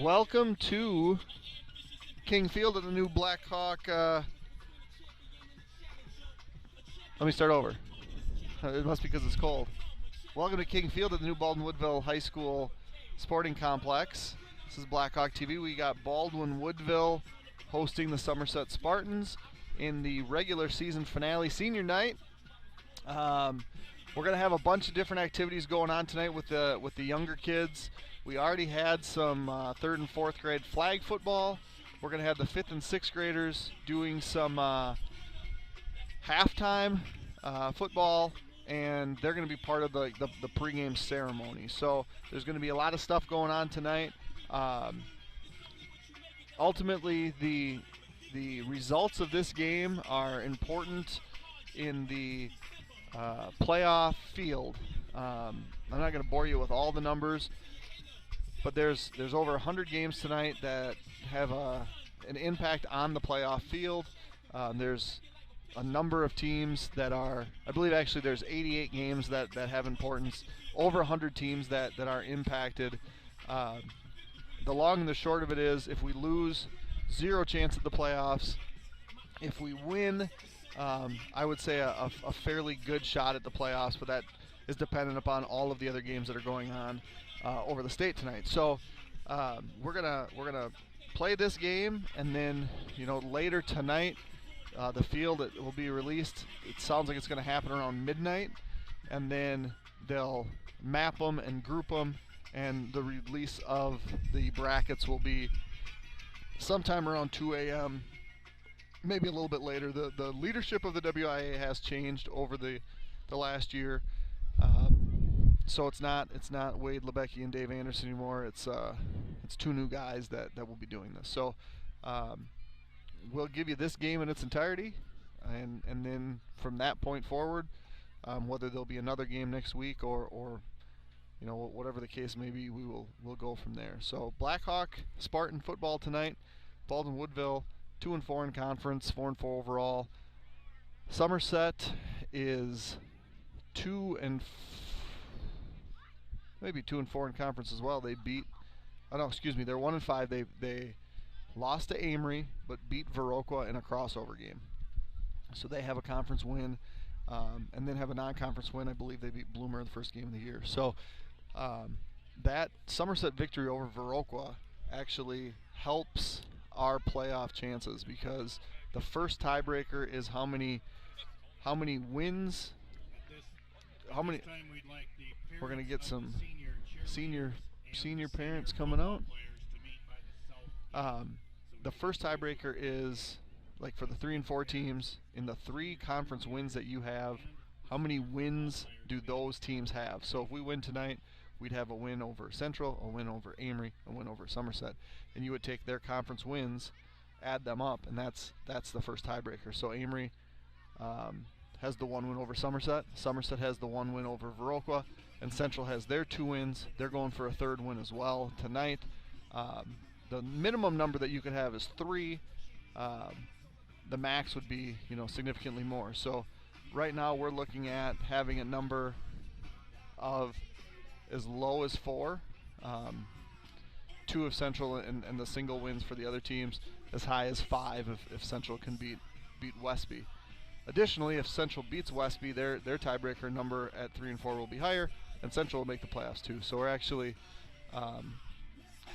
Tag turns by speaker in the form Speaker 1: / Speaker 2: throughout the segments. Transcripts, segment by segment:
Speaker 1: Welcome to King Field at the new Blackhawk. Let me start over. It must be because it's cold. Welcome to King Field at the new Baldwin Woodville High School Sporting Complex. This is Blackhawk TV. We got Baldwin Woodville hosting the Somerset Spartans in the regular season finale senior night. We're going to have a bunch of different activities going on tonight with the younger kids. We already had some 3rd and 4th grade flag football. We're going to have the 5th and 6th graders doing some halftime football, and they're going to be part of the pregame ceremony. So there's going to be a lot of stuff going on tonight. Ultimately, the results of this game are important in the playoff field. I'm not going to bore you with all the numbers, but there's over 100 games tonight that have an impact on the playoff field. There's a number of teams that are, I believe actually there's 88 games that have importance, over 100 teams that are impacted. The long and the short of it is, if we lose, zero chance at the playoffs. If we win, I would say a fairly good shot at the playoffs, but that is dependent upon all of the other games that are going on over the state tonight. So we're gonna play this game, and then later tonight the field will be released. It sounds like it's going to happen around midnight, and then they'll map them and group them, and the release of the brackets will be sometime around 2 a.m. maybe a little bit later. The leadership of the WIA has changed over the last year, so it's not Wade Lebecki and Dave Anderson anymore. It's two new guys that will be doing this. So we'll give you this game in its entirety, and then from that point forward, whether there'll be another game next week or whatever the case may be, we'll go from there. So Blackhawk Spartan football tonight. Baldwin Woodville 2-4 in conference, 4-4 overall. Somerset is 2-4 in conference as well. They beat, they're 1-5. They lost to Amory, but beat Viroqua in a crossover game. So they have a conference win, and then have a non-conference win. I believe they beat Bloomer in the first game of the year. So that Somerset victory over Viroqua actually helps our playoff chances, because the first tiebreaker is how many wins. We're going to get some senior parents coming out. The first tiebreaker is, like, for the 3 and 4 teams, in the 3 conference wins that you have, how many wins do those teams have? So if we win tonight, we'd have a win over Central, a win over Amory, a win over Somerset, and you would take their conference wins, add them up, and that's the first tiebreaker. So Amory has the 1 win over Somerset, Somerset has the 1 win over Viroqua, and Central has their 2 wins. They're going for a 3rd win as well tonight. The minimum number that you could have is 3. The max would be, significantly more. So right now we're looking at having a number of as low as 4. 2 of Central and the single wins for the other teams, as high as 5 if Central can beat Westby. Additionally, if Central beats Westby, their tiebreaker number at 3 and 4 will be higher, and Central will make the playoffs too. So we're actually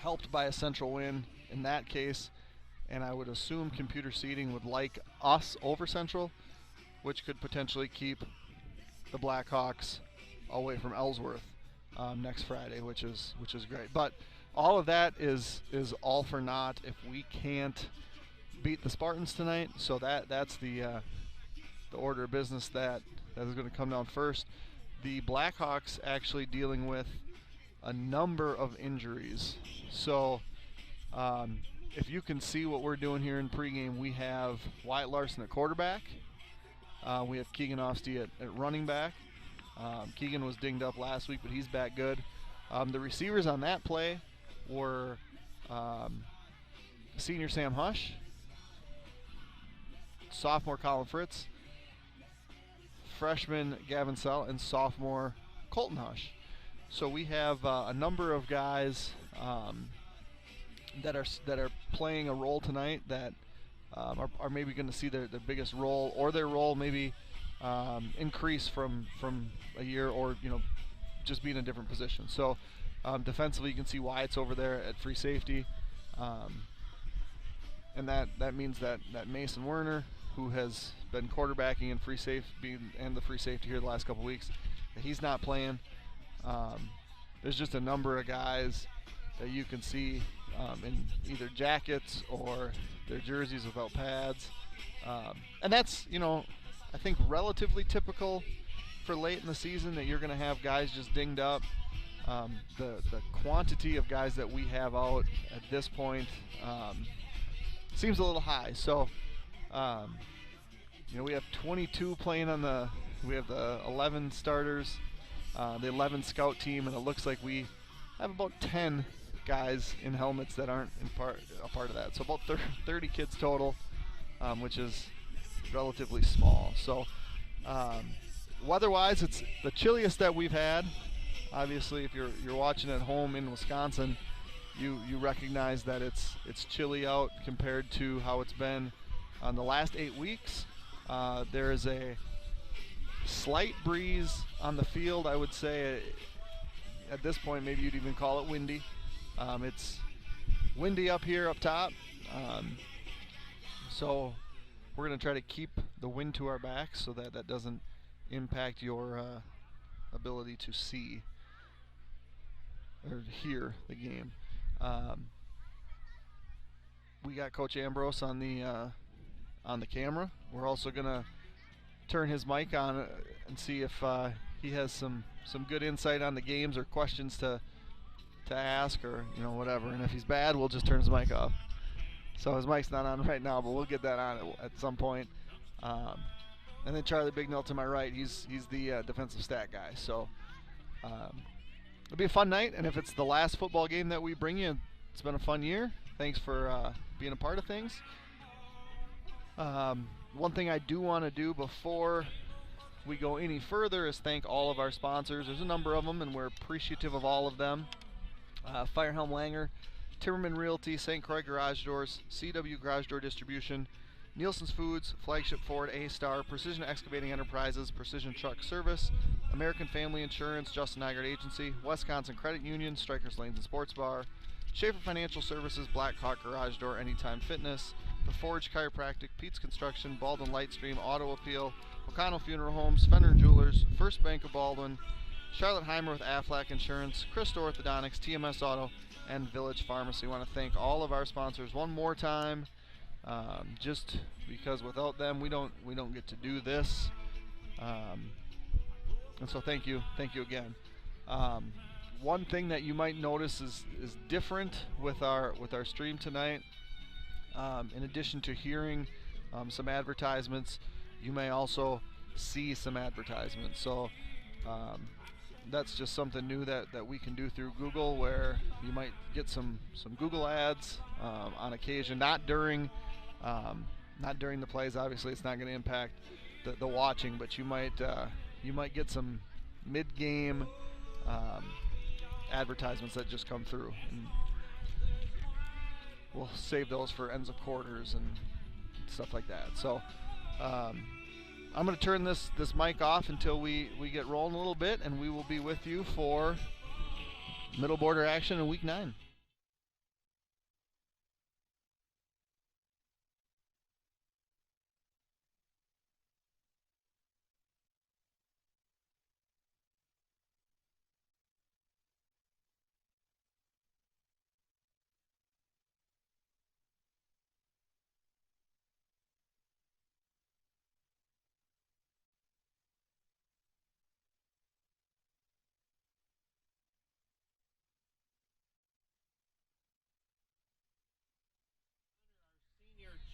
Speaker 1: helped by a Central win in that case, and I would assume computer seeding would like us over Central, which could potentially keep the Blackhawks away from Ellsworth next Friday, which is great. But all of that is all for naught if we can't beat the Spartans tonight. So that's the order of business that is going to come down first. The Blackhawks actually dealing with a number of injuries. So if you can see what we're doing here in pregame, we have Wyatt Larson at quarterback. We have Keegan Ofsty at running back. Keegan was dinged up last week, but he's back good. The receivers on that play were senior Sam Hush, sophomore Colin Fritz, freshman Gavin Sell, and sophomore Colton Hush. So we have a number of guys that are playing a role tonight that are maybe going to see their biggest role, or their role maybe increase from a year, or just be in a different position. So defensively, you can see Wyatt's over there at free safety, and that means that Mason Werner, who has been quarterbacking and free safety and the free safety here the last couple weeks, he's not playing. There's just a number of guys that you can see in either jackets or their jerseys without pads, and that's I think relatively typical for late in the season, that you're going to have guys just dinged up. The quantity of guys that we have out at this point seems a little high. So we have 22 playing on we have the 11 starters, the 11 scout team, and it looks like we have about 10 guys in helmets that aren't a part of that. So about 30 kids total, which is relatively small. So weather-wise, it's the chilliest that we've had. Obviously, if you're watching at home in Wisconsin, you recognize that it's chilly out compared to how it's been on the last 8 weeks. There is a slight breeze on the field. I would say at this point, maybe you'd even call it windy. It's windy up here up top, so we're going to try to keep the wind to our back so that doesn't impact your ability to see or hear the game. We got Coach Ambrose on the camera. We're also going to turn his mic on and see if he has some good insight on the games or questions to ask, or whatever. And if he's bad, we'll just turn his mic off. So his mic's not on right now, but we'll get that on at some point. And then Charlie Bignell to my right, he's the defensive stat guy. So it'll be a fun night, and if it's the last football game that we bring you, it's been a fun year. Thanks for being a part of things. One thing I do want to do before we go any further is thank all of our sponsors. There's a number of them, and we're appreciative of all of them. Firehelm Langer, Timmerman Realty, St. Croix Garage Doors, CW Garage Door Distribution, Nielsen's Foods, Flagship Ford, A-Star, Precision Excavating Enterprises, Precision Truck Service, American Family Insurance, Justin Nygaard Agency, Wisconsin Credit Union, Strikers Lanes and Sports Bar, Schaefer Financial Services, Black Hawk Garage Door, Anytime Fitness, The Forge Chiropractic, Pete's Construction, Baldwin Lightstream, Auto Appeal, O'Connell Funeral Homes, Fender Jewelers, First Bank of Baldwin, Charlotte Heimer with Aflac Insurance, Christo Orthodontics, TMS Auto, and Village Pharmacy. I want to thank all of our sponsors one more time, just because without them we don't get to do this, and so thank you again. One thing that you might notice is different with our stream tonight. In addition to hearing some advertisements, you may also see some advertisements. So that's just something new that we can do through Google, where you might get some Google ads on occasion, not during the plays. Obviously, it's not going to impact the watching, but you might get some mid-game advertisements that just come through, and we'll save those for ends of quarters and stuff like that. So I'm going to turn this mic off until we get rolling a little bit, and we will be with you for middle border action in week 9.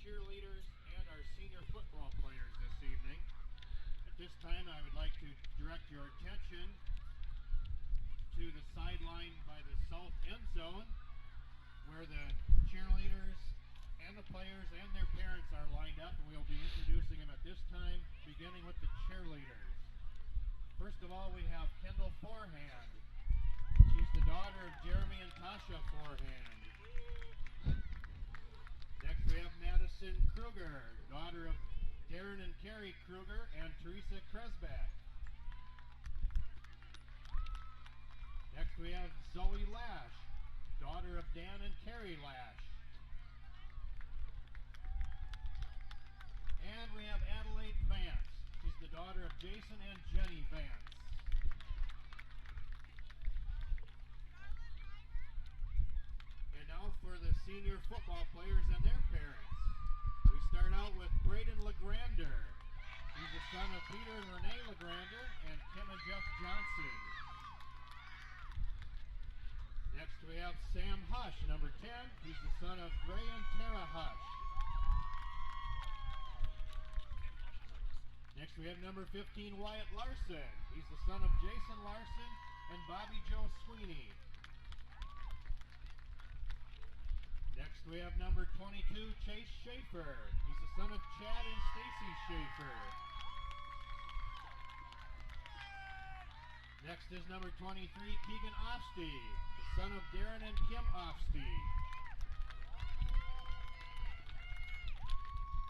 Speaker 2: Cheerleaders and our senior football players this evening. At this time, I would like to direct your attention to the sideline by the south end zone, where the cheerleaders and the players and their parents are lined up, and we'll be introducing them at this time, beginning with the cheerleaders. First of all, we have Kendall Forehand. She's the daughter of Jeremy and Tasha Forehand. Madison Kruger, daughter of Darren and Carrie Kruger and Teresa Kresbach. Next we have Zoe Lash, daughter of Dan and Carrie Lash. And we have Adelaide Vance. She's the daughter of Jason and Jenny Vance. And now for the senior football players and their parents. We start out with Braden LeGrander. He's the son of Peter and Renee LeGrander and Kim and Jeff Johnson. Next we have Sam Hush, number 10. He's the son of Gray and Tara Hush. Next we have number 15, Wyatt Larson. He's the son of Jason Larson and Bobby Joe Sweeney. Next we have number 22, Chase Schaefer. He's the son of Chad and Stacy Schaefer. Next is number 23, Keegan Ofsty, the son of Darren and Kim Ofsty.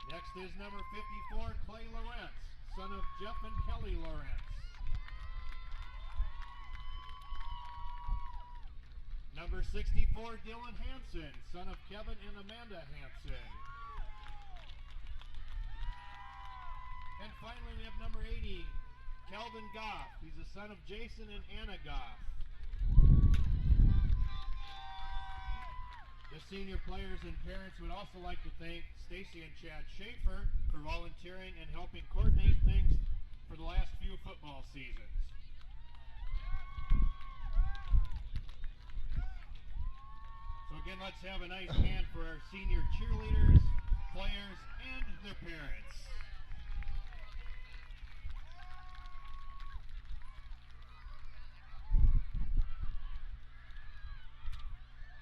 Speaker 2: Next is number 54, Clay Lawrence, son of Jeff and Kelly Lawrence. Number 64, Dylan Hansen, son of Kevin and Amanda Hansen. And finally we have number 80, Calvin Goff. He's the son of Jason and Anna Goff. The senior players and parents would also like to thank Stacy and Chad Schaefer for volunteering and helping coordinate things for the last few football seasons. So again, let's have a nice hand for our senior cheerleaders, players, and their parents.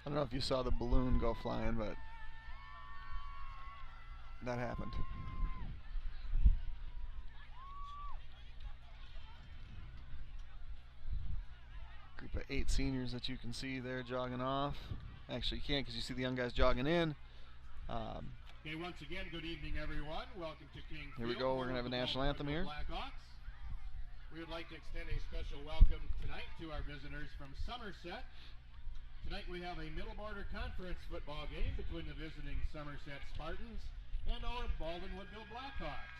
Speaker 1: I don't know if you saw the balloon go flying, but that happened. Group of 8 seniors that you can see there jogging off. Actually, you can't because you see the young guys jogging in.
Speaker 2: Okay, once again, good evening, everyone. Welcome to King
Speaker 1: Here we
Speaker 2: Field,
Speaker 1: go. We're going to have a national anthem here.
Speaker 2: Blackhawks. We would like to extend a special welcome tonight to our visitors from Somerset. Tonight we have a Middle Border Conference football game between the visiting Somerset Spartans and our Baldwin Woodville Blackhawks.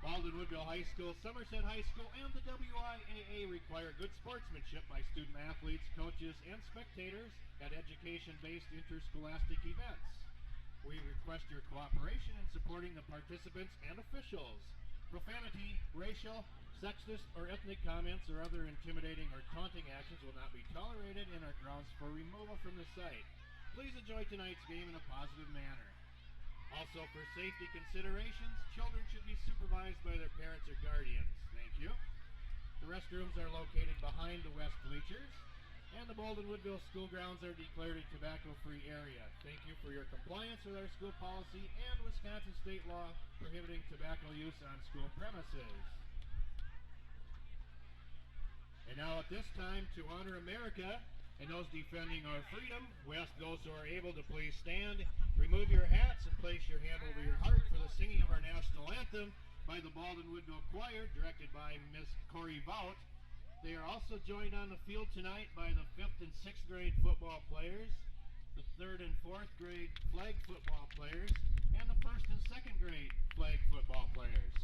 Speaker 2: Baldwin Woodville High School, Somerset High School, and the WIAA require good sportsmanship by student athletes, coaches, and spectators at education-based interscholastic events. We request your cooperation in supporting the participants and officials. Profanity, racial, sexist, or ethnic comments or other intimidating or taunting actions will not be tolerated and are grounds for removal from the site. Please enjoy tonight's game in a positive manner. Also, for safety considerations, children should be supervised by their parents or guardians. Thank you. The restrooms are located behind the west bleachers, and the Baldwin Woodville school grounds are declared a tobacco-free area. Thank you for your compliance with our school policy and Wisconsin state law prohibiting tobacco use on school premises. And now at this time, to honor America and those defending our freedom, we ask those who are able to please stand, remove your hats, and place your hand over your heart for the singing of our national anthem by the Baldwin Woodville Choir, directed by Miss Corey Vout. They are also joined on the field tonight by the 5th and 6th grade football players, the 3rd and 4th grade flag football players, and the 1st and 2nd grade flag football players.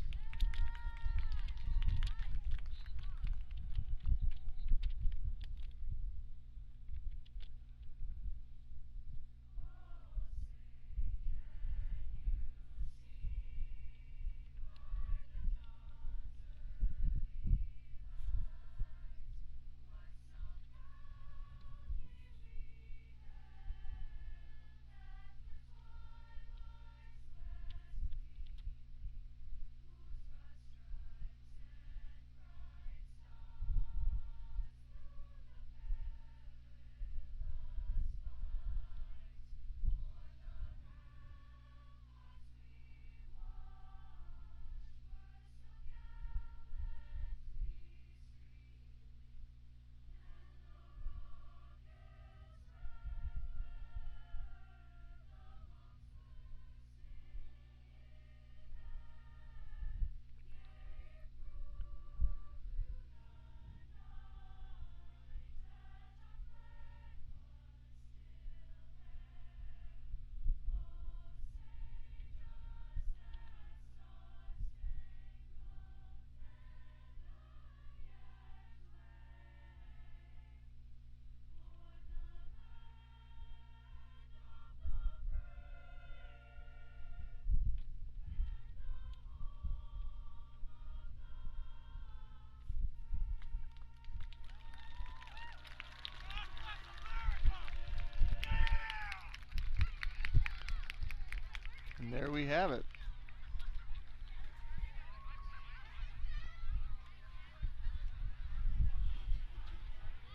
Speaker 1: And there we have it.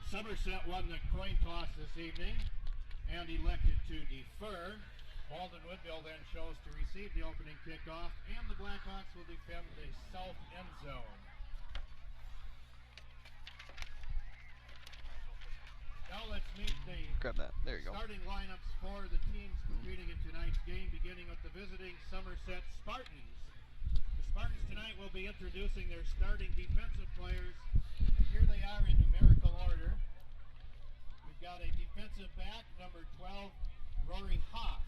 Speaker 2: Somerset won the coin toss this evening and elected to defer. Walden Woodville then chose to receive the opening kickoff, and the Blackhawks will defend the south end zone. Now let's meet the
Speaker 1: Grab that. There you go.
Speaker 2: starting lineups for the teams competing in tonight's game, beginning with the visiting Somerset Spartans. The Spartans tonight will be introducing their starting defensive players. Here they are in numerical order. We've got a defensive back, number 12, Rory Hoff.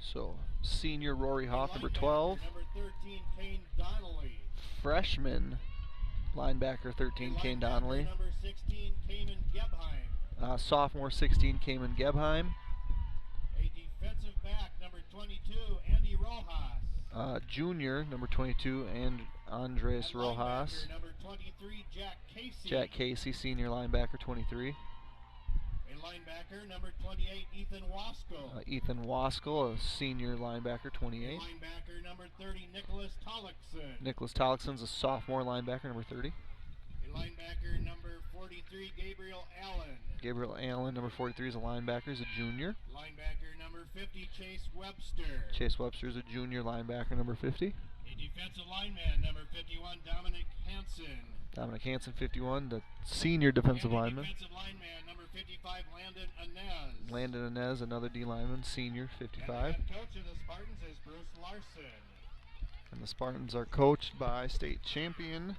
Speaker 1: So, senior Rory Hoff, number 12.
Speaker 2: Number 13, Kane Donnelly.
Speaker 1: Freshman linebacker, 13, Kane Donnelly.
Speaker 2: Number 16, Cayman Gebheim.
Speaker 1: Sophomore, 16, Cayman Gebheim.
Speaker 2: A defensive back, number 22, Andy Rojas.
Speaker 1: Junior, number 22, and Andres
Speaker 2: And
Speaker 1: Rojas.
Speaker 2: linebacker, number 23, Jack Casey.
Speaker 1: Jack Casey, senior linebacker, 23.
Speaker 2: A linebacker, number 28, Ethan Wasko.
Speaker 1: Ethan Waskell, a senior linebacker,
Speaker 2: A
Speaker 1: 28.
Speaker 2: linebacker, number 30, Nicholas Tollickson.
Speaker 1: Nicholas Tollickson's a sophomore linebacker, number 30.
Speaker 2: A linebacker, number 43, Gabriel Allen.
Speaker 1: Gabriel Allen, number 43, is a linebacker, is a junior.
Speaker 2: Linebacker, number 50, Chase Webster.
Speaker 1: Chase Webster is a junior linebacker, number 50.
Speaker 2: A defensive lineman, number 51, Dominic Hansen.
Speaker 1: Dominic Hansen, 51, the senior defensive
Speaker 2: And a
Speaker 1: lineman.
Speaker 2: defensive lineman, number 55, Landon Inez.
Speaker 1: Landon Inez, another D lineman, senior,
Speaker 2: And the
Speaker 1: 55.
Speaker 2: head coach of the Spartans is Bruce Larson.
Speaker 1: And the Spartans are coached by state champion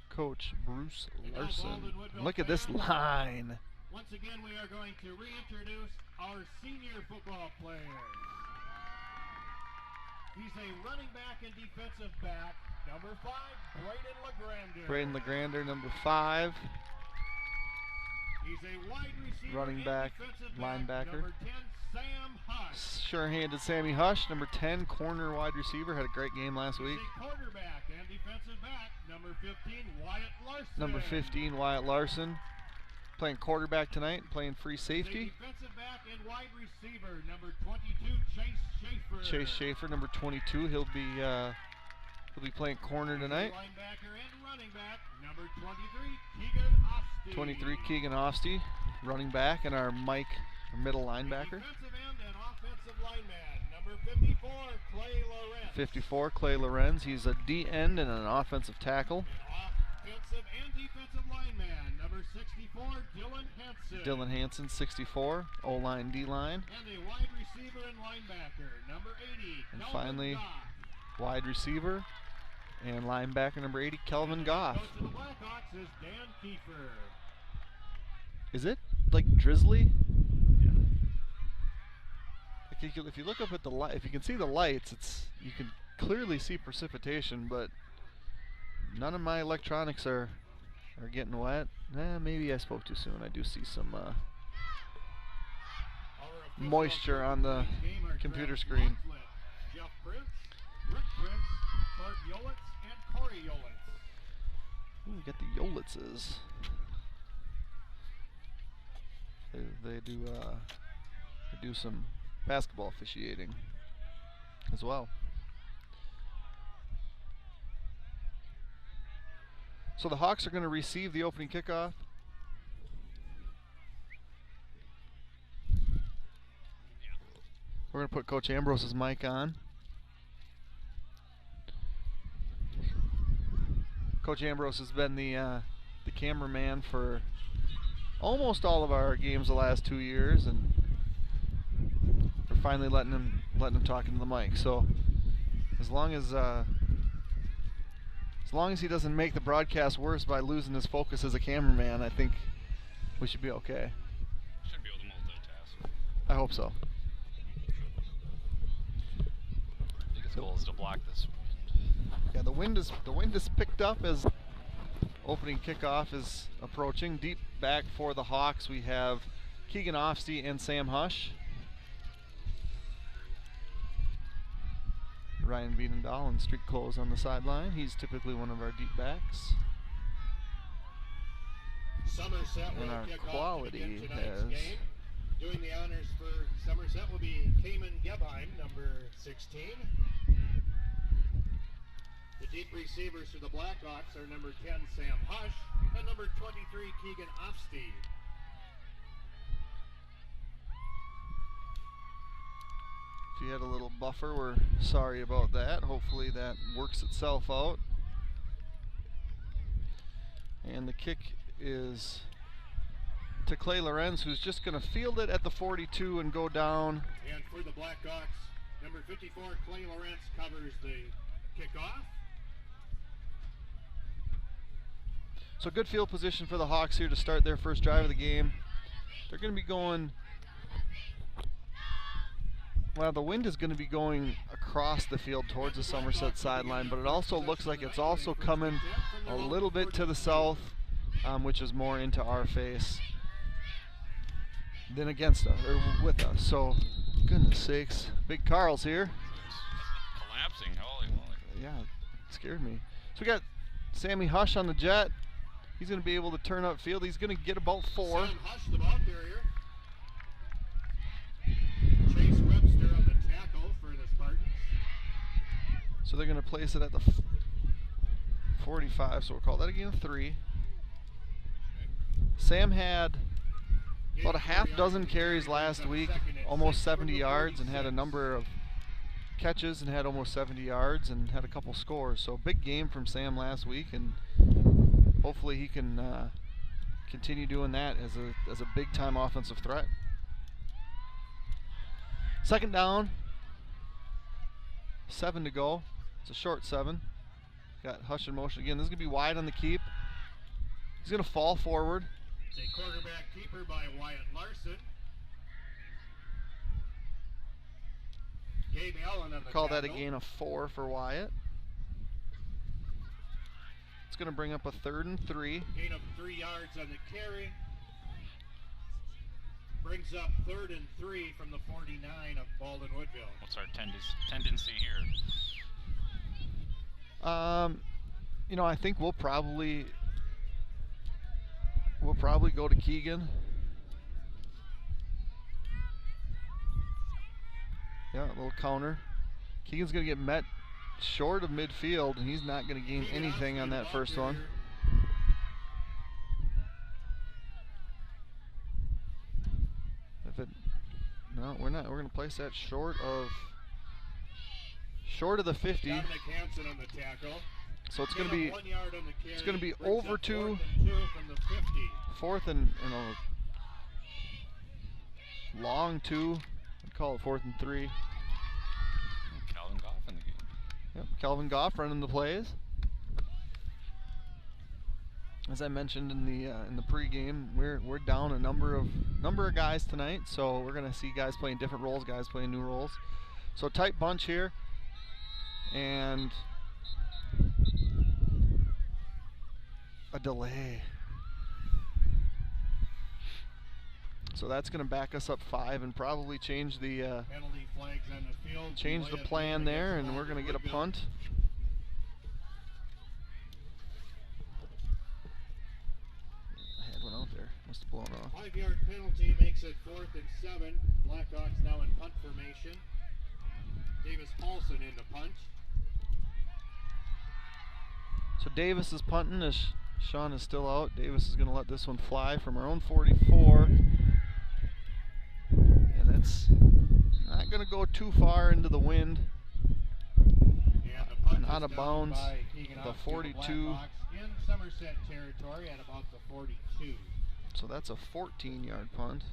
Speaker 1: Coach Bruce Larson. And look at this line.
Speaker 2: Once again, we are going to reintroduce our senior football players. He's a running back and defensive back. Number 5, Braden LeGrander.
Speaker 1: Braden LeGrander, number 5.
Speaker 2: He's a wide receiver
Speaker 1: Running
Speaker 2: and
Speaker 1: back,
Speaker 2: defensive
Speaker 1: linebacker.
Speaker 2: back. Number 10, Sam Hush.
Speaker 1: Sure-handed Sammy Hush, number 10, corner wide receiver. Had a great game last week.
Speaker 2: He's a quarterback and defensive back. Number 15, Wyatt Larson.
Speaker 1: Number 15, Wyatt Larson. Playing quarterback tonight, playing free
Speaker 2: He's a
Speaker 1: safety.
Speaker 2: defensive back and wide receiver. Number 22, Chase Schaefer.
Speaker 1: Chase Schaefer, number 22. He'll be playing corner tonight.
Speaker 2: Linebacker and running back. Number 23, Keegan Osti.
Speaker 1: 23, Keegan Osti, running back, and our Mike, our middle linebacker.
Speaker 2: Defensive end and offensive lineman. Number 54, Clay Lorenz.
Speaker 1: 54, Clay Lorenz. He's a D end and an offensive tackle.
Speaker 2: Offensive and defensive lineman. Number 64, Dylan Hansen.
Speaker 1: Dylan Hansen, 64, O-line, D-line.
Speaker 2: And a wide receiver and linebacker. Number 80,
Speaker 1: And
Speaker 2: Kelvin
Speaker 1: finally,
Speaker 2: Goff.
Speaker 1: wide receiver and linebacker number 80, Kelvin Goff.
Speaker 2: Coach of the Blackhawks is Dan Kiefer.
Speaker 1: Is it like drizzly?
Speaker 2: Yeah.
Speaker 1: Like if you look up at the light, if you can see the lights, you can clearly see precipitation, but none of my electronics are getting wet. Maybe I spoke too soon. I do see some moisture on the computer screen.
Speaker 2: Jeff Prince, Rick Prince, Clark Yolitz, and Corey Yolitz.
Speaker 1: Ooh, we got the Yolitzes. They do some basketball officiating as well. So the Hawks are going to receive the opening kickoff. We're going to put Coach Ambrose's mic on. Coach Ambrose has been the cameraman for almost all of our games the last 2 years, and we're finally letting him talk into the mic. So as long as he doesn't make the broadcast worse by losing his focus as a cameraman, I think we should be okay.
Speaker 3: Should be able to multitask.
Speaker 1: I hope so.
Speaker 3: Biggest goal is to block this wind.
Speaker 1: Yeah, the wind is picked up as opening kickoff is approaching. Deep back for the Hawks, we have Keegan Ofsty and Sam Hush. Ryan Wiedendahl in street clothes on the sideline. He's typically one of our deep backs.
Speaker 2: Somerset
Speaker 1: And
Speaker 2: will
Speaker 1: our
Speaker 2: kick off to
Speaker 1: quality
Speaker 2: begin tonight's
Speaker 1: has
Speaker 2: game. Doing the honors for Somerset will be Cayman Gebheim, number 16. The deep receivers for the Blackhawks are number 10, Sam Hush, and number 23, Keegan Ofsteed.
Speaker 1: If you had a little buffer, we're sorry about that. Hopefully that works itself out. And the kick is to Clay Lorenz, who's just going to field it at the 42 and go down.
Speaker 2: And for the Blackhawks, number 54, Clay Lorenz, covers the kickoff.
Speaker 1: So good field position for the Hawks here to start their first drive of the game. They're going to be going, well, the wind is going to be going across the field towards the Somerset sideline, but it also looks like it's also coming a little bit to the south, which is more into our face than against us, or with us. So, goodness sakes, Big Carl's here.
Speaker 3: Collapsing, holy moly.
Speaker 1: Yeah, it scared me. So we got Sammy Hush on the jet. He's going to be able to turn upfield. He's going to get about 4.
Speaker 2: Sam Hush, the ball carrier. Chase Webster on the tackle for the Spartans.
Speaker 1: So they're going to place it at the 45, so we'll call that again a 3. Sam had about a half dozen carries last week, almost 70 yards, and had a number of catches and had almost 70 yards and had a couple scores. So big game from Sam last week, and hopefully he can continue doing that as a big-time offensive threat. Second down, 7 to go. It's a short 7. Got Hush in motion again. This is going to be wide on the keep. He's going to fall forward.
Speaker 2: It's a quarterback keeper by Wyatt Larson. Gabe Allen on the
Speaker 1: Call that
Speaker 2: tackle.
Speaker 1: a gain of 4 for Wyatt. It's going to bring up a 3rd and 3.
Speaker 2: Gain of 3 yards on the carry. Brings up 3rd and 3 from the 49 of Baldwin Woodville.
Speaker 3: What's our tendency here?
Speaker 1: You know, I think we'll probably go to Keegan. Yeah, a little counter. Keegan's going to get met short of midfield, and he's not going to gain anything on that first one. No, we're not. We're going to place that short of the 50.
Speaker 2: Dominic Hansen on the tackle.
Speaker 1: So it's going to be
Speaker 2: 1 yard on the carry.
Speaker 1: it's going to be
Speaker 2: Brings
Speaker 1: over
Speaker 2: up
Speaker 1: 2,
Speaker 2: 4th and 2 from the 50.
Speaker 1: 4th and a long 2. I'd call it 4th and 3.
Speaker 3: Calvin Goff in the game.
Speaker 1: Yep, Calvin Goff running the plays. As I mentioned in the pregame, we're down a number of guys tonight, so we're gonna see guys playing different roles, guys playing new roles. So tight bunch here, and a delay. So that's gonna back us up 5 and probably change the
Speaker 2: Penalty flags on the field.
Speaker 1: change the plan there, and we're gonna get a punt. Went out there. Must have blown off.
Speaker 2: 5-yard penalty makes it 4th and 7. Blackhawks now in punt formation. Davis Paulson in the punt.
Speaker 1: So Davis is punting as Sean is still out. Davis is going to let this one fly from our own 44. And it's not going to go too far into the wind.
Speaker 2: And the punt
Speaker 1: And
Speaker 2: is
Speaker 1: out of
Speaker 2: down
Speaker 1: bounds,
Speaker 2: by Keegan
Speaker 1: the
Speaker 2: Ofstead,
Speaker 1: 42.
Speaker 2: Blackhawks in Somerset territory at about the 42.
Speaker 1: So that's a 14-yard punt.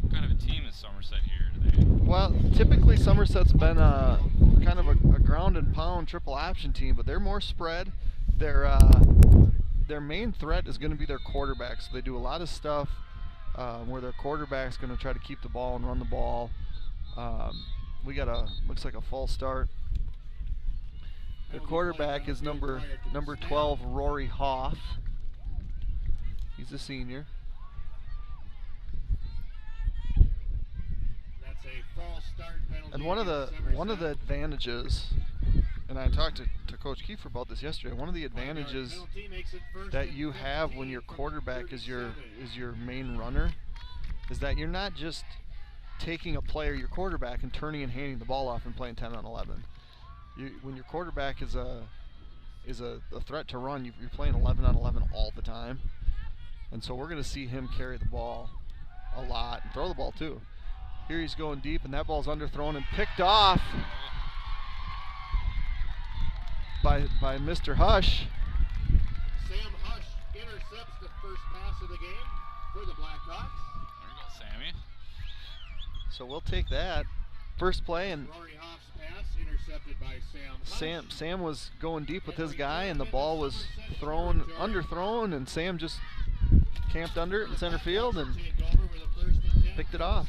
Speaker 3: What kind of a team is Somerset here today?
Speaker 1: Well, typically Somerset's been kind of a ground and pound triple option team, but they're more spread. Their main threat is going to be their quarterback. So they do a lot of stuff where their quarterback's going to try to keep the ball and run the ball. We got looks like a false start. Their quarterback is number 12, Rory Hoff. He's a senior.
Speaker 2: That's a false start penalty.
Speaker 1: And one of the advantages, and and I talked to Coach Kiefer about this yesterday. One of the advantages that you have when your quarterback is your main runner is that you're not just taking a player, your quarterback, and turning and handing the ball off and playing 10 on 11. When your quarterback is a threat to run, you're playing 11 on 11 all the time. And so we're going to see him carry the ball a lot and throw the ball too. Here he's going deep, and that ball's underthrown and picked off by Mr. Hush.
Speaker 2: Sam Hush intercepts the first pass of the game for the Blackhawks.
Speaker 3: There you go, Sammy.
Speaker 1: So we'll take that. First play, and
Speaker 2: Rory Hoff's pass intercepted by Sam Hush.
Speaker 1: Sam was going deep with his guy, and the ball was underthrown, and Sam just camped under it in center field and picked it off.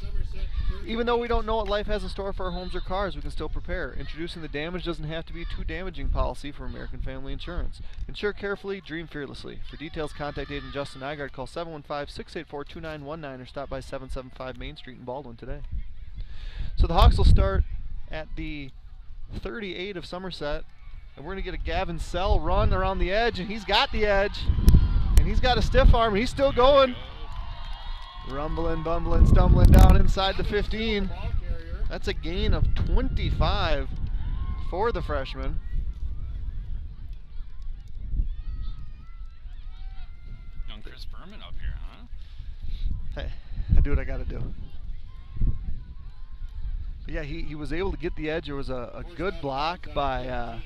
Speaker 1: Even though we don't know what life has in store for our homes or cars, we can still prepare. Introducing the damage doesn't have to be too damaging policy from American Family Insurance. Insure carefully, dream fearlessly. For details, contact agent Justin Nygaard. Call 715-684-2919 or stop by 775 Main Street in Baldwin today. So the Hawks will start at the 38 of Somerset, and we're going to get a Gavin Sell run around the edge, and he's got the edge, and he's got a stiff arm, and he's still going. Rumbling, bumbling, stumbling down inside the 15. That's a gain of 25 for the freshman.
Speaker 3: Young Chris Berman up here, huh?
Speaker 1: Hey, I do what I got to do. But yeah, he was able to get the edge. There was a good block by, I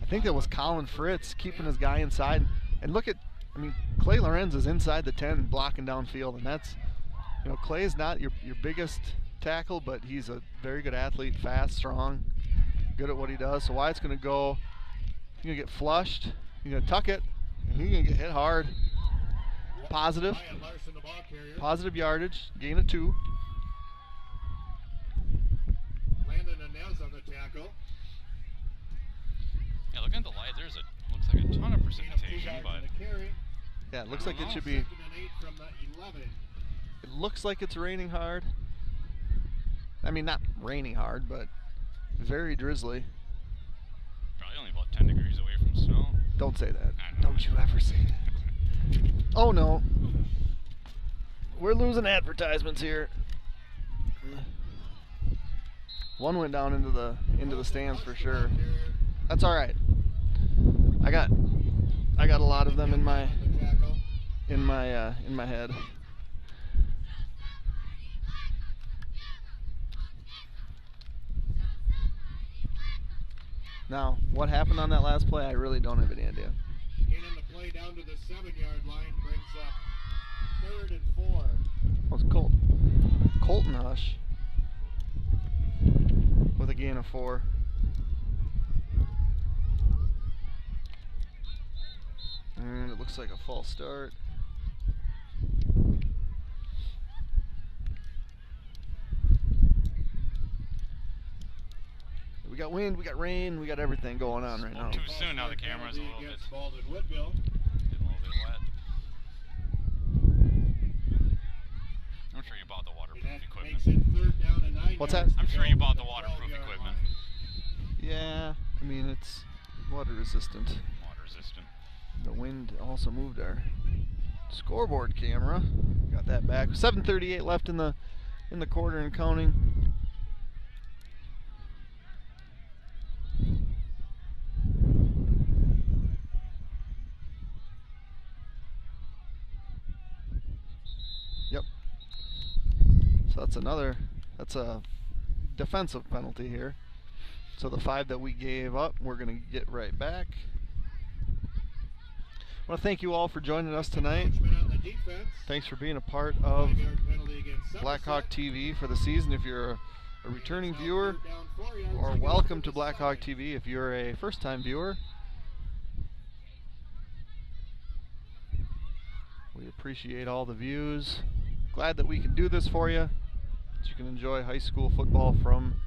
Speaker 1: think that was Colin Fritz, keeping his guy inside. And look at, I mean, Clay Lorenz is inside the 10 blocking downfield, and that's, you know, Clay's not your biggest tackle, but he's a very good athlete, fast, strong, good at what he does. So Wyatt's going to go, he's going to get flushed, he's going to tuck it, and he's going to get hit hard. Positive yardage, gain of 2.
Speaker 2: Landon Inez on the tackle.
Speaker 3: Yeah, looking at the light, looks like a ton of precipitation, but
Speaker 1: yeah, it looks like it should be. It looks like it's raining hard. I mean, not raining hard, but very drizzly.
Speaker 3: probably only about 10 degrees away from snow.
Speaker 1: Don't say that. Don't you ever say that. Oh no. We're losing advertisements here. One went down into the stands for sure. That's all right. I got a lot of them in my head. Now, what happened on that last play, I really don't have any idea.
Speaker 2: In the play down to the 7-yard line brings up 3rd and 4.
Speaker 1: Oh, it's Colton Hush with a gain of 4. And it looks like a false start. We got wind, we got rain, we got everything going on right now.
Speaker 3: Too soon now, the camera's a little bit
Speaker 2: Woodville.
Speaker 3: getting a little bit wet. I'm sure you bought the waterproof equipment.
Speaker 2: Makes it 3rd down and 9.
Speaker 1: What's that?
Speaker 3: I'm sure you bought the waterproof equipment.
Speaker 1: Yeah, I mean, it's water resistant.
Speaker 3: Water resistant.
Speaker 1: The wind also moved our scoreboard camera. Got that back. 7:38 left in the quarter and counting. Yep. So that's a defensive penalty here. So the 5 that we gave up, we're going to get right back. I want to thank you all for joining us tonight. Thanks for being a part of Blackhawk TV for the season. If you're a returning viewer, or welcome to Blackhawk TV if you're a first-time viewer. We appreciate all the views. Glad that we can do this for you, so you can enjoy high school football from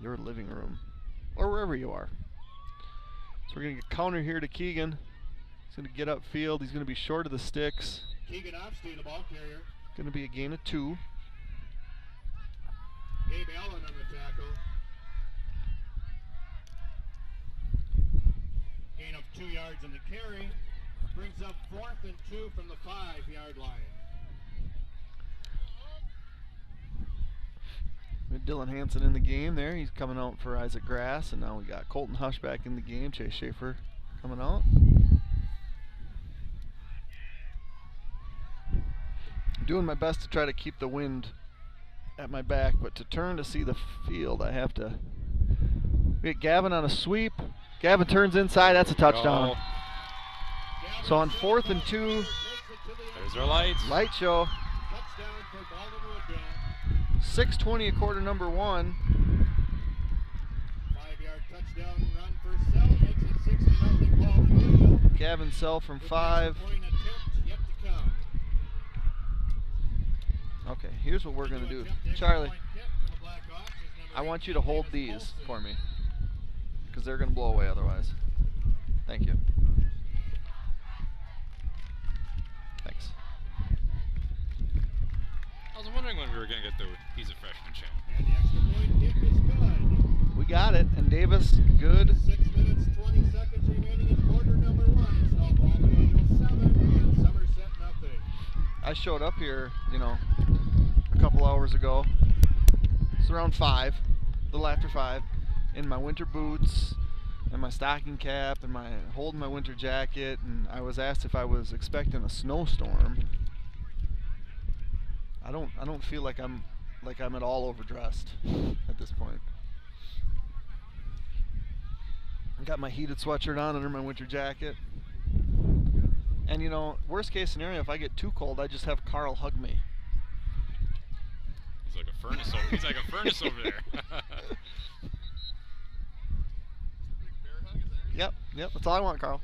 Speaker 1: your living room or wherever you are. So we're going to get counter here to Keegan. He's going to get upfield. He's going to be short of the sticks.
Speaker 2: Keegan Opstein, the ball carrier.
Speaker 1: Going to be a gain of 2.
Speaker 2: Gabe Allen on the tackle. Gain of 2 yards in the carry. Brings up 4th and 2 from the 5-yard line.
Speaker 1: We had Dylan Hansen in the game there. He's coming out for Isaac Grass, and now we got Colton Hush back in the game. Chase Schaefer coming out. I'm doing my best to try to keep the wind at my back, but to turn to see the field, I have to. We get Gavin on a sweep. Gavin turns inside. That's a touchdown.
Speaker 3: Oh.
Speaker 1: So on 4th and 2,
Speaker 3: There's our lights.
Speaker 1: light show.
Speaker 2: Touchdown for Baldwin Woodville.
Speaker 1: 6:20 at quarter number 1.
Speaker 2: 5-yard touchdown run for Sell. Makes it 6-0 Baldwin Woodville.
Speaker 1: Gavin Sell from 5.
Speaker 2: Point attempt yet to come.
Speaker 1: Okay, here's what we're going to do. Charlie, I want you to hold these for me, because they're going to blow away otherwise. Thank you. Thanks.
Speaker 3: I was wondering when we were going to get the He's a Freshman chant.
Speaker 2: And the extra point kick is good.
Speaker 1: We got it, and Davis, good.
Speaker 2: 6 minutes, 20 seconds remaining in quarter number 1. It's now Baldwin Woodville 7 and Somerset nothing.
Speaker 1: I showed up here, a couple hours ago. It's around 5, a little after 5, in my winter boots and my stocking cap and holding my winter jacket, and I was asked if I was expecting a snowstorm. I don't feel like I'm at all overdressed at this point. I got my heated sweatshirt on under my winter jacket. And worst case scenario, if I get too cold, I just have Carl hug me.
Speaker 3: He's like a furnace over. He's like a furnace over there.
Speaker 1: Yep, that's all I want, Carl.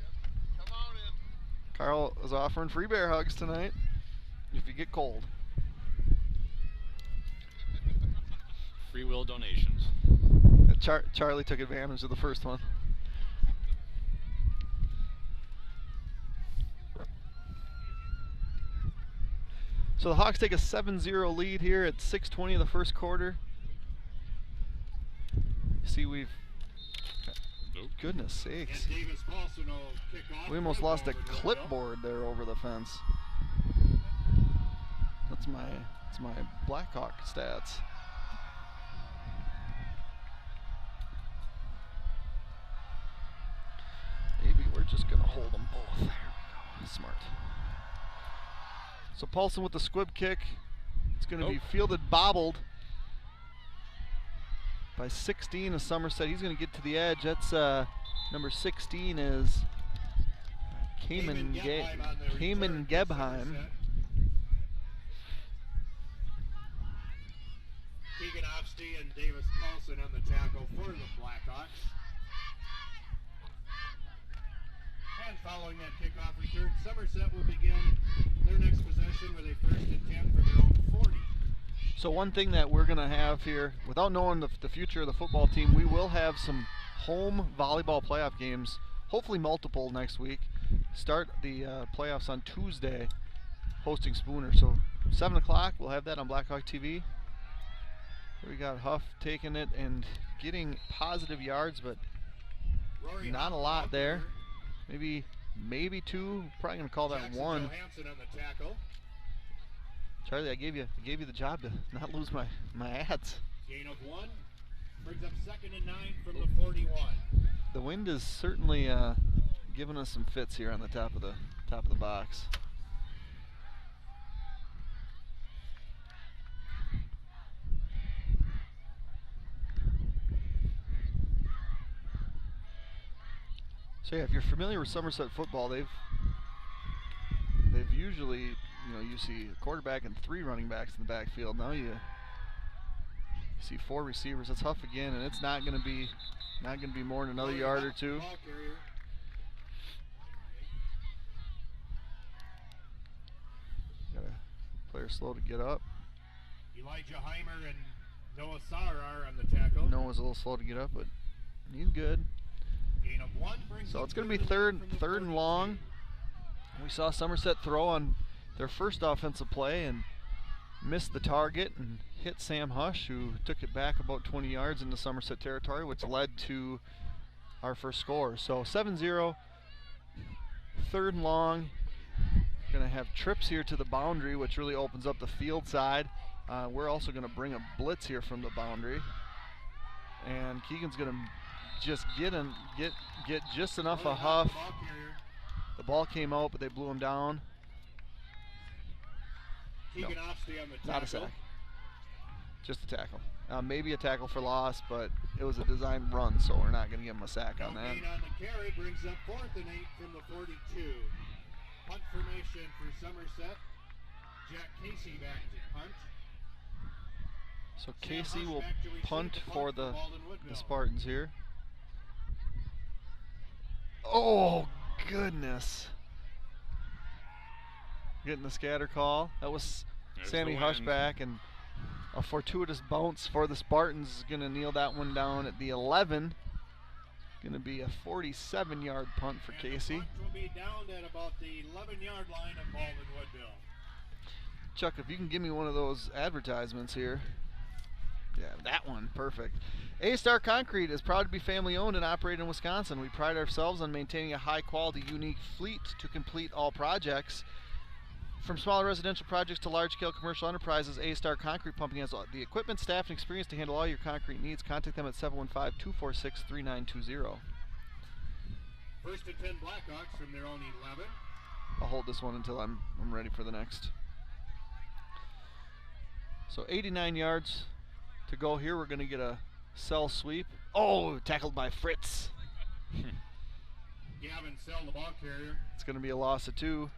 Speaker 1: Come on in. Carl is offering free bear hugs tonight if you get cold.
Speaker 3: Free will donations.
Speaker 1: Charlie took advantage of the first one. So the Hawks take a 7-0 lead here at 6:20 of the first quarter. See, goodness sakes.
Speaker 2: And Davis Paulson will kick off.
Speaker 1: We almost lost a clipboard there over the fence. That's my Blackhawk stats. Maybe we're just gonna hold them both. There we go. Smart. So Paulson with the squib kick. It's going to be fielded, bobbled by 16 of Somerset. He's going to get to the edge. That's number 16 is Cayman Gebheim.
Speaker 2: Keegan Ofsty and Davis Paulson on the tackle for the Blackhawks. And following that kickoff return, Somerset will begin their next possession with a 1st and 10 from their own 40.
Speaker 1: So one thing that we're going to have here, without knowing the future of the football team, we will have some home volleyball playoff games, hopefully multiple next week. Start the playoffs on Tuesday, hosting Spooner. So 7 o'clock, we'll have that on Blackhawk TV. Here we got Huff taking it and getting positive yards, but not a lot there. Maybe 2. Probably gonna call that
Speaker 2: Jackson
Speaker 1: 1.
Speaker 2: Johansson on the tackle.
Speaker 1: Charlie, I gave you the job to not lose my ads.
Speaker 2: Gain of 1 brings up 2nd and 9 from the 41.
Speaker 1: The wind is certainly giving us some fits here on the top of the box. So yeah, if you're familiar with Somerset football, they've usually, you see a quarterback and 3 running backs in the backfield. Now you see 4 receivers. That's Huff again, and it's not going to be more than another yard or 2. Got a player slow to get up.
Speaker 2: Elijah Heimer and Noah Sarar on the tackle.
Speaker 1: Noah's a little slow to get up, but he's good.
Speaker 2: Gain of 1 brings
Speaker 1: So
Speaker 2: up
Speaker 1: it's going to be third and long. We saw Somerset throw on their first offensive play and missed the target and hit Sam Hush, who took it back about 20 yards into Somerset territory, which led to our first score. So 7-0, 3rd and long. Going to have trips here to the boundary, which really opens up the field side. We're also going to bring a blitz here from the boundary. And Keegan's going to just get just enough a huff. The ball came out, but they blew him down. No, not a sack. Just a tackle. Maybe a tackle for loss, but it was a designed run, so we're not going to give him a sack on that.
Speaker 2: On the carry brings up 4th and 8 from the 42. Punt formation for Somerset. Jack Casey back to punt.
Speaker 1: So Casey will punt for the Spartans here. Oh, goodness. Getting the scatter call. That was Sammy Hushback, and a fortuitous bounce for the Spartans is going to kneel that one down at the 11. Going to be a 47-yard punt for Casey.
Speaker 2: The punt will be down at about the 11-yard line of Malden Woodville.
Speaker 1: Chuck, if you can give me one of those advertisements here. Yeah, that one, perfect. A-Star Concrete is proud to be family owned and operated in Wisconsin. We pride ourselves on maintaining a high-quality, unique fleet to complete all projects. From smaller residential projects to large-scale commercial enterprises, A-Star Concrete Pumping has the equipment, staff, and experience to handle all your concrete needs. Contact them at 715-246-3920.
Speaker 2: 1st and 10 Blackhawks from their own 11.
Speaker 1: I'll hold this one until I'm ready for the next. So 89 yards to go here. We're going to get a cell sweep. Oh, tackled by Fritz.
Speaker 2: Gavin Sell, the ball carrier.
Speaker 1: It's going to be a loss of 2.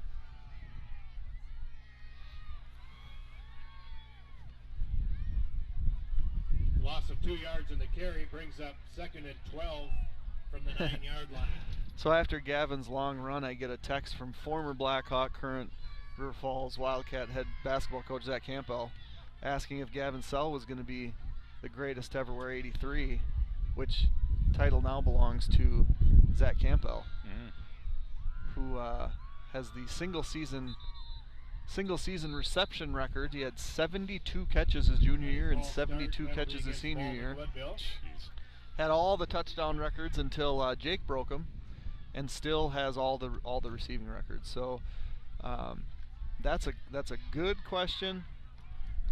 Speaker 2: Loss of 2 yards in the carry brings up 2nd and 12 from the 9-yard line.
Speaker 1: So after Gavin's long run, I get a text from former Blackhawk, current River Falls Wildcat head basketball coach Zach Campbell, asking if Gavin Sell was going to be the greatest to ever wear 83, which title now belongs to Zach Campbell, who has the single season reception record. He had 72 catches his junior year and 72 catches his senior year. Had all the touchdown records until Jake broke them, and still has all the receiving records. So that's a good question.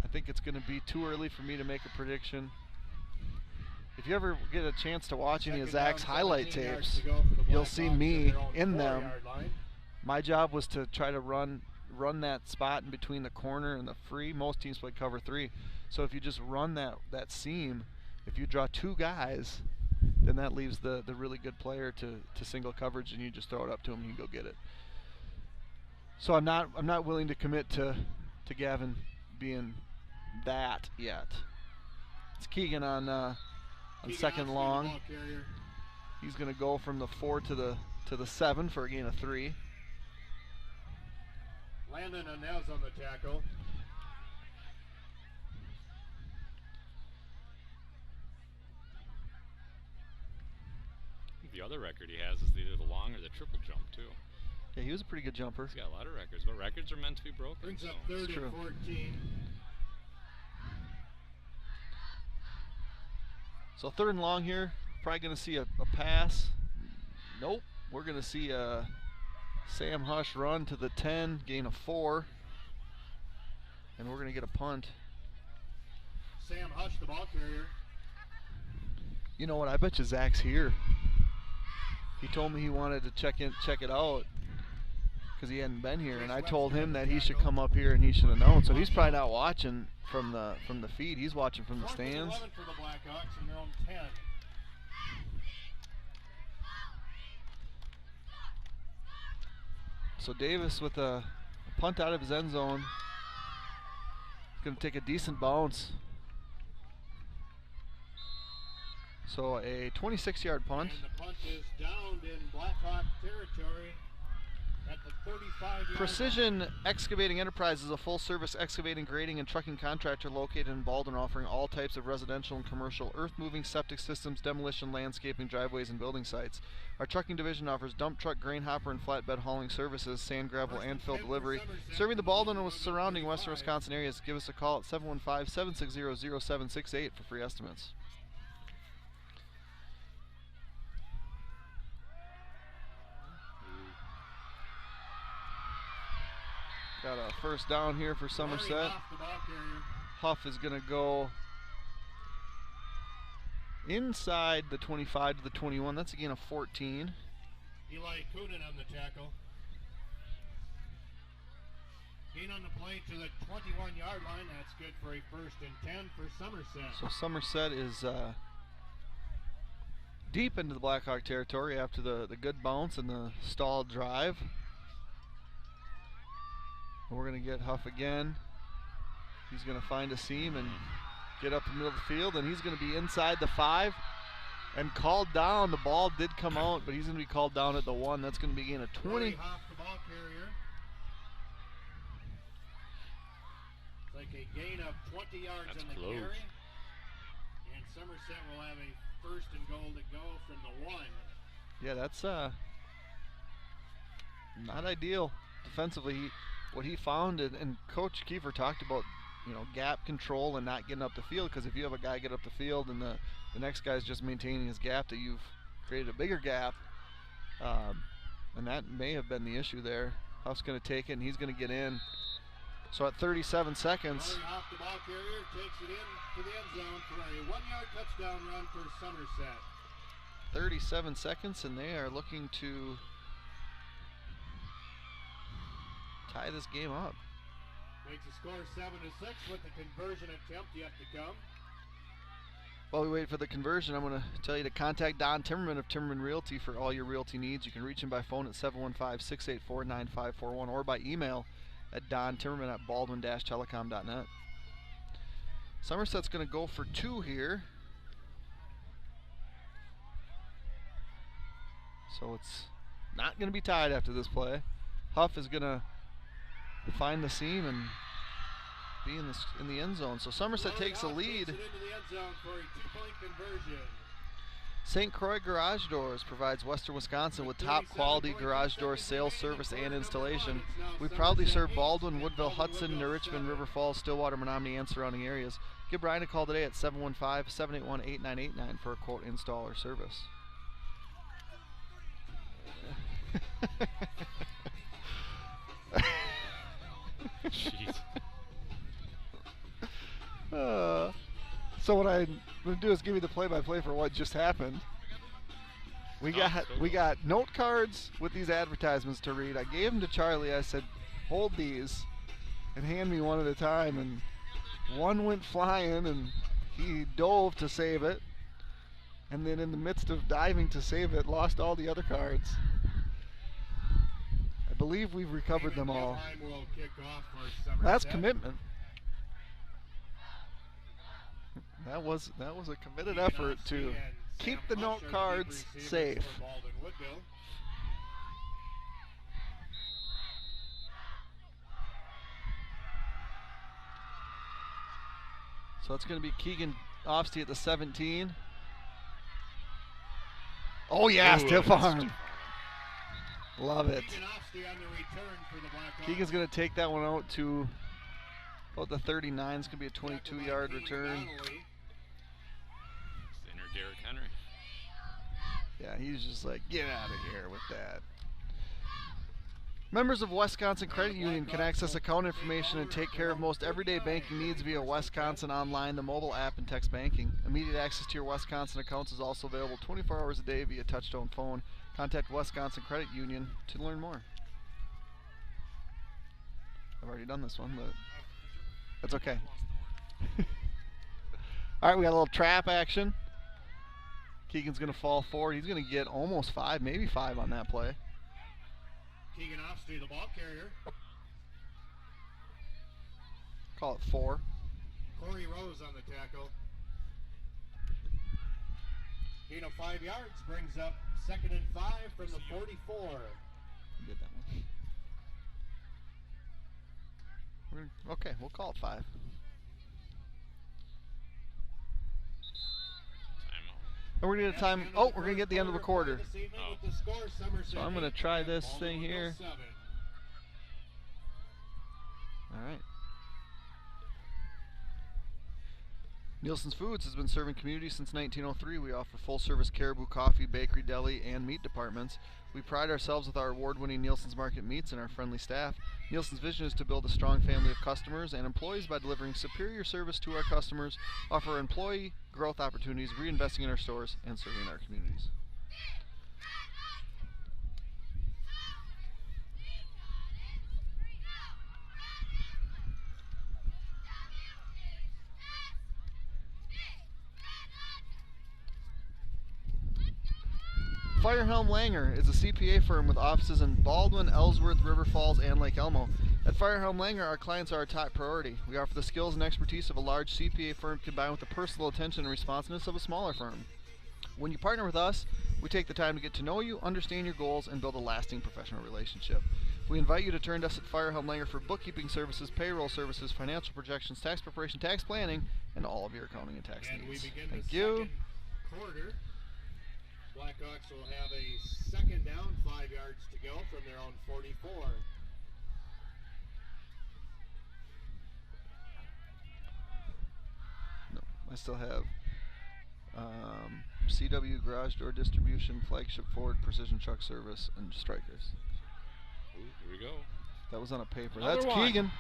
Speaker 1: I think it's going to be too early for me to make a prediction. If you ever get a chance to watch any of Zach's highlight tapes, you'll see me in them. My job was to try to run that spot in between the corner and the free. Most teams play cover 3. So if you just run that seam, if you draw 2 guys, then that leaves the really good player to single coverage, and you just throw it up to him and you can go get it. So I'm not willing to commit to Gavin being that yet. It's Keegan on 2nd long. He's going to go from the 4 to the 7 for a gain of 3.
Speaker 2: Landon Inez on the tackle.
Speaker 3: The other record he has is either the long or the triple jump, too.
Speaker 1: Yeah, he was a pretty good jumper.
Speaker 3: He's got a lot of records, but records are meant to be broken.
Speaker 2: Brings up 3rd and 14.
Speaker 1: So 3rd and long here. Probably going to see a pass. Nope. We're going to see a Sam Hush run to the 10, gain of 4. And we're going to get a punt.
Speaker 2: Sam Hush, the ball carrier.
Speaker 1: You know what? I bet you Zach's here. He told me he wanted to check it out because he hadn't been here, and I told him that he should come up here and he should have known. So he's probably not watching from the feed. He's watching from the stands.
Speaker 2: For the Blackhawks in their own 10.
Speaker 1: So Davis with a punt out of his end zone. He's going to take a decent bounce. So a 26-yard punt.
Speaker 2: And the punt is downed in Blackhawk territory at the 35-yard
Speaker 1: Precision
Speaker 2: line.
Speaker 1: Excavating Enterprise is a full-service excavating, grading, and trucking contractor located in Baldwin, offering all types of residential and commercial earth-moving, septic systems, demolition, landscaping, driveways, and building sites. Our trucking division offers dump truck, grain hopper, and flatbed hauling services, sand, gravel, and fill delivery. Serving the Baldwin and surrounding western Wisconsin areas, give us a call at 715-760-0768 for free estimates. Got a first down here for Somerset.
Speaker 2: Off the ball carrier.
Speaker 1: Huff is going to go inside the 25 to the 21. That's again a 14.
Speaker 2: Eli Coonan on the tackle. Gain on the play to the 21-yard line. That's good for a 1st and 10 for Somerset.
Speaker 1: So Somerset is deep into the Blackhawk territory after the good bounce and the stalled drive. And we're going to get Huff again. He's going to find a seam and get up the middle of the field, and he's going to be inside the 5 and called down. The ball did come out, but he's going to be called down at the 1. That's going to be gain of 20.
Speaker 2: Huff, the ball carrier. It's like a gain of 20 yards on the
Speaker 3: close.
Speaker 2: carry. And Somerset will have a 1st and goal to go from the 1.
Speaker 1: Yeah, that's not ideal defensively. What he found, and Coach Kiefer talked about, gap control and not getting up the field, because if you have a guy get up the field and the next guy's just maintaining his gap, that you've created a bigger gap, and that may have been the issue there. Huff's going to take it, and he's going to get in. So at 37 seconds.
Speaker 2: Off the ball carrier, takes it in to the end zone for a 1-yard touchdown run for Somerset.
Speaker 1: 37 seconds, and they are looking to tie this game up.
Speaker 2: Makes the score 7-6 with the conversion attempt yet to come.
Speaker 1: While we wait for the conversion, I'm going to tell you to contact Don Timmerman of Timmerman Realty for all your realty needs. You can reach him by phone at 715-684-9541 or by email at dontimmerman@baldwin-telecom.net. Somerset's going to go for 2 here. So it's not going to be tied after this play. Huff is going to find the seam and be in the end zone. So Somerset takes the lead.
Speaker 2: Takes it into the end zone for a 2-point conversion.
Speaker 1: St. Croix Garage Doors provides Western Wisconsin with top quality garage door sales, service, and installation. We proudly serve Baldwin, Woodville, Hudson, New Richmond, River Falls, Stillwater, Menominee, and surrounding areas. Give Brian a call today at 715-781-8989 for a quote, install, or service.
Speaker 3: Jeez.
Speaker 1: So what I'm going to do is give you the play-by-play for what just happened. We got note cards with these advertisements to read. I gave them to Charlie. I said, hold these and hand me one at a time. And one went flying, and he dove to save it. And then in the midst of diving to save it, lost all the other cards. I believe we've recovered them all. That's commitment. That was a committed effort to keep the note cards safe. So it's going to be Keegan Offsty at the 17. Oh yeah, stiff arm. Love it. Keegan's going to take that one out to about the 39. It's going to be a 22-yard return.
Speaker 3: Inner Derrick Henry.
Speaker 1: Yeah, he's just like, get out of here with that. Members of Wisconsin Credit Union can access account information and take care of most everyday banking needs via Wisconsin Online, the mobile app, and text banking. Immediate access to your Wisconsin accounts is also available 24 hours a day via touch-tone phone. Contact Wisconsin Credit Union to learn more. I've already done this one, but that's okay. All right, we got a little trap action. Keegan's going to fall forward. He's going to get almost 5, maybe 5 on that play.
Speaker 2: Keegan Offsty, the ball carrier.
Speaker 1: Call it 4.
Speaker 2: Corey Rose on the tackle. Gain of 5 yards brings up 2nd and 5 from the 44.
Speaker 1: Get that one. Okay, we'll call it 5. And we're going to get a time. Oh, we're going to get the end of the quarter. So I'm going to try this thing here. All right. Nielsen's Foods has been serving communities since 1903. We offer full-service caribou coffee, bakery, deli, and meat departments. We pride ourselves with our award-winning Nielsen's Market meats and our friendly staff. Nielsen's vision is to build a strong family of customers and employees by delivering superior service to our customers, offer employee growth opportunities, reinvesting in our stores, and serving our communities. Firehelm Langer is a CPA firm with offices in Baldwin, Ellsworth, River Falls, and Lake Elmo. At Firehelm Langer, our clients are our top priority. We offer the skills and expertise of a large CPA firm combined with the personal attention and responsiveness of a smaller firm. When you partner with us, we take the time to get to know you, understand your goals, and build a lasting professional relationship. We invite you to turn to us at Firehelm Langer for bookkeeping services, payroll services, financial projections, tax preparation, tax planning, and all of your accounting and tax
Speaker 2: And we
Speaker 1: needs.
Speaker 2: begin
Speaker 1: Thank
Speaker 2: the
Speaker 1: you.
Speaker 2: second quarter. Blackhawks will have a second down, 5 yards to go from their own 44.
Speaker 1: No, I still have CW garage door distribution, flagship Ford, precision truck service, and strikers.
Speaker 3: Ooh, here we go.
Speaker 1: That was on a paper.
Speaker 3: Another
Speaker 1: That's
Speaker 3: one.
Speaker 1: Keegan.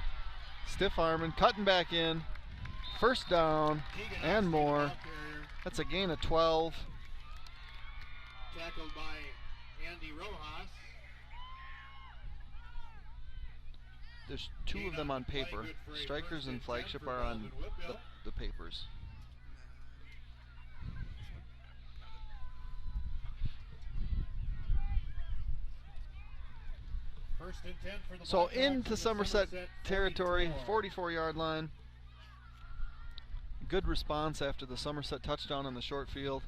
Speaker 1: Stiff arming, cutting back in. First down
Speaker 2: Keegan
Speaker 1: and
Speaker 2: Austin,
Speaker 1: more.
Speaker 2: the ball carrier,
Speaker 1: That's a gain of 12.
Speaker 2: tackled by Andy Rojas.
Speaker 1: There's two of them on paper. Strikers and flagship are on the papers.
Speaker 2: First and 10 for the
Speaker 1: So
Speaker 2: Blackhawks
Speaker 1: into
Speaker 2: in the
Speaker 1: Somerset territory,
Speaker 2: 44.
Speaker 1: 44-yard line. Good response after the Somerset touchdown on the short field.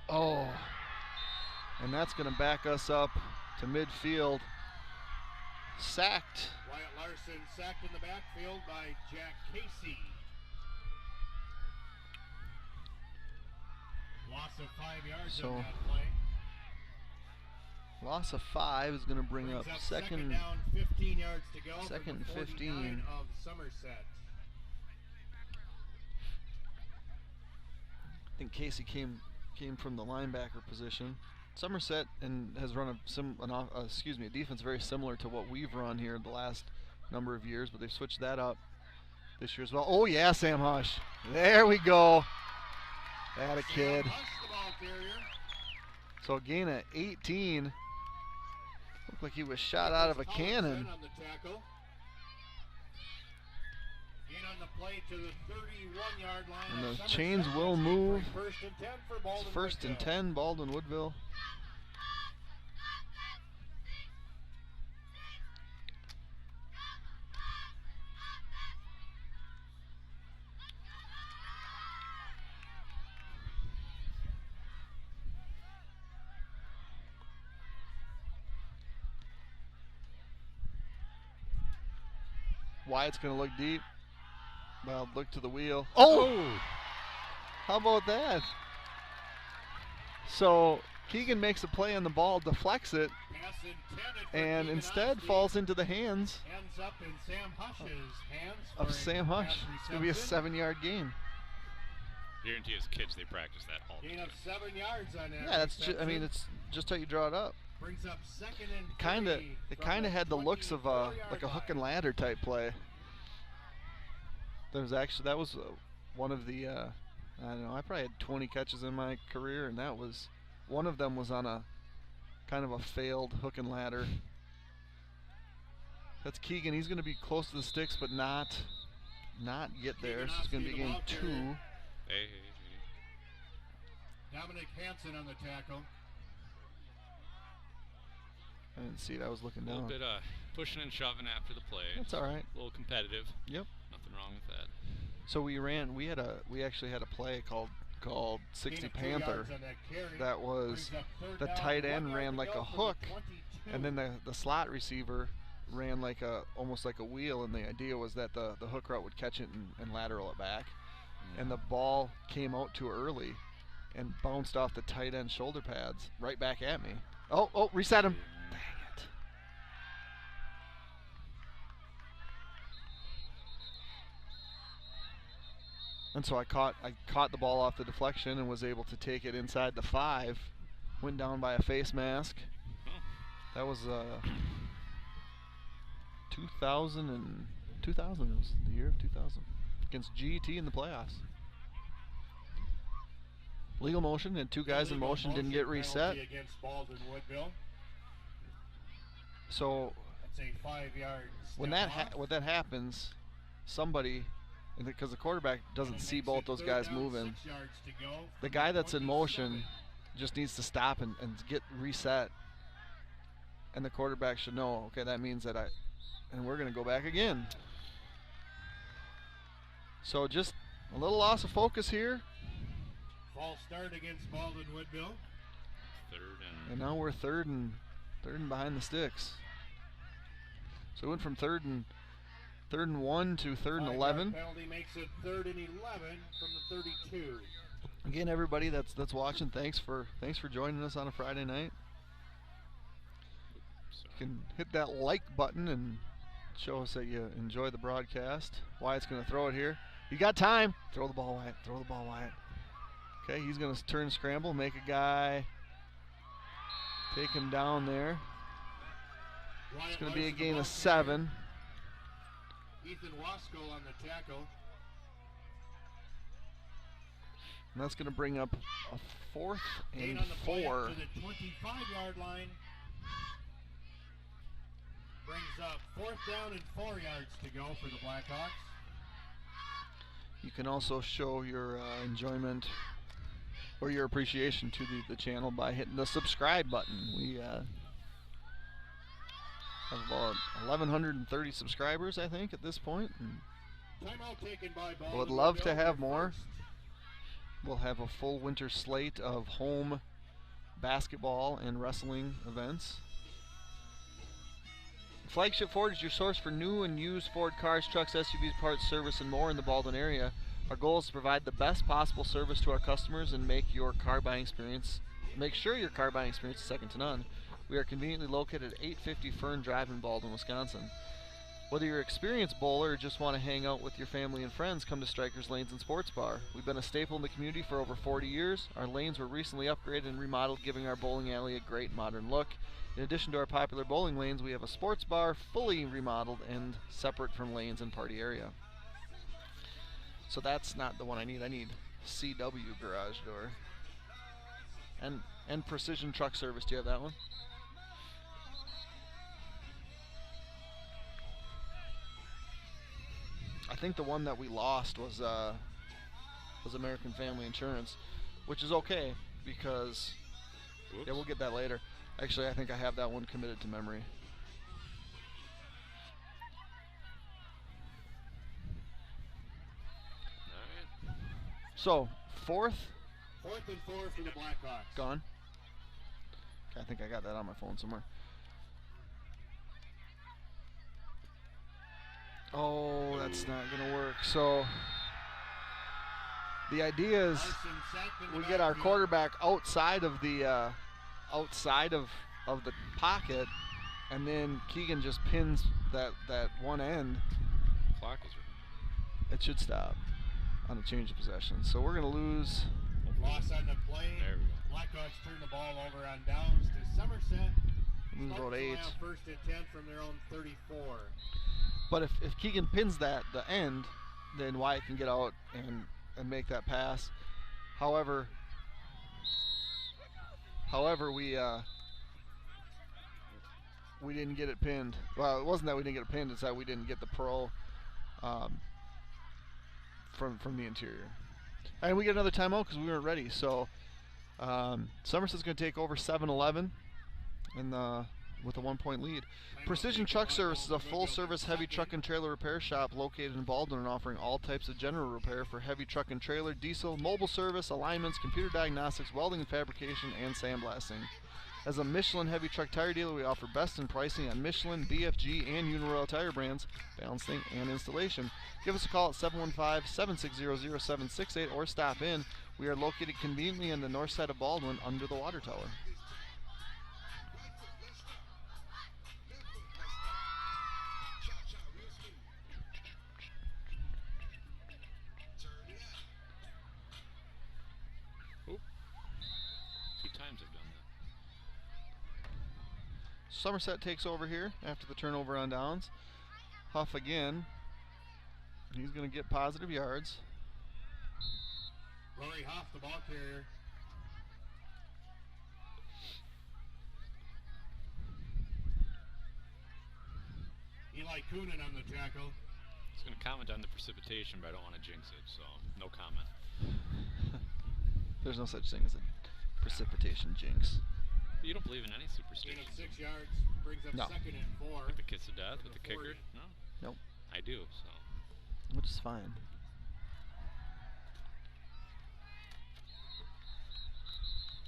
Speaker 1: Oh. And that's going to back us up to midfield. Sacked.
Speaker 2: Wyatt Larson sacked in the backfield by Jack Casey. Loss of 5 yards
Speaker 1: So,
Speaker 2: on that play.
Speaker 1: Loss of 5 is going to bring up
Speaker 2: Brings
Speaker 1: second.
Speaker 2: down, 15 yards to go.
Speaker 1: second
Speaker 2: from the
Speaker 1: 15.
Speaker 2: 49 of Somerset.
Speaker 1: I think Casey came from the linebacker position. Somerset and has run a defense very similar to what we've run here the last number of years, but they've switched that up this year as well. Oh yeah, Sam Hush. There we go. That a kid.
Speaker 2: Sam Hush, the ball carrier.
Speaker 1: So a gain of 18. Looked like he was shot out of a cannon.
Speaker 2: On the tackle. Gain on the play to the 31-yard line.
Speaker 1: And
Speaker 2: of
Speaker 1: the
Speaker 2: Somerset.
Speaker 1: chains will move.
Speaker 2: First and 10 for Baldwin.
Speaker 1: First and
Speaker 2: Woodville.
Speaker 1: 10, Baldwin Woodville. Wyatt's going to look deep. Well, look to the wheel. Oh! How about that? So Keegan makes a play on the ball, deflects it,
Speaker 2: Pass intended for
Speaker 1: and
Speaker 2: Keegan
Speaker 1: instead
Speaker 2: Oski.
Speaker 1: falls into the hands
Speaker 2: Ends up in Sam Hush's hands
Speaker 1: of
Speaker 2: for a
Speaker 1: Sam
Speaker 2: pass
Speaker 1: Hush. It's going to be a
Speaker 2: reception.
Speaker 1: 7-yard gain.
Speaker 3: Guarantee as kids they practice that all the
Speaker 2: Gain
Speaker 3: time.
Speaker 2: of 7 yards on that.
Speaker 1: Yeah, that's
Speaker 2: reception.
Speaker 1: it's just how you draw it up.
Speaker 2: Brings up second and
Speaker 1: It kind of had the looks of like a hook and ladder type play. That was one of the I don't know, I probably had 20 catches in my career, and that was one of them was on a kind of a failed hook and ladder. That's Keegan. He's going to be close to the sticks, but not get there. So it's going to be game 2.
Speaker 3: Hey.
Speaker 2: Dominic Hansen on the tackle.
Speaker 1: I didn't see it. I was looking
Speaker 3: A little
Speaker 1: down.
Speaker 3: bit pushing and shoving after the play.
Speaker 1: That's all right.
Speaker 3: A little competitive.
Speaker 1: Yep.
Speaker 3: Nothing wrong with that.
Speaker 1: So we actually had a play called 60
Speaker 2: Gain of 2
Speaker 1: Panther.
Speaker 2: yards on that carry.
Speaker 1: That was
Speaker 2: Brings up third
Speaker 1: the
Speaker 2: down,
Speaker 1: tight
Speaker 2: 1
Speaker 1: end
Speaker 2: yard
Speaker 1: ran
Speaker 2: to
Speaker 1: like
Speaker 2: go
Speaker 1: a
Speaker 2: from
Speaker 1: hook,
Speaker 2: the 22.
Speaker 1: and then the slot receiver ran like almost like a wheel, and the idea was that the hook route would catch it and lateral it back, and the ball came out too early and bounced off the tight end shoulder pads right back at me. Oh, reset him. Dang it. And so I caught the ball off the deflection and was able to take it inside the 5. Went down by a face mask. That was 2000. It was the year of 2000 against GET in the playoffs. Legal motion and 2 guys in motion didn't get reset. So
Speaker 2: That's a 5-yard
Speaker 1: when that happens, somebody, because the quarterback doesn't see both those guys moving, the guy that's in motion just needs to stop and get reset. And the quarterback should know, okay, that means that and we're going to go back again. So just a little loss of focus here.
Speaker 2: False start against Baldwin Woodville.
Speaker 1: And now we're third and behind the sticks. So we went from third and 1 to third and 11.
Speaker 2: Penalty makes it 3rd and 11 from the 32.
Speaker 1: Again, everybody that's watching, thanks for joining us on a Friday night. You can hit that like button and show us that you enjoy the broadcast. Wyatt's going to throw it here. You got time. Throw the ball, Wyatt. Throw the ball, Wyatt. Okay, he's going to turn scramble, make a guy, take him down there. It's going to be a gain of 7.
Speaker 2: Ethan Wasco on the tackle.
Speaker 1: And that's going to bring up a 4th and 4.
Speaker 2: To the 25-yard line. Brings up 4th down and 4 yards to go for the Blackhawks.
Speaker 1: You can also show your enjoyment or your appreciation to the channel by hitting the subscribe button. We have about 1,130 subscribers, I think, at this point.
Speaker 2: Timeout taken by Baldwin.
Speaker 1: Would love to have more. We'll have a full winter slate of home basketball and wrestling events. Flagship Ford is your source for new and used Ford cars, trucks, SUVs, parts, service, and more in the Baldwin area. Our goal is to provide the best possible service to our customers and make sure your car buying experience is second to none. We are conveniently located at 850 Fern Drive in Baldwin, Wisconsin. Whether you're an experienced bowler or just want to hang out with your family and friends, come to Strikers Lanes and Sports Bar. We've been a staple in the community for over 40 years. Our lanes were recently upgraded and remodeled, giving our bowling alley a great modern look. In addition to our popular bowling lanes, we have a sports bar fully remodeled and separate from lanes and party area. So that's not the one I need. I need CW garage door. And precision truck service. Do you have that one? I think the one that we lost was American Family Insurance, which is okay because yeah, we'll get that later. Actually, I think I have that one committed to memory.
Speaker 3: All right.
Speaker 1: So, 4th.
Speaker 2: 4th and 4 for the Blackhawks.
Speaker 1: Gone. Okay, I think I got that on my phone somewhere. Oh, that's not going to work. So, the idea is we get our quarterback outside of the pocket, and then Keegan just pins that one end.
Speaker 3: Clock is
Speaker 1: It should stop on a change of possession. So we're going to lose.
Speaker 2: Loss on the play.
Speaker 3: There we go.
Speaker 2: Blackhawks turn the ball over on downs to Somerset.
Speaker 1: About 8.
Speaker 2: 1st and 10 from their own 34.
Speaker 1: But if Keegan pins the end, then Wyatt can get out and make that pass. However, we didn't get it pinned. Well, it wasn't that we didn't get it pinned; it's that we didn't get the pro from the interior. And we get another timeout because we weren't ready. So Somerset's going to take over 7-11 with a 1-point lead. Precision Truck Service is a full-service heavy truck and trailer repair shop located in Baldwin and offering all types of general repair for heavy truck and trailer, diesel, mobile service, alignments, computer diagnostics, welding and fabrication, and sandblasting. As a Michelin heavy truck tire dealer, we offer best in pricing on Michelin, BFG, and Uniroyal tire brands, balancing, and installation. Give us a call at 715-760-0768 or stop in. We are located conveniently on the north side of Baldwin under the water tower. Somerset takes over here after the turnover on downs. Huff again. He's going to get positive yards.
Speaker 2: Rory Huff, the ball carrier. Eli Coonan on the tackle.
Speaker 3: I was going to comment on the precipitation, but I don't want to jinx it, so no comment.
Speaker 1: There's no such thing as a precipitation jinx.
Speaker 3: But you don't believe in any
Speaker 2: Gain
Speaker 3: superstitions?
Speaker 2: of 6 yards, brings up
Speaker 1: No.
Speaker 2: 2nd and 4.
Speaker 3: Like the kiss of death with the
Speaker 2: From the
Speaker 3: kicker?
Speaker 2: 40.
Speaker 3: No?
Speaker 1: Nope.
Speaker 3: I do, so.
Speaker 1: Which is fine.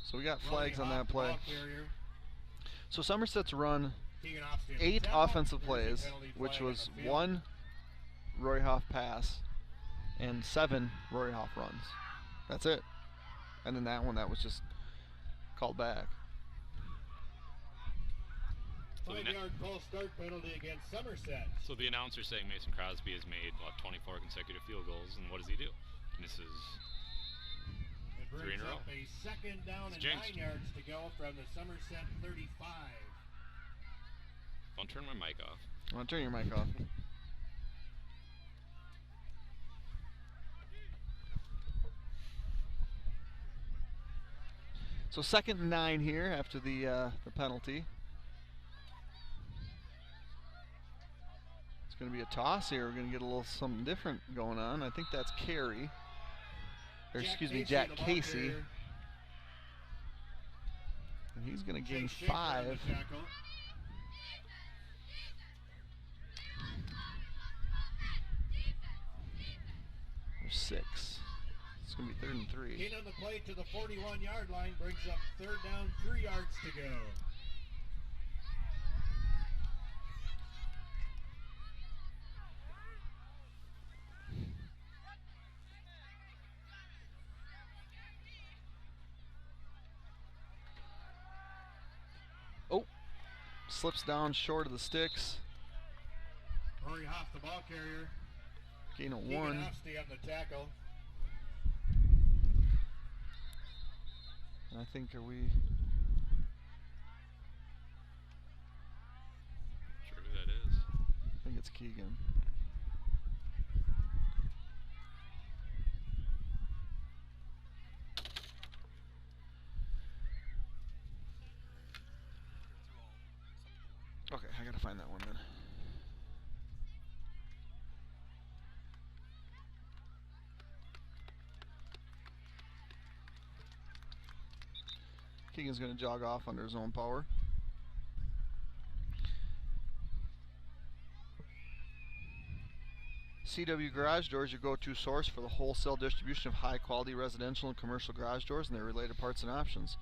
Speaker 1: So we got flags on that play. So Somerset's run 8 offensive plays, which was 1 Roy Hoff pass and 7 Roy Hoff runs. That's it. And then that one, that was just called back.
Speaker 2: 5-yard false start penalty against Somerset.
Speaker 3: So the announcer's saying Mason Crosby has made, 24 consecutive field goals, and what does he do? Misses
Speaker 2: It
Speaker 3: 3
Speaker 2: brings
Speaker 3: in a row.
Speaker 2: up a 2nd down
Speaker 3: It's
Speaker 2: and
Speaker 3: jinxed.
Speaker 2: 9 yards to go from the Somerset 35.
Speaker 3: Don't turn my mic off.
Speaker 1: I'm going to turn your mic off. So 2nd and 9 here after the penalty. It's going to be a toss here. We're going to get a little something different going on. I think that's Carey. Or excuse me, Jack
Speaker 2: the ball
Speaker 1: Casey.
Speaker 2: carrier.
Speaker 1: And he's going to gain
Speaker 2: Jake Schaefer on
Speaker 1: 5.
Speaker 2: the tackle.
Speaker 1: Or 6. It's going to be 3rd and 3.
Speaker 2: Gain on the play to the 41-yard line, brings up 3rd down, 3 yards to go.
Speaker 1: Oh, slips down short of the sticks.
Speaker 2: Rory Hoff, the ball carrier.
Speaker 1: Gain of
Speaker 2: Keegan
Speaker 1: 1.
Speaker 2: Hofsty on the tackle.
Speaker 1: And I think, are we...
Speaker 3: Sure who that is.
Speaker 1: I think it's Keegan. Okay, I gotta find that one then. Keegan's gonna jog off under his own power. CW Garage Doors, your go-to source for the wholesale distribution of high-quality residential and commercial garage doors and their related parts and options.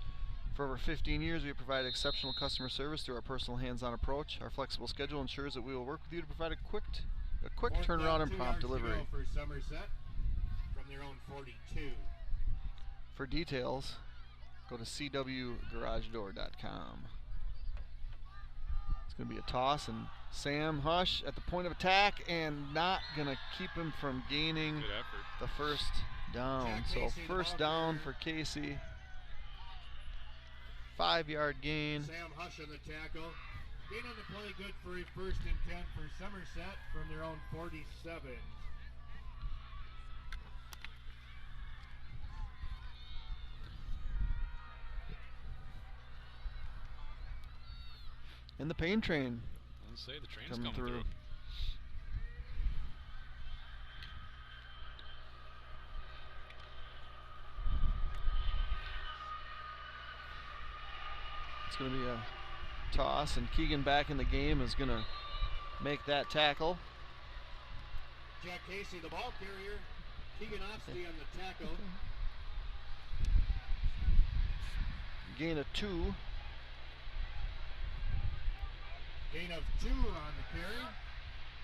Speaker 1: For over 15 years, we have provided exceptional customer service through our personal hands-on approach. Our flexible schedule ensures that we will work with you to provide a quick
Speaker 2: Fourth
Speaker 1: turnaround
Speaker 2: down,
Speaker 1: and
Speaker 2: 2
Speaker 1: prompt
Speaker 2: yards to go
Speaker 1: delivery.
Speaker 2: for Somerset from their own 42.
Speaker 1: For details, go to cwgaragedoor.com. It's going to be a toss, and Sam Hush at the point of attack, and not going to keep him from gaining
Speaker 3: Good effort.
Speaker 1: the first down.
Speaker 2: Jack
Speaker 1: So
Speaker 2: Casey, the
Speaker 1: first
Speaker 2: ball
Speaker 1: down
Speaker 2: carrier.
Speaker 1: for Casey. 5-yard gain.
Speaker 2: Sam Hush on the tackle. Gain on the play, good for a 1st and 10 for Somerset from their own 47.
Speaker 1: And the pain train.
Speaker 3: Let's say the train's
Speaker 1: Coming
Speaker 3: coming
Speaker 1: through.
Speaker 3: through.
Speaker 1: It's going to be a toss, and Keegan back in the game is going to make that tackle.
Speaker 2: Jack Casey, the ball carrier. Keegan Hofsty on the tackle.
Speaker 1: Gain of 2.
Speaker 2: Gain of 2 on the carry.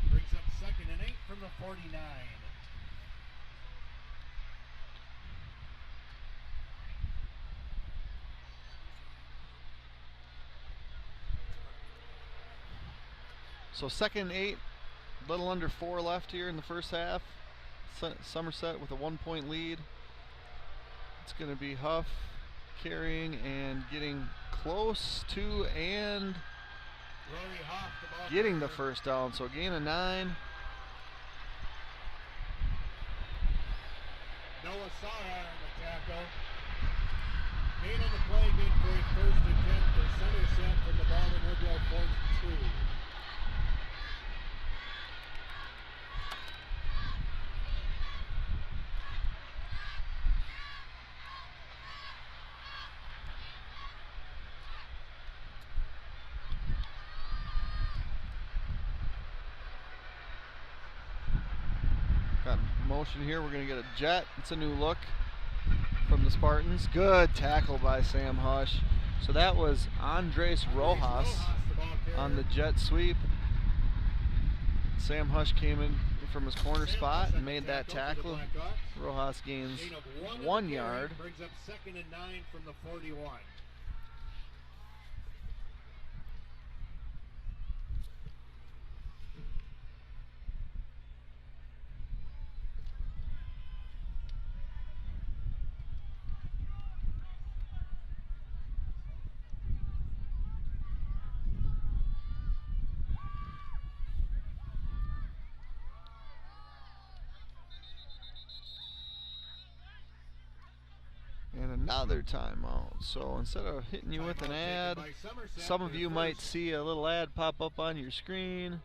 Speaker 2: Brings up 2nd and 8 from the 49.
Speaker 1: So 2nd and 8, little under 4 left here in the first half. Somerset with a 1-point lead. It's going to be Huff carrying and getting close to and
Speaker 2: Rory Hoff, the ball
Speaker 1: getting the
Speaker 2: carrier.
Speaker 1: first down. So a gain of 9.
Speaker 2: Noah Sara on the tackle. Gain on the play, good for his first attempt for Somerset from the Baldwin Woodrow 4-2.
Speaker 1: Got motion here. We're going to get a jet. It's a new look from the Spartans. Good tackle by Sam Hush. So that was Andres Rojas
Speaker 2: the ball carrier.
Speaker 1: on the jet sweep. Sam Hush came in from his corner
Speaker 2: Sam
Speaker 1: spot
Speaker 2: Hush
Speaker 1: and
Speaker 2: on the
Speaker 1: made that
Speaker 2: tackle for the
Speaker 1: tackle.
Speaker 2: Blackhawks.
Speaker 1: Rojas gains
Speaker 2: Gain of
Speaker 1: 1
Speaker 2: on the carry,
Speaker 1: yard.
Speaker 2: brings up 2nd and 9 from the 41.
Speaker 1: And another timeout. So instead of hitting you with an
Speaker 2: Timeout
Speaker 1: ad,
Speaker 2: taken by Somerset
Speaker 1: some
Speaker 2: for
Speaker 1: of
Speaker 2: the
Speaker 1: you might
Speaker 2: first.
Speaker 1: see a little ad pop up on your screen.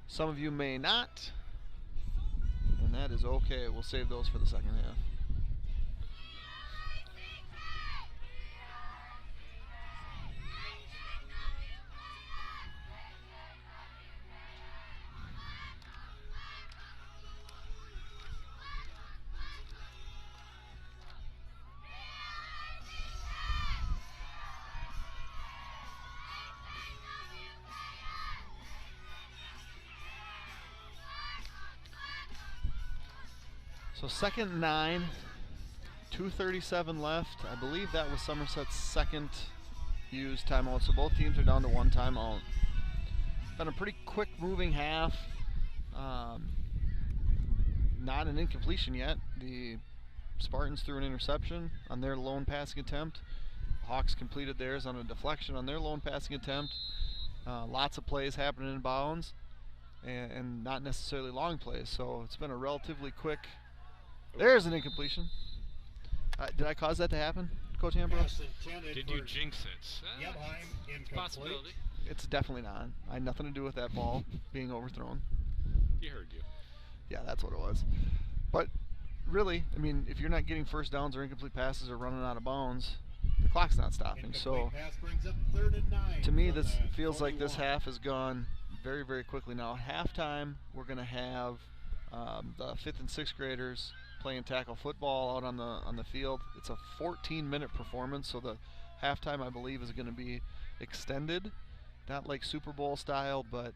Speaker 1: Some of you may not. And that is okay. We'll save those for the second half. So 2nd and 9, 2:37 left. I believe that was Somerset's second used timeout. So both teams are down to 1 timeout. Been a pretty quick moving half. Not an incompletion yet. The Spartans threw an interception on their lone passing attempt. Hawks completed theirs on a deflection on their lone passing attempt. Lots of plays happening in bounds and not necessarily long plays. So it's been a relatively quick. There's an incompletion. Did I cause that to happen, Coach Ambrose?
Speaker 2: Pass intended
Speaker 3: Did
Speaker 2: for
Speaker 3: you jinx it?
Speaker 2: Yebheim,
Speaker 3: It's a
Speaker 2: incomplete.
Speaker 3: possibility.
Speaker 1: It's definitely not. I had nothing to do with that ball being overthrown.
Speaker 3: He heard you.
Speaker 1: Yeah, that's what it was. But really, I mean, if you're not getting first downs or incomplete passes or running out of bounds, the clock's not stopping. So
Speaker 2: Incomplete pass brings up 3rd and 9
Speaker 1: to me,
Speaker 2: from
Speaker 1: this
Speaker 2: the
Speaker 1: feels like this
Speaker 2: 41.
Speaker 1: half has gone very, very quickly now. At halftime, we're going to have the 5th and 6th graders playing tackle football out on the field. It's a 14-minute performance, so the halftime, I believe, is going to be extended, not like Super Bowl style, but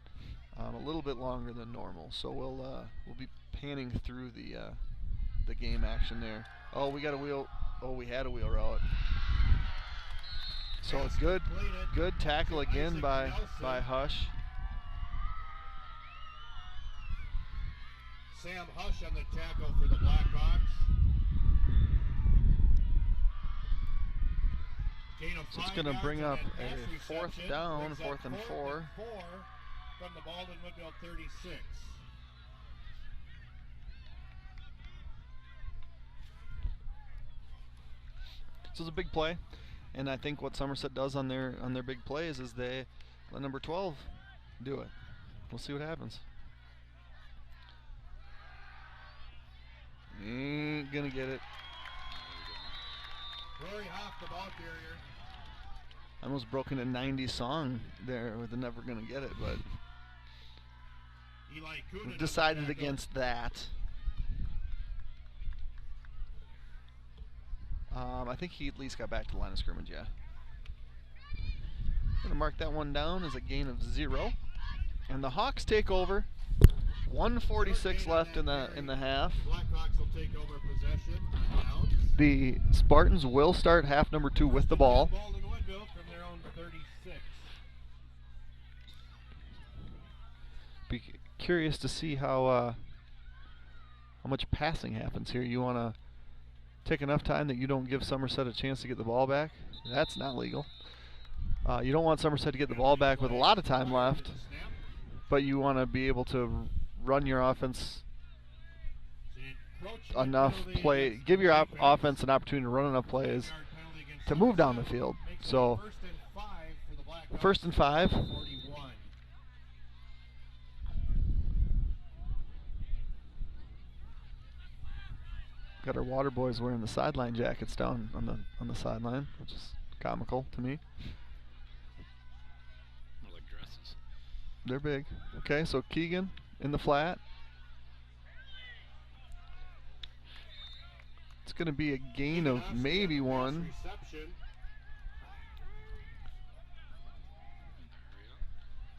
Speaker 1: a little bit longer than normal. So we'll be panning through the game action there. Oh, we got a wheel. Oh, we had a wheel route. So
Speaker 2: Pass
Speaker 1: it's good
Speaker 2: completed
Speaker 1: tackle
Speaker 2: to
Speaker 1: again
Speaker 2: Isaac
Speaker 1: by
Speaker 2: Nelson.
Speaker 1: Hush.
Speaker 2: Sam Hush on the tackle for the Blackhawks. Gain of
Speaker 1: So it's
Speaker 2: 5
Speaker 1: going to
Speaker 2: yards
Speaker 1: bring
Speaker 2: on
Speaker 1: up
Speaker 2: that pass
Speaker 1: a 4th
Speaker 2: reception,
Speaker 1: down,
Speaker 2: brings up
Speaker 1: 4th and 4.
Speaker 2: 4 from the Baldwin Woodville 36.
Speaker 1: So it's a big play, and I think what Somerset does on their big plays is they let number 12 do it. We'll see what happens. Ain't gonna get it.
Speaker 2: Rory Hoff, the ball carrier.
Speaker 1: I almost broke into 90s song there with the never gonna get it, but
Speaker 2: Eli Kunin
Speaker 1: we've decided
Speaker 2: on the tackle.
Speaker 1: against that. I think he at least got back to the line of scrimmage, yeah. I'm gonna mark that one down as a gain of 0. And the Hawks take over. 1:46 left in the half.
Speaker 2: Blackhawks will take over possession on downs.
Speaker 1: The Spartans will start half number 2 with the ball.
Speaker 2: Baldwin Woodville from their own 36.
Speaker 1: Be curious to see how much passing happens here. You want to take enough time that you don't give Somerset a chance to get the ball back. That's not legal. You don't want Somerset to get the ball back with a lot of time left, but you want to be able to run your offense enough play, give your offense an opportunity to run enough plays to move down the field. So, first and 5. Got our water boys wearing the sideline jackets down on the sideline, which is comical to me.
Speaker 3: More like dresses.
Speaker 1: They're big. Okay, so Keegan in the flat. It's going to be a gain of maybe 1.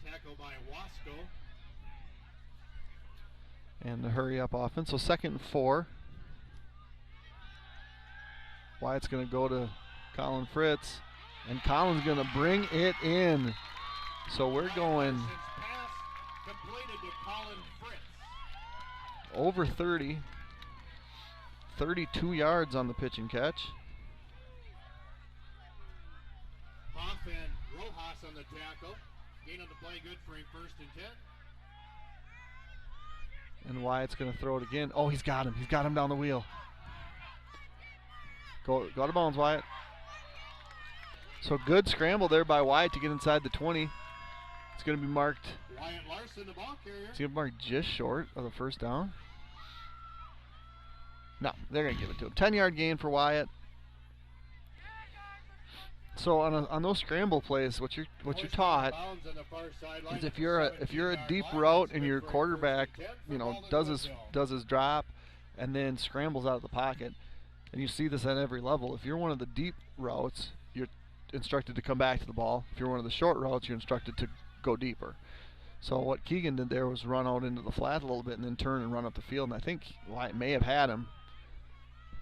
Speaker 2: Tackle by Wasco.
Speaker 1: And the hurry up offense. So 2nd and 4. Wyatt's going to go to Colin Fritz, and Colin's going to bring it in. So we're going over 30, 32 yards on the pitch and catch.
Speaker 2: Hoff and Rojas on the tackle. Gain on the play, good for a 1st and 10.
Speaker 1: And Wyatt's going to throw it again. Oh, he's got him. He's got him down the wheel. Go out of bounds, Wyatt. So good scramble there by Wyatt to get inside the 20. It's going to be marked.
Speaker 2: Wyatt Larson, the ball carrier.
Speaker 1: It's going to be marked just short of the 1st down. No, they're going to give it to him. 10-yard gain for Wyatt. So on those scramble plays, what you're taught is if you're a deep route and your quarterback, does his drop and then scrambles out of the pocket. And you see this at every level. If you're one of the deep routes, you're instructed to come back to the ball. If you're one of the short routes, you're instructed to go deeper. So what Keegan did there was run out into the flat a little bit and then turn and run up the field. And I think Wyatt may have had him,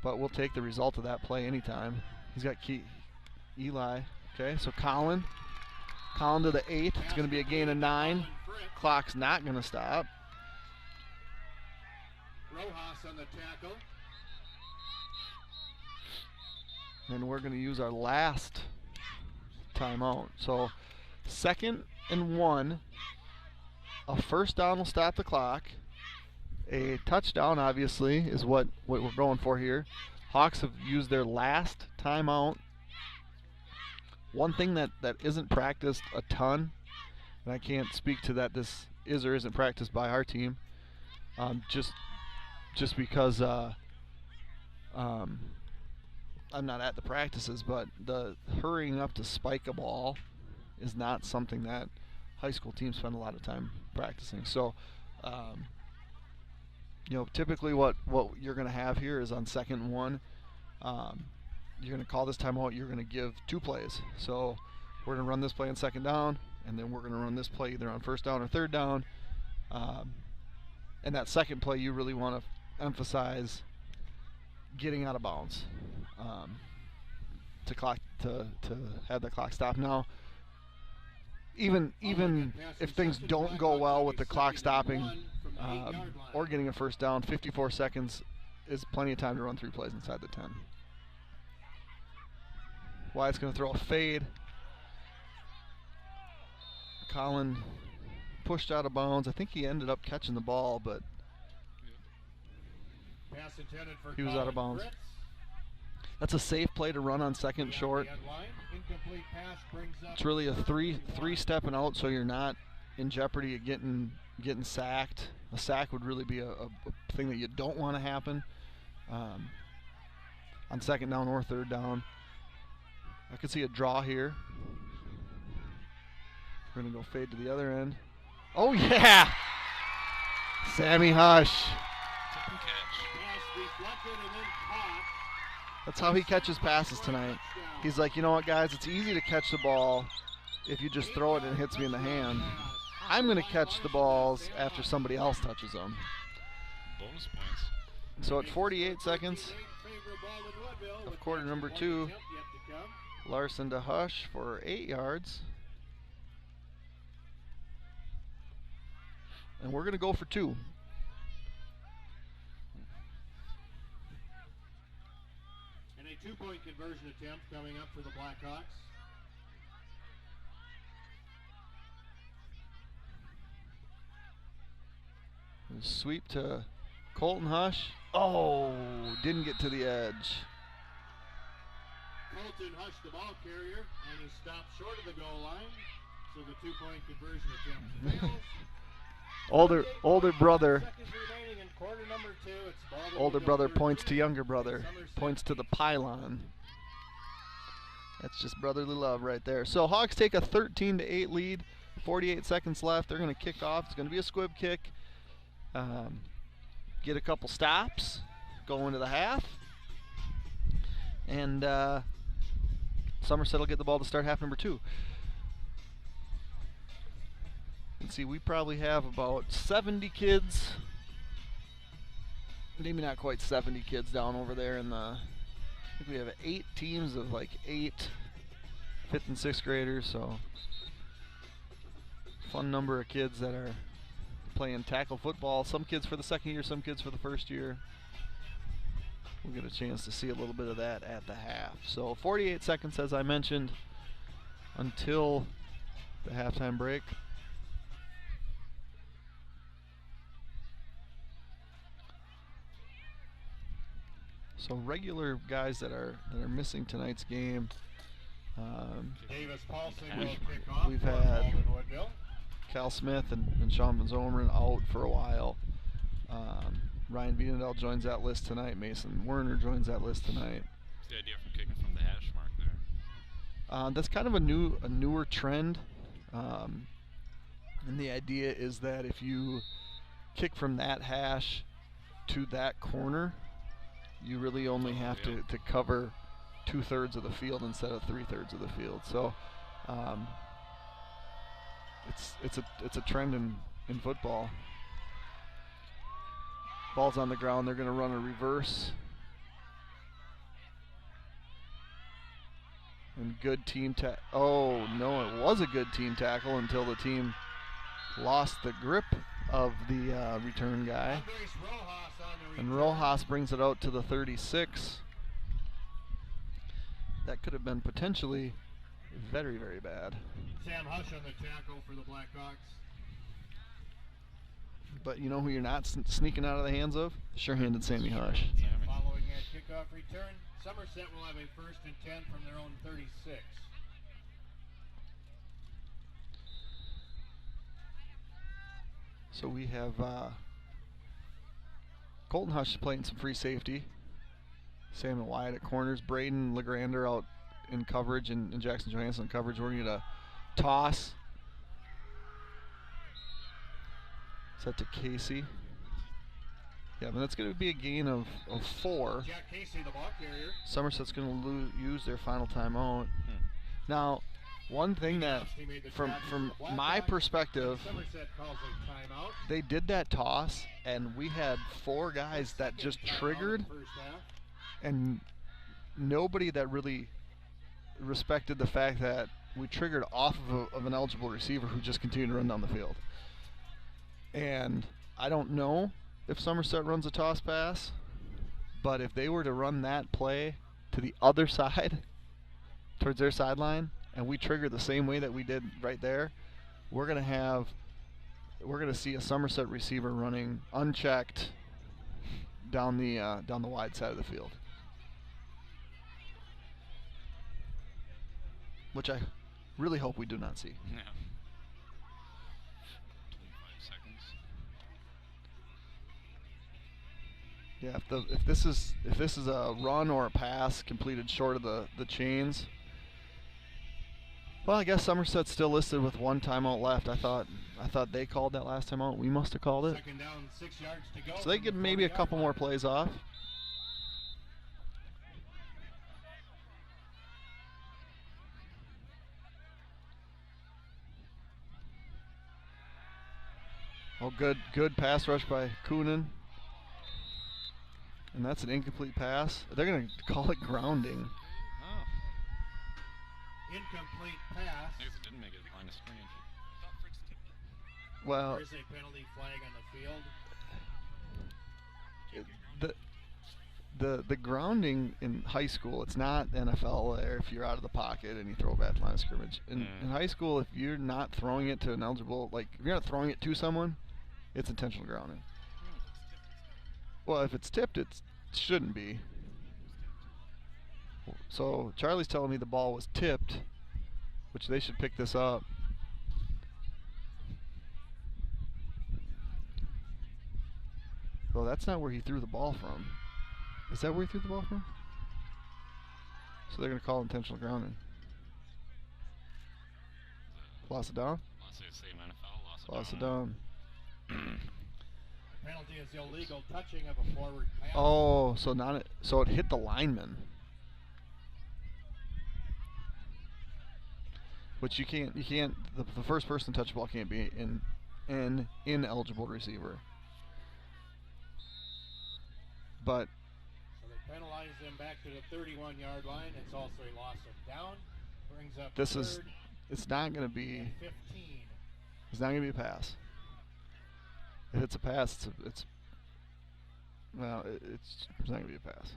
Speaker 1: but we'll take the result of that play anytime. He's got Eli. Okay, so Colin to the 8. It's going to be a gain of 9. Clock's not going to stop.
Speaker 2: Rojas on the tackle.
Speaker 1: And we're going to use our last timeout. So 2nd and 1. A 1st down will stop the clock. A touchdown, obviously, is what we're going for here. Hawks have used their last timeout. One thing that isn't practiced a ton, and I can't speak to that this is or isn't practiced by our team, just because I'm not at the practices, but the hurrying up to spike a ball is not something that high school teams spend a lot of time practicing. So, typically what you're going to have here is on 2nd and 1, you're going to call this timeout. You're going to give 2 plays. So we're going to run this play on 2nd down, and then we're going to run this play either on 1st down or 3rd down. And that 2nd play, you really want to emphasize getting out of bounds to have the clock stop. Now, even if things don't go well with the clock stopping or getting a 1st down, 54 seconds is plenty of time to run 3 plays inside the 10. Wyatt's going to throw a fade. Colin pushed out of bounds. I think he ended up catching the ball, but he was out of bounds. That's a safe play to run on 2nd short. It's really a three-step and out, so you're not in jeopardy of getting sacked. A sack would really be a thing that you don't want to happen on 2nd down or 3rd down. I could see a draw here. We're going to go fade to the other end. Oh, yeah! Sammy Hush. That's how he catches passes tonight. He's like, you know what, guys? It's easy to catch the ball if you just throw it and it hits me in the hand. I'm going to catch the balls after somebody else touches them.
Speaker 3: Bonus points.
Speaker 1: So at 48 seconds of quarter number 2, Larson to Hush for 8 yards. And we're going to go for 2.
Speaker 2: And a 2-point conversion attempt coming up for the Blackhawks.
Speaker 1: Sweep to Colton Hush. Oh, didn't get to the edge.
Speaker 2: Colton Hush, the ball carrier, and he stopped short of the goal line, so the 2-point conversion attempt fails.
Speaker 1: Older brother.
Speaker 2: Seconds remaining in quarter number 2. It's ball to
Speaker 1: Older
Speaker 2: Eagle
Speaker 1: brother
Speaker 2: 13.
Speaker 1: points to younger brother.
Speaker 2: Somerset.
Speaker 1: Points to the pylon. That's just brotherly love right there. So Hawks take a 13-8 lead. 48 seconds left. They're going to kick off. It's going to be a squib kick. Get a couple stops. Go into the half. And Somerset will get the ball to start half number 2. Let's see, we probably have about 70 kids. Maybe not quite 70 kids down over there in the... I think we have 8 teams of like 8 5th and 6th graders, so fun number of kids that are playing tackle football. Some kids for the second year, some kids for the first year. We'll get a chance to see a little bit of that at the half. So 48 seconds, as I mentioned, until the halftime break. So regular guys that are missing tonight's game.
Speaker 2: Davis Paulson will kick off.
Speaker 1: We've
Speaker 2: for
Speaker 1: had
Speaker 2: Alden Woodville.
Speaker 1: Cal Smith and Sean Van Zomeren out for a while. Ryan Vienendal joins that list tonight. Mason Werner joins that list tonight.
Speaker 3: What's the idea for kicking from the hash mark there?
Speaker 1: That's kind of a newer trend. And the idea is that if you kick from that hash to that corner, you really only have to cover 2/3 of the field instead of 3/3 of the field. So it's a trend in football. Ball's on the ground. They're going to run a reverse. And good team tackle. Oh no, it was a good team tackle until the team lost the grip of the return guy. And Rojas brings it out to the 36. That could have been potentially very, very bad.
Speaker 2: Sam Hush on the tackle for the Blackhawks.
Speaker 1: But you know who you're not sneaking out of the hands of? Sure-handed Sammy Hush.
Speaker 2: Following that kickoff return, Somerset will have a 1st and 10 from their own 36.
Speaker 1: So we have Colton Hush playing some free safety. Sam and Wyatt at corners. Braden Legrander out in coverage and Jackson Johansson in coverage. We're going to get a toss. Set to Casey. Yeah, but that's going to be a gain of 4.
Speaker 2: Jack Casey, the ball carrier.
Speaker 1: Somerset's going to use their final timeout. Now, one thing that, from my perspective,
Speaker 2: Somerset calls a timeout.
Speaker 1: they did that toss, and we had 4 guys that just triggered,
Speaker 2: First half.
Speaker 1: and nobody that really respected the fact that we triggered off of an eligible receiver who just continued to run down the field. And I don't know if Somerset runs a toss pass, but if they were to run that play to the other side, towards their sideline, and we trigger the same way that we did right there, we're gonna see a Somerset receiver running unchecked down the wide side of the field, which I really hope we do not see.
Speaker 3: Yeah. 25 seconds.
Speaker 1: Yeah, if this is a run or a pass completed short of the chains. Well, I guess Somerset's still listed with 1 timeout left. I thought they called that last timeout. We must have called it.
Speaker 2: Second down, 6 yards to go.
Speaker 1: So they get maybe a couple more plays off. Oh, good pass rush by Coonan. And that's an incomplete pass. They're going to call it grounding.
Speaker 3: Oh,
Speaker 2: Incomplete pass.
Speaker 3: I guess it didn't make it line of scrimmage.
Speaker 1: Well,
Speaker 2: There is a penalty flag on the field.
Speaker 1: the grounding in high school, it's not NFL there if you're out of the pocket and you throw a bad line of scrimmage. In high school, if you're not throwing it to an eligible, like if you're not throwing it to someone, it's intentional grounding. Well, if it's tipped, it shouldn't be. So Charlie's telling me the ball was tipped, which they should pick this up. Well, that's not where he threw the ball from. Is that where he threw the ball from? So they're going to call intentional grounding. Loss of down? Loss of down.
Speaker 2: Penalty is illegal touching of a forward pass.
Speaker 1: Oh, so it hit the lineman. Which you can't the first person to touch the ball can't be an ineligible receiver. But
Speaker 2: so they penalize him back to the 31-yard line. It's also a loss of down. Brings up
Speaker 1: it's not going to be
Speaker 2: 15.
Speaker 1: It's not going to be a pass. If it's a pass, it's not going to be a pass.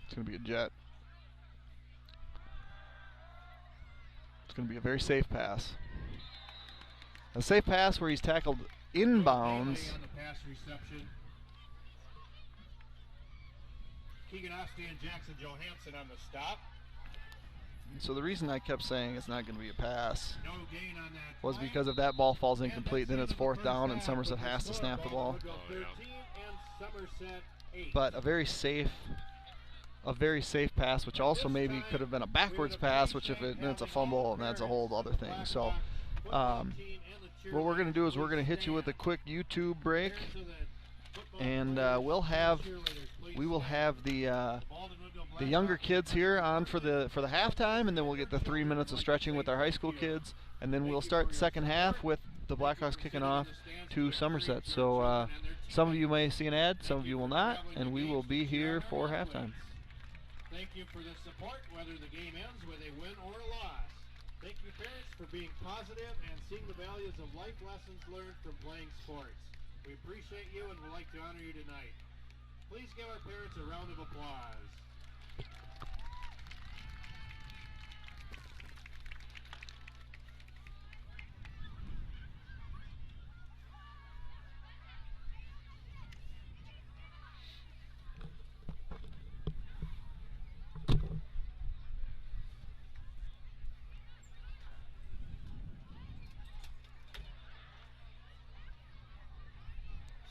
Speaker 1: It's going to be a jet. It's going to be a very safe pass. A safe pass where he's tackled inbounds.
Speaker 2: On the pass reception. Keegan Osti and Jackson Johansson on the stop.
Speaker 1: So the reason I kept saying it's not going to be a pass
Speaker 2: No gain on that
Speaker 1: was
Speaker 2: play.
Speaker 1: because if that ball falls incomplete, then it's fourth down and Somerset has to snap the ball.
Speaker 2: 13 and Somerset 8.
Speaker 1: But a very safe pass, which also maybe could have been a backwards pass, which then it's a fumble and that's a whole other thing. So what we're going to do is we're going to hit you with a quick YouTube break, and we will have the younger kids here on for the halftime, and then we'll get the 3 minutes of stretching with our high school kids, and then we'll start the second half with the Blackhawks kicking off to Somerset. So some of you may see an ad, some of you will not, and we will be here for halftime.
Speaker 2: Thank you for the support, whether the game ends with a win or a loss. Thank you, parents, for being positive and seeing the values of life lessons learned from playing sports. We appreciate you and would like to honor you tonight. Please give our parents a round of applause.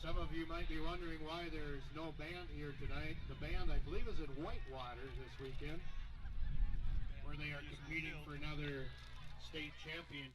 Speaker 2: Some of you might be wondering why there's no band here tonight. The band, I believe, is in Whitewater this weekend, where they are competing for another state championship.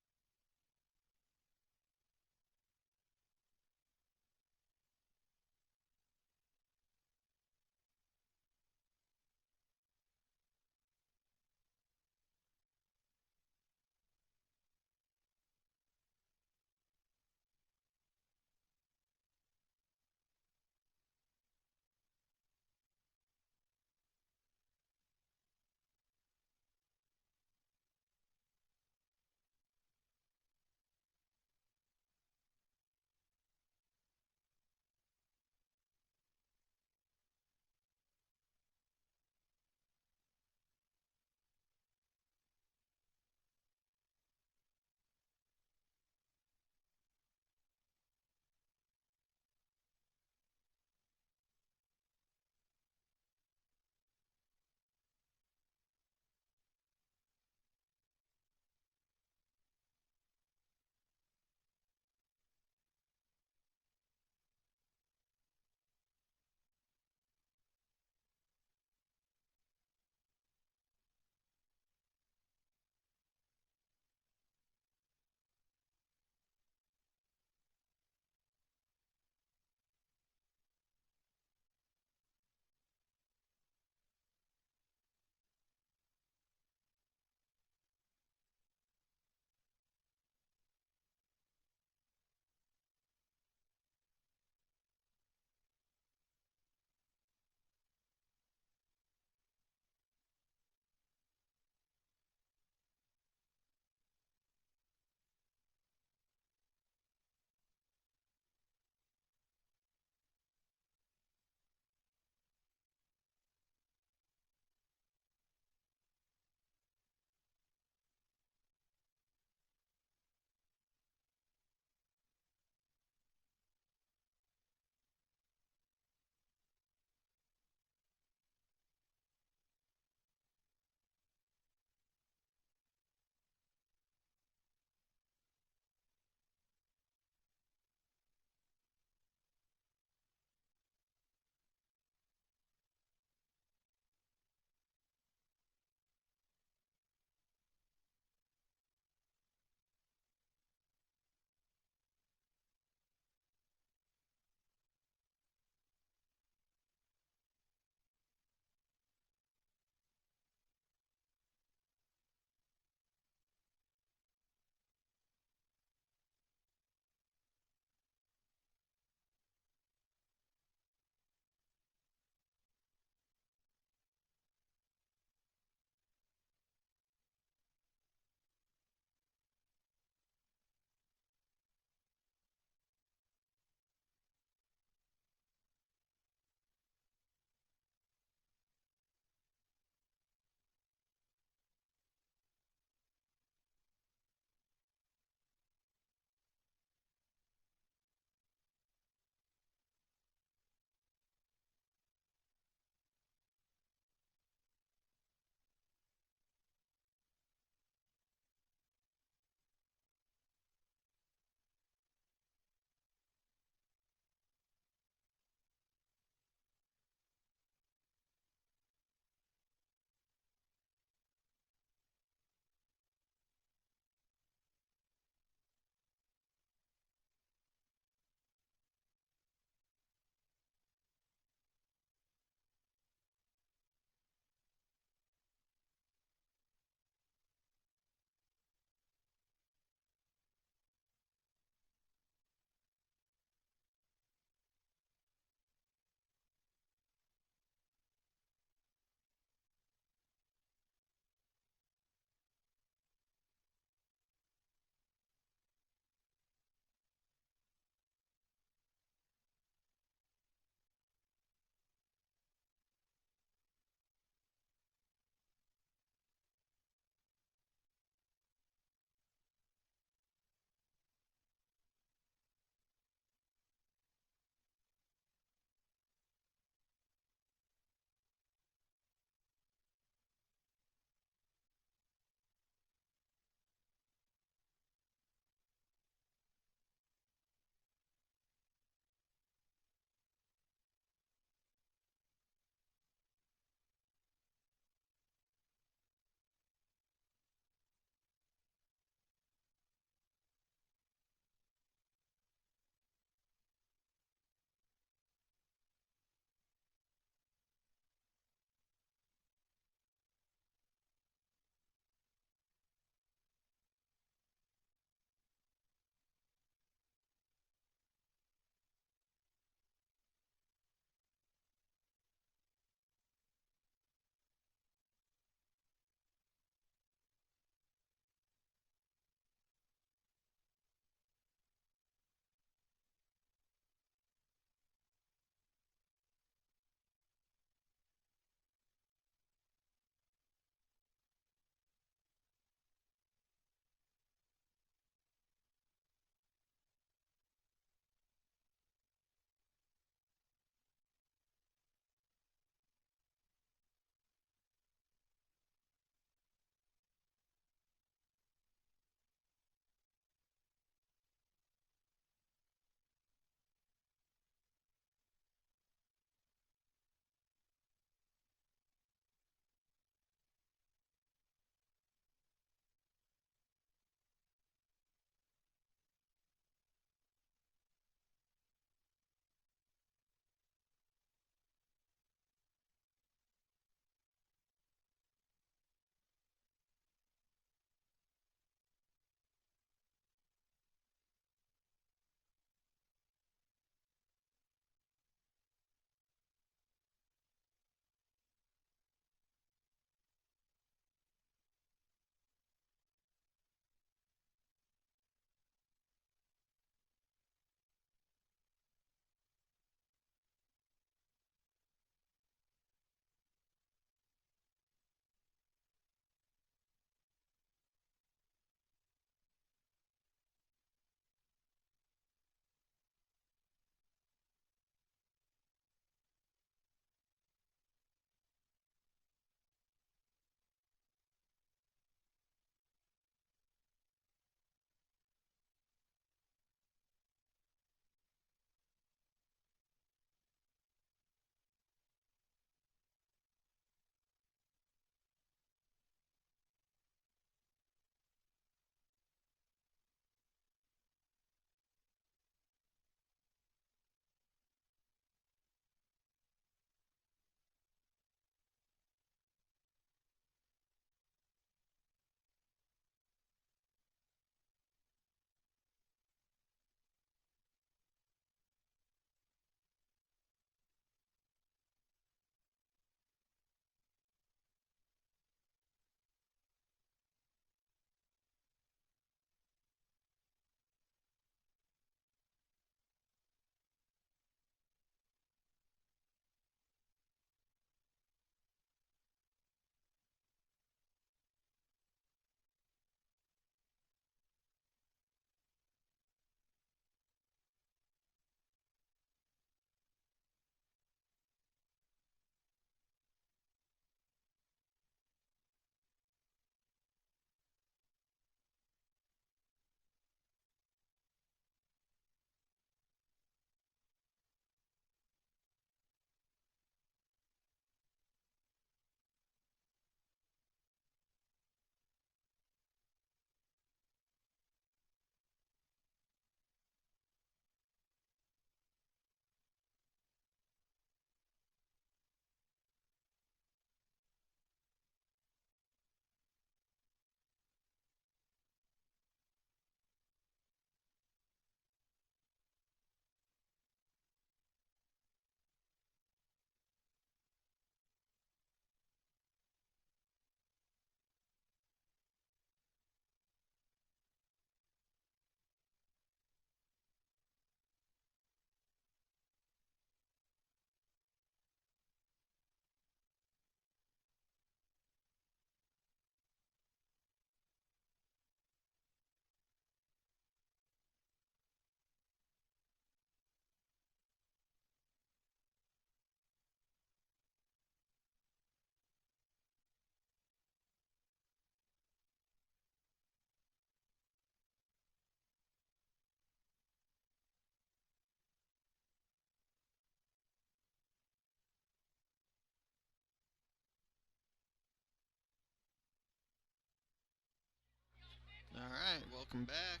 Speaker 1: All right, welcome back.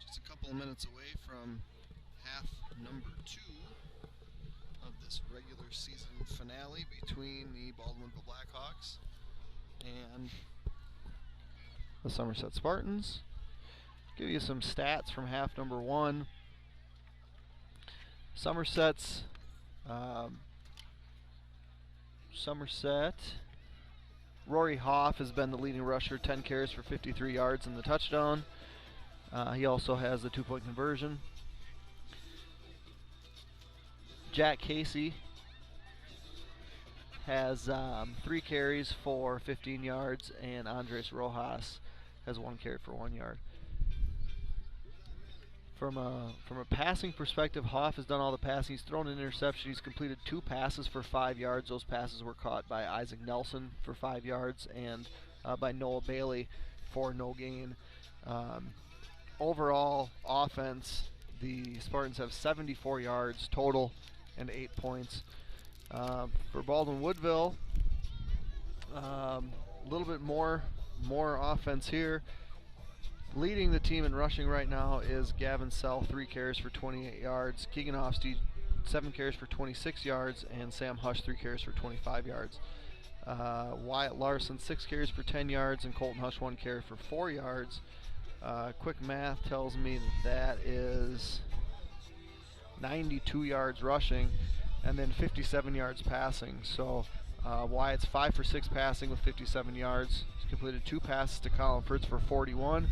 Speaker 1: Just a couple of minutes away from half number 2 of this regular season finale between the Baldwinville Blackhawks and the Somerset Spartans. Give you some stats from half number 1. Somerset, Rory Hoff has been the leading rusher, 10 carries for 53 yards and the touchdown. He also has the 2-point conversion. Jack Casey has 3 carries for 15 yards, and Andres Rojas has 1 carry for 1 yard. From a passing perspective, Hoff has done all the passing. He's thrown an interception. He's completed 2 passes for 5 yards. Those passes were caught by Isaac Nelson for 5 yards and by Noah Bailey for no gain. Overall offense, the Spartans have 74 yards total and 8 points. For Baldwin Woodville, a little bit more offense here. Leading the team in rushing right now is Gavin Sell, 3 carries for 28 yards. Keegan Hofstede, 7 carries for 26 yards, and Sam Hush, 3 carries for 25 yards. Wyatt Larson, 6 carries for 10 yards, and Colton Hush, 1 carry for 4 yards. Quick math tells me that is 92 yards rushing, and then 57 yards passing. So Wyatt's 5 for 6 passing with 57 yards. He's completed 2 passes to Colin Fritz for 41.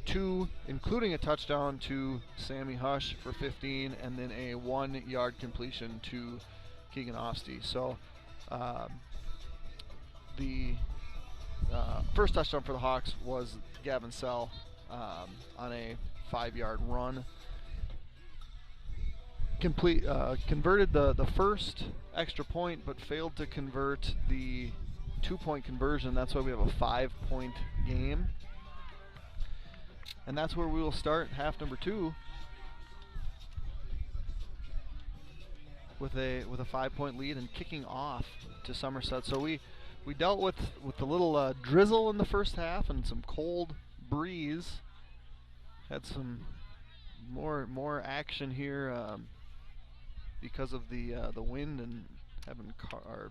Speaker 1: 2, including a touchdown to Sammy Hush for 15, and then a 1-yard completion to Keegan Hofstede. So the first touchdown for the Hawks was Gavin Sell on a 5-yard run. Converted the first extra point, but failed to convert the 2-point conversion. That's why we have a 5-point game. And that's where we will start half number 2 with a 5-point lead and kicking off to Somerset. So we dealt with the little drizzle in the first half and some cold breeze. Had some more action here because of the wind and having our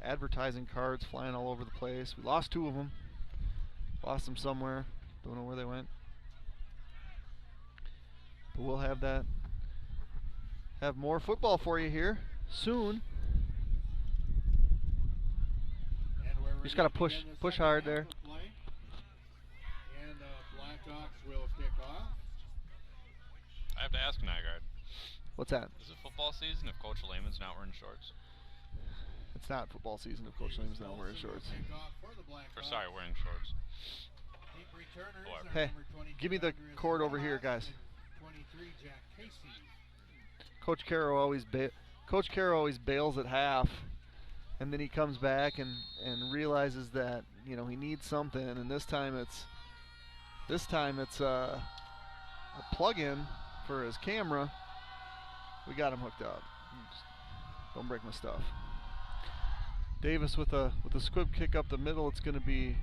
Speaker 1: advertising cards flying all over the place. We lost 2 of them. Lost them somewhere. Don't know where they went. But we'll have more football for you here soon. You just got to push hard there.
Speaker 2: And Blackhawks will kick off.
Speaker 3: I have to ask Nygaard.
Speaker 1: What's that?
Speaker 3: Is it football season if Coach Lehman's not wearing shorts?
Speaker 1: It's not football season if Coach Lehman's not wearing shorts.
Speaker 3: Wearing shorts.
Speaker 1: Hey, give me the cord over here, guys.
Speaker 2: 23, Jack Casey.
Speaker 1: Coach Caro always bails at half, and then he comes back and realizes that he needs something, and this time it's a plug-in for his camera. We got him hooked up. Just don't break my stuff. Davis with a squib kick up the middle. It's going to be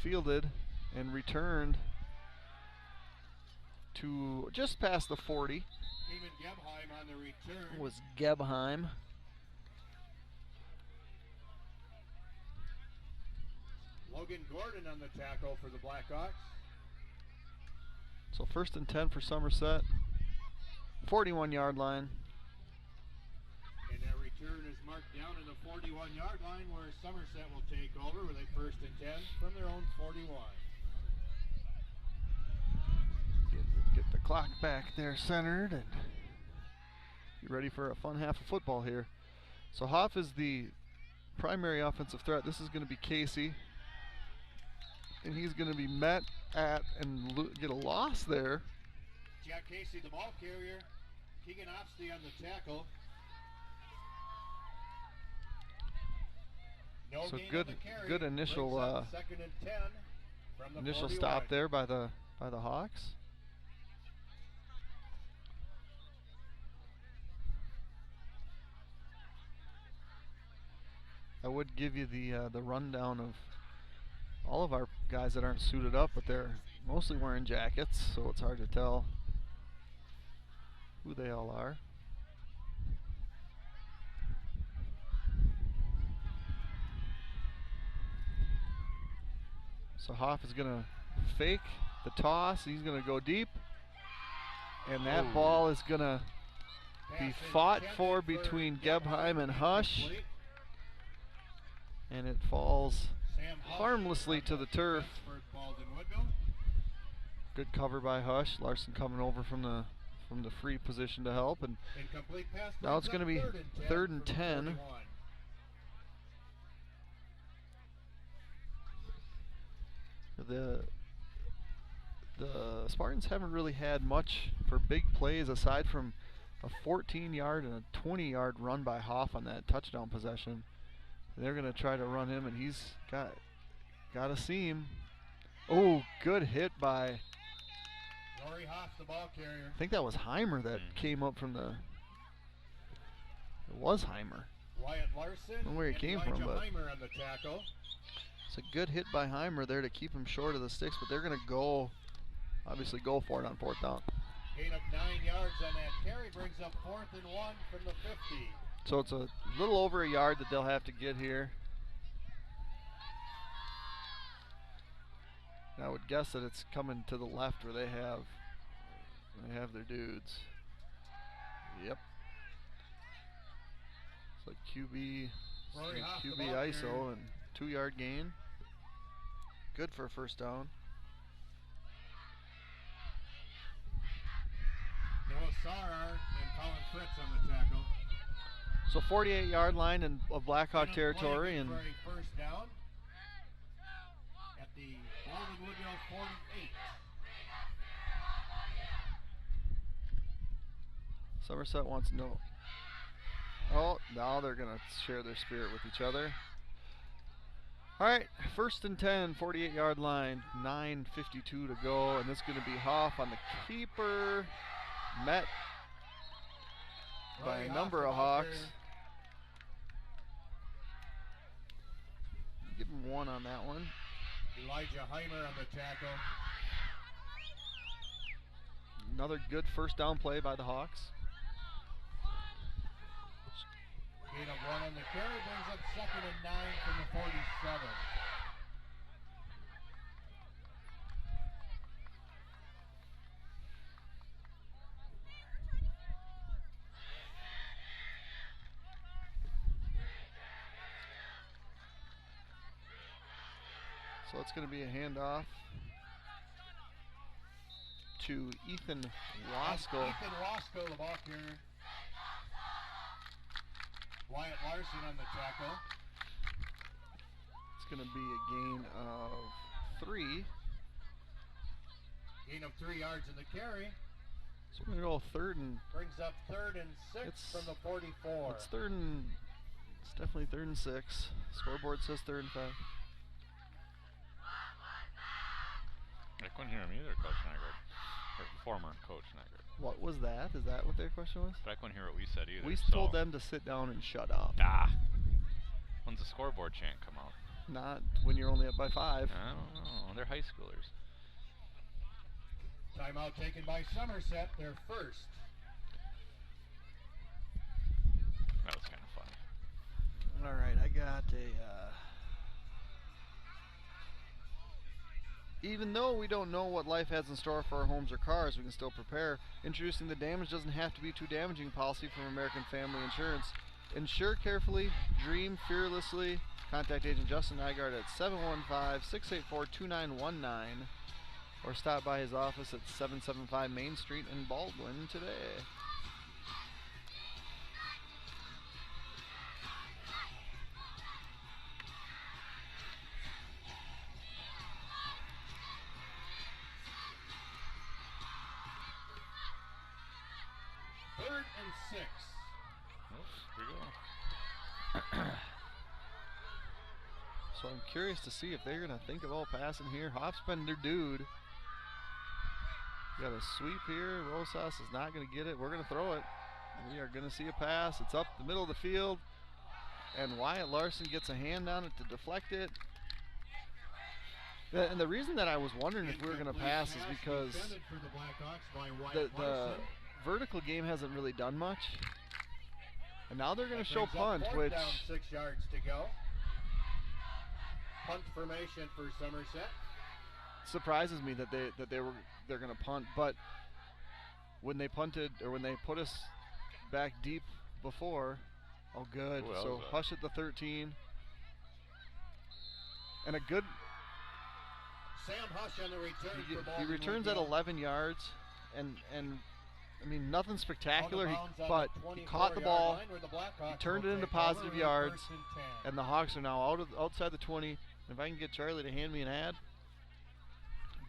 Speaker 1: fielded and returned to just past the 40.
Speaker 2: Eamon Gebheim on the return.
Speaker 1: Was Gebheim.
Speaker 2: Logan Gordon on the tackle for the Blackhawks.
Speaker 1: So 1st and 10 for Somerset. 41-yard line.
Speaker 2: And that return is marked down in the 41-yard line, where Somerset will take over with a 1st and 10 from their own 41.
Speaker 1: Get the clock back there centered and be ready for a fun half of football here. So Hoff is the primary offensive threat. This is going to be Casey, and he's going to be met at and get a loss there.
Speaker 2: Jack Casey, the ball carrier. Keegan Hofstede on the tackle. No
Speaker 1: So
Speaker 2: gain
Speaker 1: good,
Speaker 2: on the carry.
Speaker 1: good initial
Speaker 2: Brings up 2nd and 10 from the
Speaker 1: initial
Speaker 2: 41.
Speaker 1: stop there by the Hawks. I would give you the rundown all of our guys that aren't suited up, but they're mostly wearing jackets, so it's hard to tell who they all are. So Hoff is going to fake the toss. He's going to go deep. And that ball is going to be fought for between Gebheim and Hush. And it falls harmlessly to the turf. Good cover by Hush. Larson coming over from the free position to help. And now it's going to be 3rd and 10. The Spartans haven't really had much for big plays aside from a 14-yard and a 20-yard run by Hoff on that touchdown possession. They're going to try to run him, and he's got a seam. Oh, good hit by
Speaker 2: Rory Hoff, the ball carrier.
Speaker 1: I think that was Heimer that came up from the. It was Heimer.
Speaker 2: Wyatt Larson.
Speaker 1: I don't know where he came from, but
Speaker 2: Heimer on the tackle.
Speaker 1: it's a good hit by Heimer there to keep him short of the sticks, but they're going to obviously go for it on 4th down.
Speaker 2: Gain of 9 yards on that carry, brings up 4th and 1 from the 50.
Speaker 1: So it's a little over a yard that they'll have to get here. I would guess that it's coming to the left where they have their dudes. Yep. It's like QB ISO and 2-yard gain. Good for a 1st down.
Speaker 2: Noah Sarar and Colin Fritz on the tackle.
Speaker 1: So 48-yard line of Blackhawk territory, and
Speaker 2: 1st down at the Golden Woodville 48.
Speaker 1: Somerset wants no. Oh, now they're going to share their spirit with each other. All right, 1st and 10, 48-yard line, 9:52 to go, and this is going to be Hoff on the keeper, met by a number of Hawks. Give him 1 on that one.
Speaker 2: Elijah Heimer on the tackle.
Speaker 1: Another good 1st down play by the Hawks.
Speaker 2: Gain of 1 on the carry, brings up 2nd and 9 from the 47.
Speaker 1: So it's going to be a handoff to Ethan Waskell.
Speaker 2: Ethan Waskell, the ball carrier. Wyatt Larson on the tackle.
Speaker 1: It's going to be a gain of 3.
Speaker 2: Gain of 3 yards in the carry.
Speaker 1: So we're going to go 3rd and.
Speaker 2: Brings up 3rd and 6 from the 44.
Speaker 1: It's definitely 3rd and 6. Scoreboard says 3rd and 5.
Speaker 3: I couldn't hear him either, Coach Nygaard. Or former Coach Nygaard.
Speaker 1: What was that? Is that what their question was?
Speaker 3: But I couldn't hear what we said either.
Speaker 1: We told them to sit down and shut up.
Speaker 3: When's the scoreboard chant come out?
Speaker 1: Not when you're only up by 5.
Speaker 3: I don't know. They're high schoolers.
Speaker 2: Timeout taken by Somerset, their 1st.
Speaker 3: That was kind of funny.
Speaker 1: All right, I got a. Even though we don't know what life has in store for our homes or cars, we can still prepare. Introducing the damage doesn't have to be too damaging policy from American Family Insurance. Insure carefully, dream fearlessly. Contact Agent Justin Nygaard at 715-684-2919 or stop by his office at 775 Main Street in Baldwin today. So I'm curious to see if they're going to think of all passing here. Hoff's been their dude. Got a sweep here. Rosas is not going to get it. We're going to throw it. We are going to see a pass. It's up the middle of the field. And Wyatt Larson gets a hand on it to deflect it. And the reason that I was wondering if we were going to pass is because
Speaker 2: Defended for the Blackhawks by
Speaker 1: the
Speaker 2: Wyatt Larson.
Speaker 1: vertical game hasn't really done much. And now they're going to
Speaker 2: That
Speaker 1: show
Speaker 2: brings up
Speaker 1: punt,
Speaker 2: fourth
Speaker 1: which
Speaker 2: down, 6 yards to go. Punt formation for Somerset.
Speaker 1: surprises me that they're going to punt. But when they punted, or when they put us back deep before, oh good.
Speaker 3: Ooh, that
Speaker 1: So
Speaker 3: was a-
Speaker 1: Hush at the 13. And a good,
Speaker 2: Sam Hush on the return for
Speaker 1: he
Speaker 2: Baldwin
Speaker 1: returns at
Speaker 2: Woodville.
Speaker 1: 11 yards, and I mean, nothing spectacular,
Speaker 2: Out of bounds on
Speaker 1: but
Speaker 2: the
Speaker 1: he caught the
Speaker 2: 24-yard
Speaker 1: ball,
Speaker 2: line where the Blackhawks
Speaker 1: he turned
Speaker 2: will
Speaker 1: it into
Speaker 2: take over
Speaker 1: positive
Speaker 2: in
Speaker 1: yards,
Speaker 2: 1st and 10.
Speaker 1: and the Hawks are now outside the 20. If I can get Charlie to hand me an ad.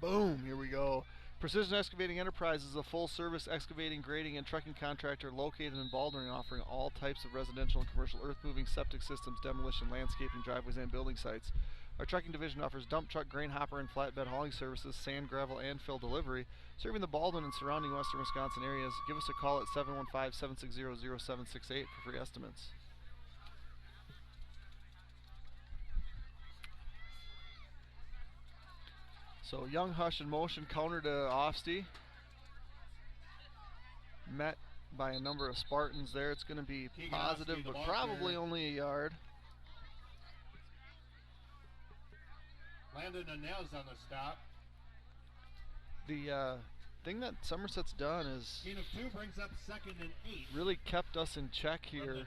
Speaker 1: Boom, here we go. Precision Excavating Enterprises is a full-service excavating, grading, and trucking contractor located in Baldwin, offering all types of residential and commercial earth-moving, septic systems, demolition, landscaping, driveways, and building sites. Our trucking division offers dump truck, grain hopper, and flatbed hauling services, sand, gravel, and fill delivery, serving the Baldwin and surrounding western Wisconsin areas. Give us a call at 715-760-0768 for free estimates. So Young Hush in motion, counter to Ofsty. Met by a number of Spartans there. It's going to be
Speaker 2: Keegan
Speaker 1: positive,
Speaker 2: Ofsty, the
Speaker 1: but
Speaker 2: ball
Speaker 1: probably
Speaker 2: carrier.
Speaker 1: only a yard.
Speaker 2: Landon Inez on the stop.
Speaker 1: The thing that Somerset's done is
Speaker 2: Gain of 2 brings up 2nd and 8.
Speaker 1: really kept us in check
Speaker 2: From
Speaker 1: here.
Speaker 2: the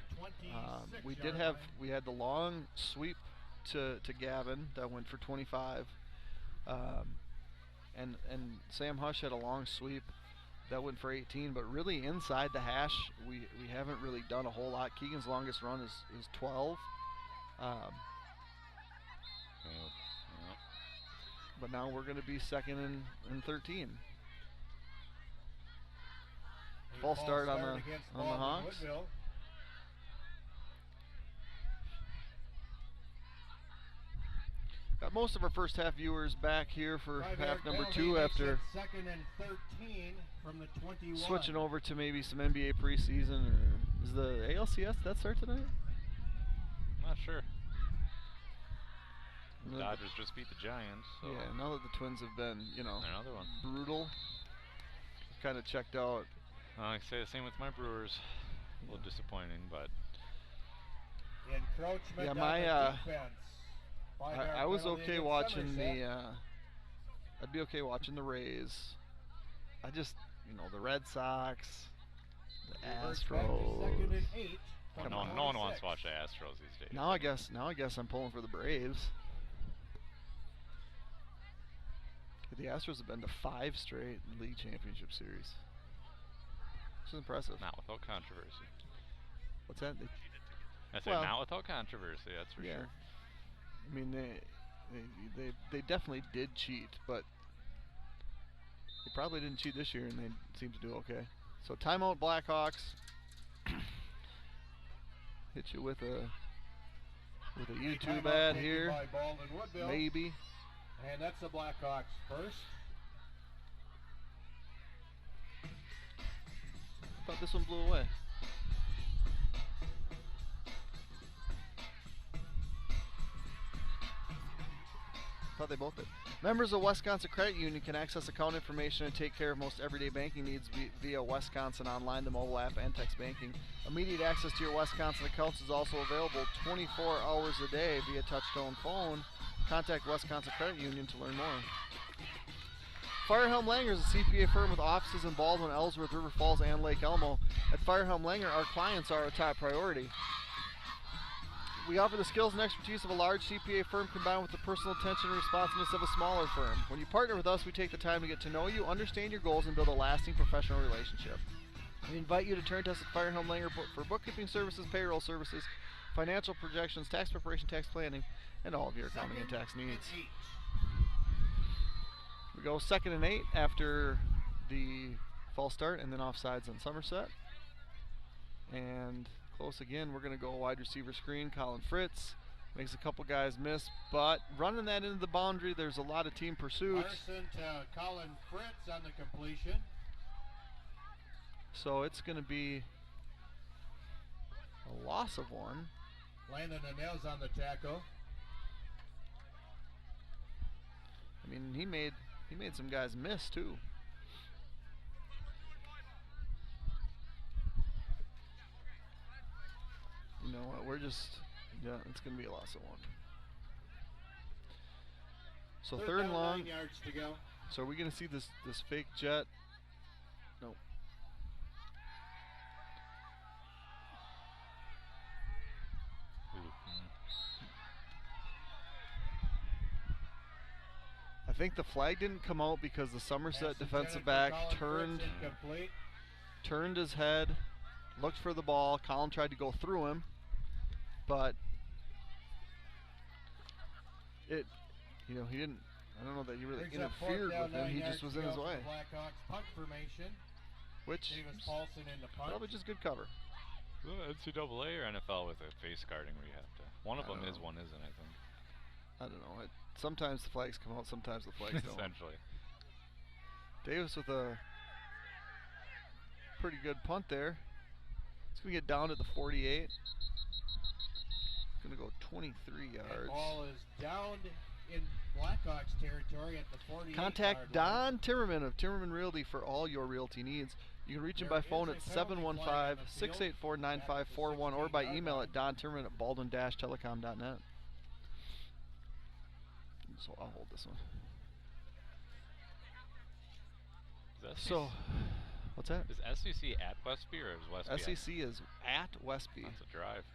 Speaker 1: We
Speaker 2: 26
Speaker 1: did
Speaker 2: yard
Speaker 1: have
Speaker 2: line.
Speaker 1: we had the long sweep to Gavin that went for 25, and Sam Hush had a long sweep that went for 18. But really inside the hash, we haven't really done a whole lot. Keegan's longest run is 12, but now we're going to be 2nd and 13.
Speaker 2: A
Speaker 1: False start on the
Speaker 2: against
Speaker 1: on the
Speaker 2: Baldwin
Speaker 1: Hawks.
Speaker 2: Woodville.
Speaker 1: Got most of our first half viewers back here for half
Speaker 2: Five-yard
Speaker 1: number
Speaker 2: penalty
Speaker 1: 2
Speaker 2: makes
Speaker 1: after
Speaker 2: it 2nd and 13 from the 21.
Speaker 1: switching over to maybe some NBA preseason. Or is the ALCS that start tonight?
Speaker 3: Not sure.
Speaker 1: No,
Speaker 3: Dodgers just beat the Giants. So
Speaker 1: Yeah, now that the Twins have been,
Speaker 3: another one.
Speaker 1: brutal, kind of checked out.
Speaker 3: I say the same with my Brewers. A little disappointing, but
Speaker 2: Encroachment
Speaker 1: Yeah,
Speaker 2: on
Speaker 1: my,
Speaker 2: the defense. Five-yard
Speaker 1: I was
Speaker 2: penalty
Speaker 1: okay
Speaker 2: against
Speaker 1: watching
Speaker 2: Somerset.
Speaker 1: I'd be okay watching the Rays. I just, the Red Sox, the
Speaker 2: Reverse back to 2nd and 8 from
Speaker 1: Come
Speaker 3: no,
Speaker 1: on.
Speaker 3: no one wants
Speaker 2: 26.
Speaker 3: to watch the Astros these days.
Speaker 1: Now I guess I'm pulling for the Braves. The Astros have been to 5 straight league championship series. Which is impressive.
Speaker 3: Not without controversy.
Speaker 1: What's that?
Speaker 3: I say
Speaker 1: Well,
Speaker 3: not without controversy. That's for
Speaker 1: Yeah.
Speaker 3: sure.
Speaker 1: I mean, they definitely did cheat, but they probably didn't cheat this year, and they seem to do okay. So timeout, Blackhawks. Hit you with a YouTube
Speaker 2: Timeout
Speaker 1: ad
Speaker 2: taken
Speaker 1: here,
Speaker 2: by Baldwin Woodville.
Speaker 1: maybe.
Speaker 2: And that's the Blackhawks first.
Speaker 1: I thought this one blew away. Thought they both did. Members of Wisconsin Credit Union can access account information and take care of most everyday banking needs via Wisconsin Online, the mobile app, and text banking. Immediate access to your Wisconsin accounts is also available 24 hours a day via touch-tone phone. Contact Wisconsin Credit Union to learn more. Firehelm Langer is a CPA firm with offices in Baldwin, Ellsworth, River Falls, and Lake Elmo. At Firehelm Langer, our clients are our top priority. We offer the skills and expertise of a large CPA firm combined with the personal attention and responsiveness of a smaller firm. When you partner with us, we take the time to get to know you, understand your goals, and build a lasting professional relationship. We invite you to turn to us at Firehelm Langer for bookkeeping services, payroll services, financial projections, tax preparation, tax planning, and all of your accounting and tax needs. We go 2nd and 8 after the false start, and then offsides on Somerset. And close again. We're going to go wide receiver screen. Colin Fritz makes a couple guys miss, but running that into the boundary, there's a lot of team pursuit.
Speaker 2: Larson to Colin Fritz on the completion.
Speaker 1: So it's going to be a loss of 1.
Speaker 2: Landon Inez on the tackle.
Speaker 1: I mean, he made some guys miss too. You know what? We're just, yeah, it's going to be a loss of 1. So third and long.
Speaker 2: 9 yards to go.
Speaker 1: So are we going to see this fake jet? No. I think the flag didn't come out because the Somerset defensive back turned his head, looked for the ball. Colin tried to go through him, but he didn't. I don't know that he really interfered with him. He just was in his way.
Speaker 2: Blackhawks punt formation.
Speaker 1: Which
Speaker 2: Davis Paulson in the punt.
Speaker 1: probably just good cover.
Speaker 3: NCAA or NFL with a face guarding where you have to. One of them is, one isn't, I think.
Speaker 1: I don't know. Sometimes the flags come out, sometimes the flags don't.
Speaker 3: Essentially.
Speaker 1: Davis with a pretty good punt there. It's going to get down to the 48. It's going to go 23 yards.
Speaker 2: The ball is down in Blackhawks territory at the 48.
Speaker 1: Contact Don Timmerman of Timmerman Realty for all your realty needs. You can reach him by phone at 715-684-9541 or by email at dontimmerman@baldwin-telecom.net. So I'll hold this one. So, what's that?
Speaker 3: Is SEC at Westby or is Westby
Speaker 1: SEC is at Westby.
Speaker 3: That's a drive.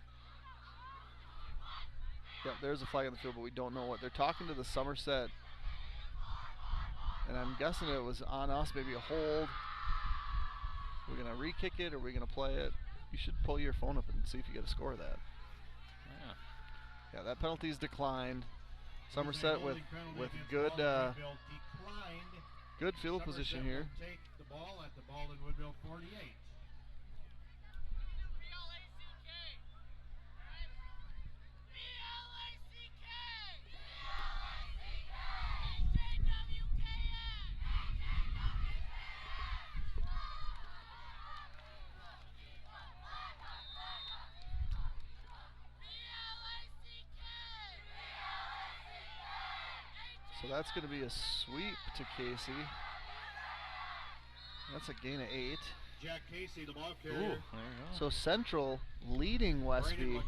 Speaker 1: Yeah, there's a flag on the field, but we don't know what. They're talking to the Somerset, and I'm guessing it was on us, maybe a hold. We're going to re-kick it or we're going to play it. You should pull your phone up and see if you get a score of that. Yeah, that penalty's declined. Somerset with good good field position here.
Speaker 2: Take the ball at the Baldwin Woodville 48.
Speaker 1: So that's going to be a sweep to Casey. That's a gain of 8.
Speaker 2: Jack Casey, the ball carrier.
Speaker 3: Ooh, there you go.
Speaker 1: So Central leading Westby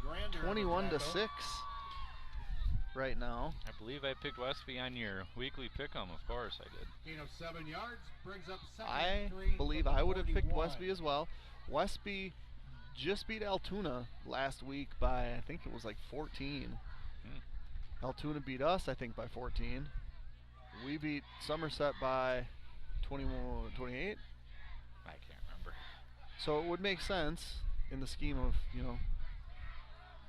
Speaker 1: 21-6 right now.
Speaker 3: I believe I picked Westby on your weekly pick'em. Of course I did.
Speaker 2: Gain of 7 yards brings up
Speaker 1: I
Speaker 2: 7-3
Speaker 1: believe I would have picked Westby as well. Westby just beat Altoona last week by, I think it was like 14. Altoona beat us, I think, by 14. We beat Somerset by 21, 28.
Speaker 3: I can't remember.
Speaker 1: So it would make sense in the scheme of,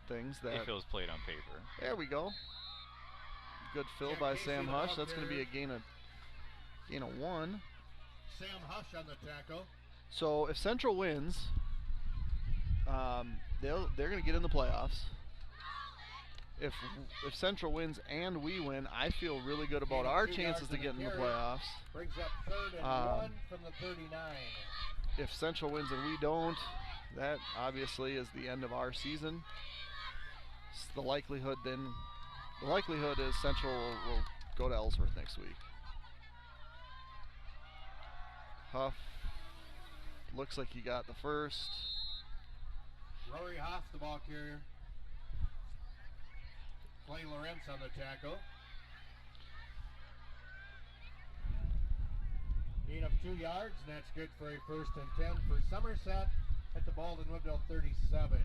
Speaker 1: things that...
Speaker 3: If it was played on paper.
Speaker 1: There we go. Good fill by Sam Hush. That's going to be a gain of 1.
Speaker 2: Sam Hush on the tackle.
Speaker 1: So if Central wins, they're going to get in the playoffs. If Central wins and we win, I feel really good about our chances to get in the playoffs.
Speaker 2: Brings up 3rd and 1 from the 39.
Speaker 1: If Central wins and we don't, that obviously is the end of our season. The likelihood is Central will go to Ellsworth next week. Huff looks like he got the first.
Speaker 2: Rory Hoff, the ball carrier. Clay Lawrence on the tackle. Gain of 2 yards, and that's good for a 1st and 10 for Somerset at the Baldwin Woodville 37.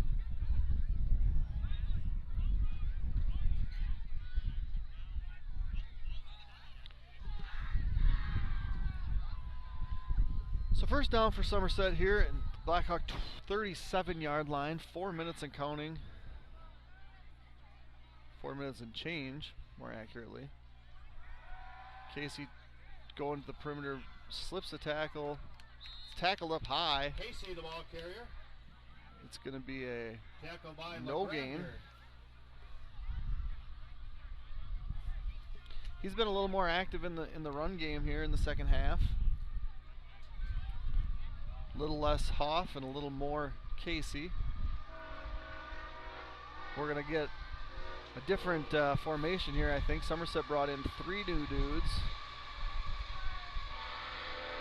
Speaker 1: So first down for Somerset here at Blackhawk 37-yard line, 4 minutes and counting. 4 minutes and change, more accurately. Casey going to the perimeter, slips a tackle. It's tackled up high.
Speaker 2: Casey, the ball carrier.
Speaker 1: It's going to be a
Speaker 2: Tackle by
Speaker 1: no gain. He's been a little more active in the run game here in the second half. A little less Hoff and a little more Casey. We're going to get a different formation here. I think Somerset brought in 3 new dudes.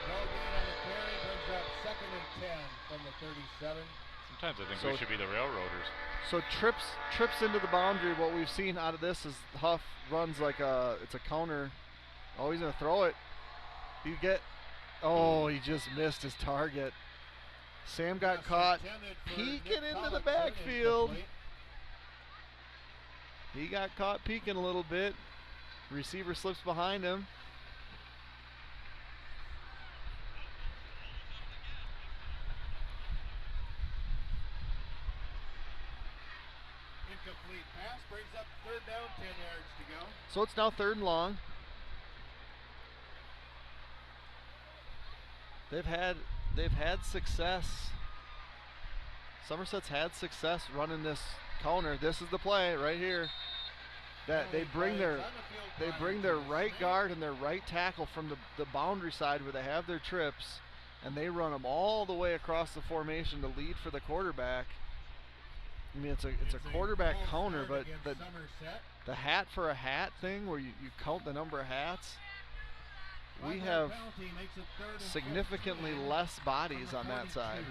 Speaker 2: No gain on the carry, brings up 2nd and 10 from the 37.
Speaker 3: Sometimes I think
Speaker 1: So-
Speaker 3: we should be the railroaders.
Speaker 1: So trips into the boundary. What we've seen out of this is Huff runs like it's a counter. Oh, he's gonna throw it. He just missed his target. Sam got
Speaker 2: Pass
Speaker 1: caught
Speaker 2: intended for
Speaker 1: peeking
Speaker 2: Nick
Speaker 1: into the
Speaker 2: Collickson,
Speaker 1: backfield.
Speaker 2: incomplete.
Speaker 1: He got caught peeking a little bit. Receiver slips behind him.
Speaker 2: Incomplete pass brings up 3rd down, 10 yards to go.
Speaker 1: So it's now 3rd and long. They've had success. Somerset's had success running this counter. This is the play right here. That they bring their right guard and their right tackle from the boundary side where they have their trips, and they run them all the way across the formation to lead for the quarterback. I mean, it's a quarterback counter, but the hat for a hat thing where you count the number of hats. We have significantly less bodies on that side.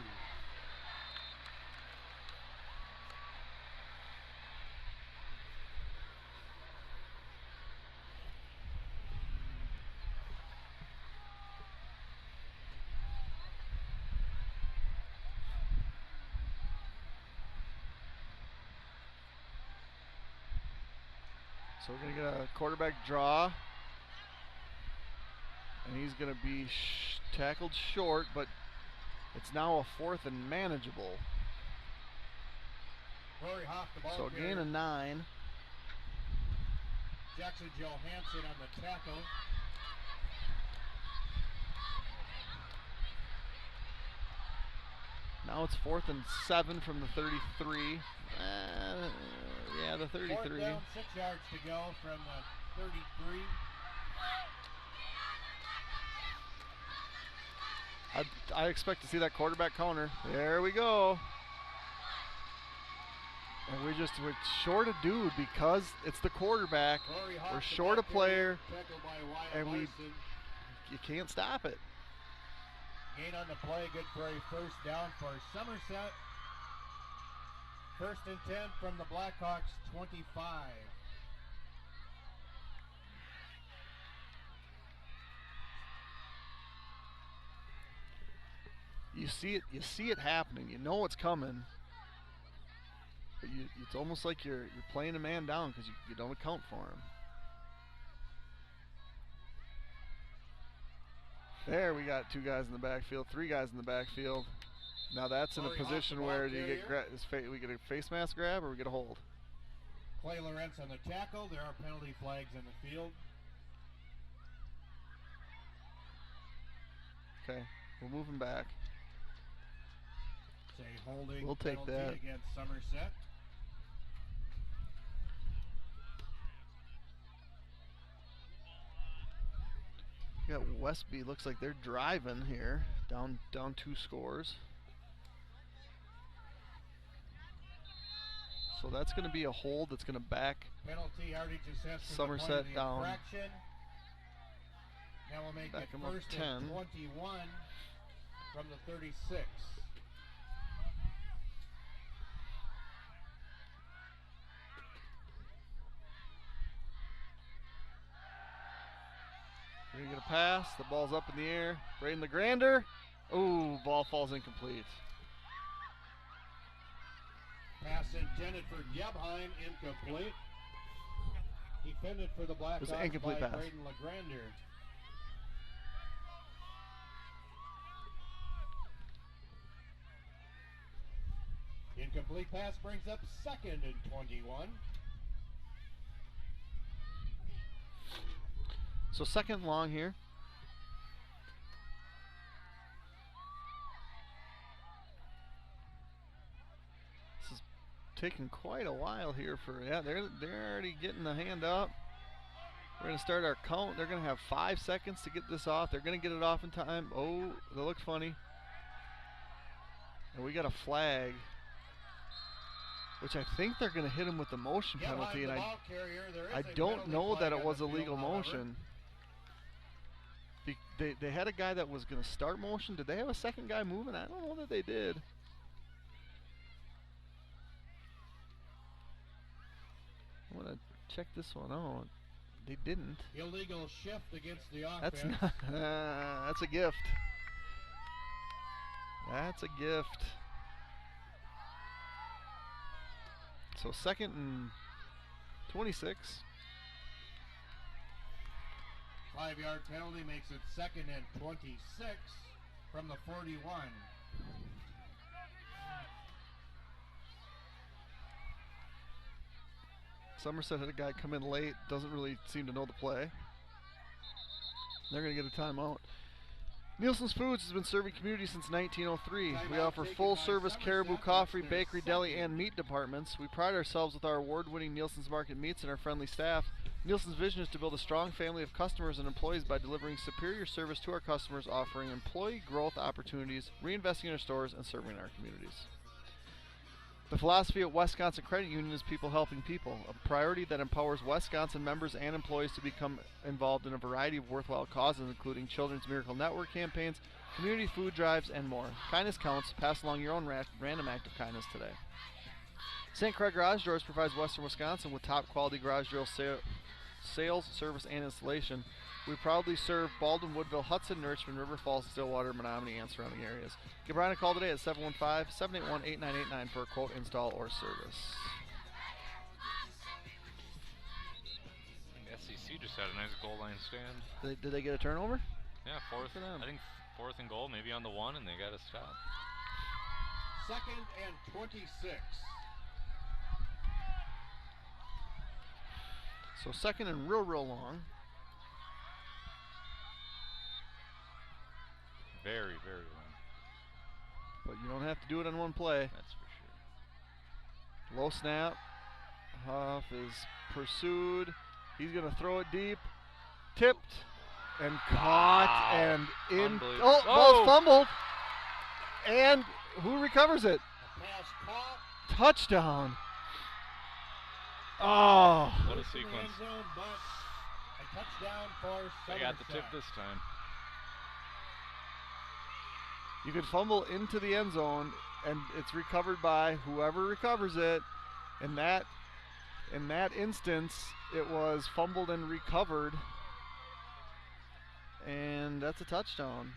Speaker 1: So we're going to get a quarterback draw. And he's going to be tackled short, but it's now a 4th and manageable.
Speaker 2: Rory Hoff, the ball
Speaker 1: So a gain of 9.
Speaker 2: Jackson Johansson on the tackle.
Speaker 1: Now it's 4th and 7 from the 33. Yeah, the 33.
Speaker 2: 4th down, 6 yards to go from the 33.
Speaker 1: I expect to see that quarterback counter. There we go. And we're short a dude because it's the quarterback. We're short a player, and you can't stop it.
Speaker 2: Gain on the play, good for a 1st down for Somerset. 1st and 10 from the Blackhawks 25.
Speaker 1: You see it happening. You know it's coming. But it's almost like you're playing a man down because you don't account for him. There we got 2 guys in the backfield, 3 guys in the backfield. Now that's in a position where do you get we get a face mask grab or we get a hold?
Speaker 2: Clay Lawrence on the tackle. There are penalty flags in the field.
Speaker 1: Okay, we'll move him back.
Speaker 2: It's a holding
Speaker 1: We'll take
Speaker 2: penalty
Speaker 1: that.
Speaker 2: against Somerset.
Speaker 1: We got Westby. Looks like they're driving here, down 2 scores. So that's going to be a hold. That's going to back
Speaker 2: Penalty yardage assessed from
Speaker 1: Somerset
Speaker 2: the point of the
Speaker 1: down.
Speaker 2: infraction. Now we'll make
Speaker 1: Back
Speaker 2: it
Speaker 1: him up
Speaker 2: 1st
Speaker 1: 10.
Speaker 2: and 21 from the 36.
Speaker 1: We're going to get a pass. The ball's up in the air. Braden LeGrander. Ooh, ball falls incomplete.
Speaker 2: Pass intended for Gebheim, incomplete. Defended for the Blackhawks
Speaker 1: It was an incomplete
Speaker 2: by
Speaker 1: pass.
Speaker 2: Braden LeGrander. Incomplete pass brings up 2nd and 21.
Speaker 1: So 2nd and long here. This is taking quite a while here they're already getting the hand up. We're going to start our count. They're going to have 5 seconds to get this off. They're going to get it off in time. Oh, that looks funny. And we got a flag. which I think they're going to hit him with the motion penalty, and I
Speaker 2: I
Speaker 1: don't know that it was a legal motion. They had a guy that was going to start motion. Did they have a second guy moving? I don't know that they did. I want to check this one out. They didn't.
Speaker 2: Illegal shift against the offense.
Speaker 1: That's not. That's a gift. That's a gift. So 2nd and 26.
Speaker 2: 5-yard penalty makes it 2nd and 26 from the 41.
Speaker 1: Somerset had a guy come in late, doesn't really seem to know the play. They're going to get a timeout. Nielsen's Foods has been serving community since 1903. We offer full-service caribou, coffee, bakery, deli, and meat departments. We pride ourselves with our award-winning Nielsen's Market meats and our friendly staff. Nielsen's vision is to build a strong family of customers and employees by delivering superior service to our customers, offering employee growth opportunities, reinvesting in our stores, and serving our communities. The philosophy of Wisconsin Credit Union is people helping people, a priority that empowers Wisconsin members and employees to become involved in a variety of worthwhile causes, including Children's Miracle Network campaigns, community food drives, and more. Kindness counts. Pass along your own random act of kindness today. St. Craig Garage Doors provides Western Wisconsin with top quality garage door sales, service, and installation. We proudly serve Baldwin, Woodville, Hudson, Richmond, River Falls, Stillwater, Menominee, and surrounding areas. Give Brian a call today at 715-781-8989 for a quote, install, or service.
Speaker 3: I think SEC just had a nice goal line stand.
Speaker 1: Did they get a turnover?
Speaker 3: Yeah, fourth. I think 4th and goal, maybe on the 1, and they got a stop.
Speaker 2: 2nd and 26.
Speaker 1: So 2nd and real long.
Speaker 3: Very, very long.
Speaker 1: But you don't have to do it on one play.
Speaker 3: That's for sure.
Speaker 1: Low snap. Huff is pursued. He's going to throw it deep. Tipped and caught and in. Oh, ball's fumbled. And who recovers it?
Speaker 2: Pass caught.
Speaker 1: Touchdown. Oh.
Speaker 3: What a sequence.
Speaker 2: Zone, but a touchdown for
Speaker 3: They got the tip this time.
Speaker 1: You could fumble into the end zone, and it's recovered by whoever recovers it. In that instance, it was fumbled and recovered, and that's a touchdown.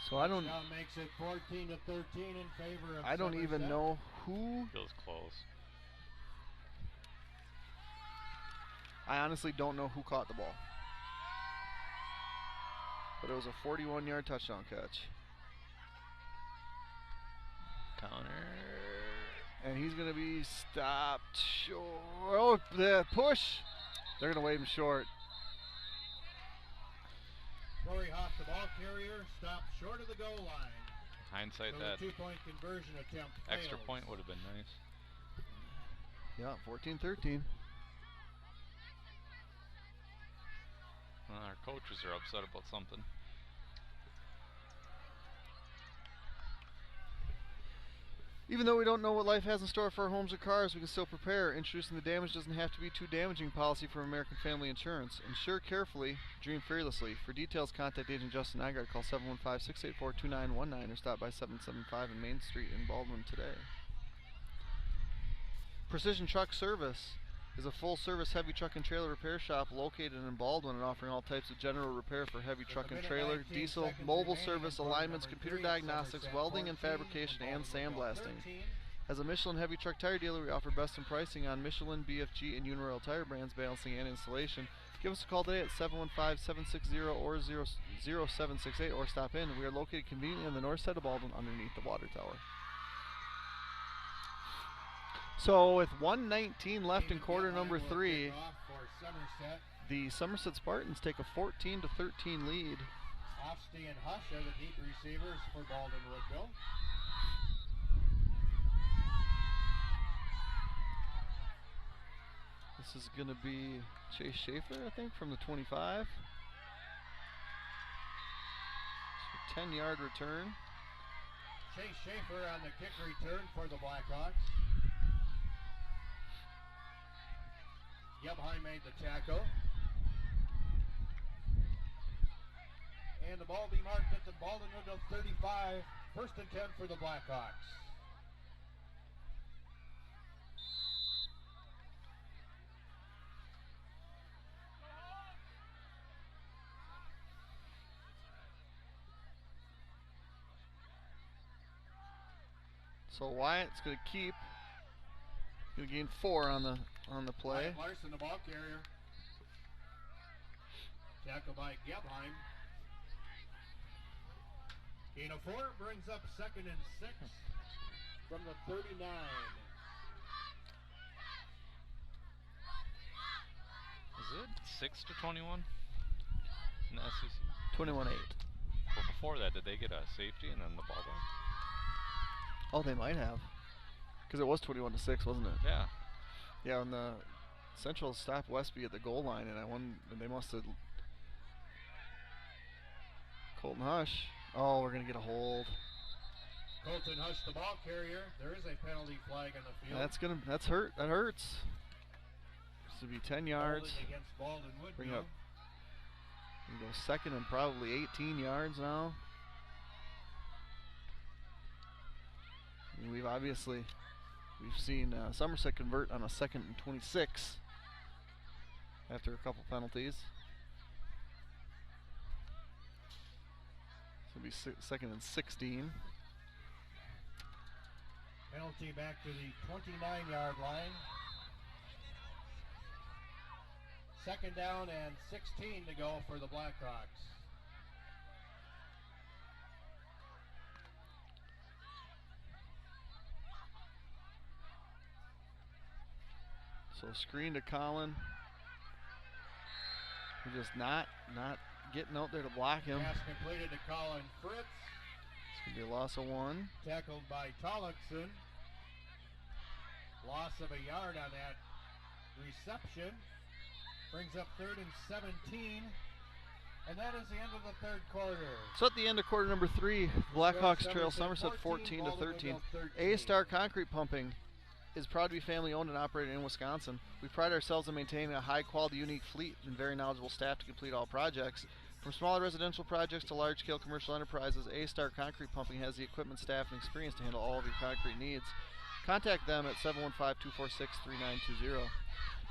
Speaker 1: So I don't.
Speaker 2: Touchdown makes it 14-13 in favor of
Speaker 1: I don't
Speaker 2: Somerset.
Speaker 1: even know who.
Speaker 3: Feels close.
Speaker 1: I honestly don't know who caught the ball. But it was a 41-yard touchdown catch.
Speaker 3: Counter.
Speaker 1: And he's going to be stopped short. Oh, the push. They're going to wave him short.
Speaker 2: Rory Hoff, the ball carrier, stopped short of the goal line.
Speaker 3: Hindsight,
Speaker 2: So
Speaker 3: that
Speaker 2: the 2-point conversion attempt
Speaker 3: extra
Speaker 2: fails.
Speaker 3: point would have been nice.
Speaker 1: Yeah, 14-13.
Speaker 3: Well, our coaches are upset about something.
Speaker 1: Even though we don't know what life has in store for our homes or cars, we can still prepare. Introducing the damage doesn't have to be too damaging policy from American Family Insurance. Insure carefully, dream fearlessly. For details, contact Agent Justin Nygaard. Call 715-684-2919 or stop by 775 in Main Street in Baldwin today. Precision Truck Service is a full-service heavy truck and trailer repair shop located in Baldwin and offering all types of general repair for heavy truck and trailer, diesel, mobile service, alignments, computer diagnostics, welding and fabrication, and sandblasting. As a Michelin heavy truck tire dealer, we offer best in pricing on Michelin, BFG, and Uniroyal tire brands, balancing and installation. Give us a call today at 715-760-0768 or stop in. We are located conveniently on the north side of Baldwin underneath the water tower. So with 1:19 left in quarter number 3, the Somerset Spartans take a 14-13 lead.
Speaker 2: Hofsty and Hush are the deep receivers for Baldwin Woodville.
Speaker 1: This is going to be Chase Schaefer, I think, from the 25. So 10-yard return.
Speaker 2: Chase Schaefer on the kick return for the Blackhawks. Gebheim made the tackle. And the ball be marked at the Baldenwood of 35. 1st and 10 for the Blackhawks.
Speaker 1: So Wyatt's going to keep. Going to gain 4 on the play.
Speaker 2: Wyatt Larson, the ball carrier. Tackle by Gebheim. Gain of 4 brings up 2nd and 6 from the 39.
Speaker 3: Is it 6 to 21 in the SEC?
Speaker 1: 21-8.
Speaker 3: But before that, did they get a safety and then the ball back?
Speaker 1: Oh, they might have. Because it was 21-6, wasn't it?
Speaker 3: Yeah.
Speaker 1: Yeah, and the Central stopped Westby at the goal line, and they must have. Colton Hush. Oh, we're going to get a hold.
Speaker 2: Colton Hush, the ball carrier. There is a penalty flag on the field.
Speaker 1: That's hurt. That hurts. This will be 10 yards.
Speaker 2: Holding against Baldenwood.
Speaker 1: Bring up. We go 2nd and probably 18 yards now. We've seen Somerset convert on a 2nd and 26 after a couple penalties. So it'll be 2nd and 16.
Speaker 2: Penalty back to the 29-yard line. 2nd down and 16 to go for the Blackhawks.
Speaker 1: So screen to Colin. We're just not getting out there to block him.
Speaker 2: Pass completed to Colin Fritz.
Speaker 1: It's going to be a loss of 1.
Speaker 2: Tackled by Tollickson. Loss of a yard on that reception. Brings up 3rd and 17. And that is the end of the 3rd quarter.
Speaker 1: So at the end of quarter number 3, Blackhawks trail Somerset 14 to 13. A-Star Concrete Pumping is proud to be family owned and operated in Wisconsin. We pride ourselves in maintaining a high quality, unique fleet and very knowledgeable staff to complete all projects. From smaller residential projects to large scale commercial enterprises, A-Star Concrete Pumping has the equipment, staff, and experience to handle all of your concrete needs. Contact them at 715-246-3920.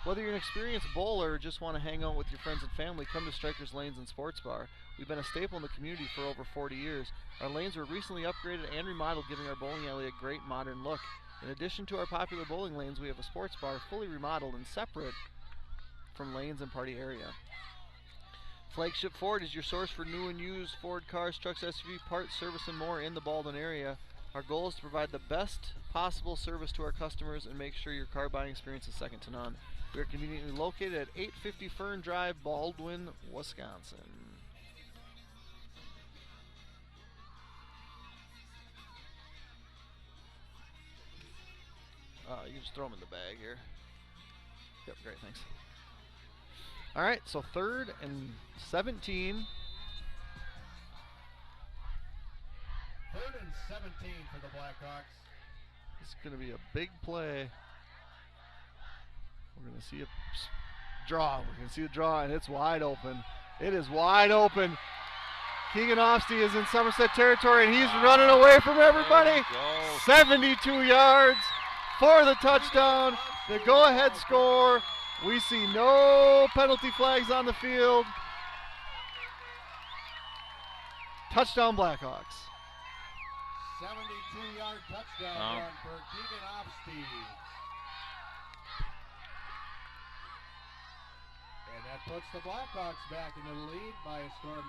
Speaker 1: Whether you're an experienced bowler or just want to hang out with your friends and family, come to Strikers Lanes and Sports Bar. We've been a staple in the community for over 40 years. Our lanes were recently upgraded and remodeled, giving our bowling alley a great modern look. In addition to our popular bowling lanes, we have a sports bar fully remodeled and separate from lanes and party area. Flagship Ford is your source for new and used Ford cars, trucks, SUV, parts, service, and more in the Baldwin area. Our goal is to provide the best possible service to our customers and make sure your car buying experience is second to none. We are conveniently located at 850 Fern Drive, Baldwin, Wisconsin. You can just throw them in the bag here. Yep, great, thanks. All right, so 3rd and 17.
Speaker 2: 3rd and 17 for the Blackhawks.
Speaker 1: It's going to be a big play. We're going to see a draw. We're going to see the draw, and it's wide open. It is wide open. Keegan Ofsty is in Somerset territory, and he's running away from everybody. 72 yards for the touchdown. The go-ahead score. We see no penalty flags on the field. Touchdown Blackhawks.
Speaker 2: 72-yard touchdown run for Keegan Ofsty. And that puts the Blackhawks back into the lead by a score of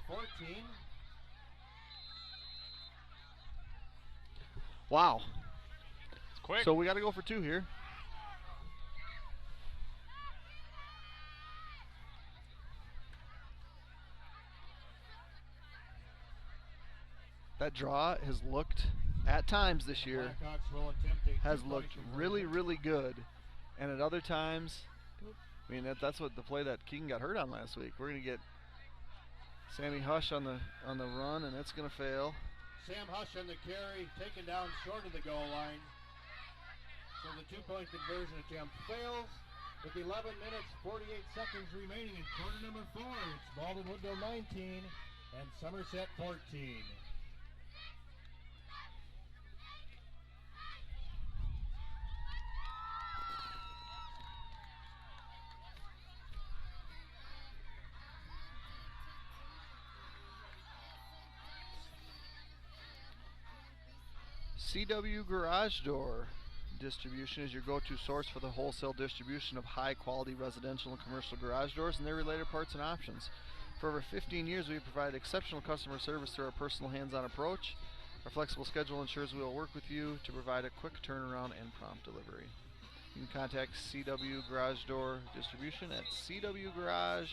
Speaker 2: 19-14.
Speaker 1: Wow.
Speaker 3: It's quick.
Speaker 1: So we got to go for 2 here. That draw has looked, at times this year, has looked really, really good. And at other times, I mean, that's what the play that Keegan got hurt on last week. We're going to get Sammy Hush on the run, and it's going to fail.
Speaker 2: Sam Hush on the carry, taken down short of the goal line. So the 2-point conversion attempt fails. With 11 minutes, 48 seconds remaining in quarter number 4. It's Baldwin Woodville 19 and Somerset 14.
Speaker 1: CW Garage Door Distribution is your go-to source for the wholesale distribution of high-quality residential and commercial garage doors and their related parts and options. For over 15 years, we have provided exceptional customer service through our personal hands-on approach. Our flexible schedule ensures we will work with you to provide a quick turnaround and prompt delivery. You can contact CW Garage Door Distribution at cwgarage.com.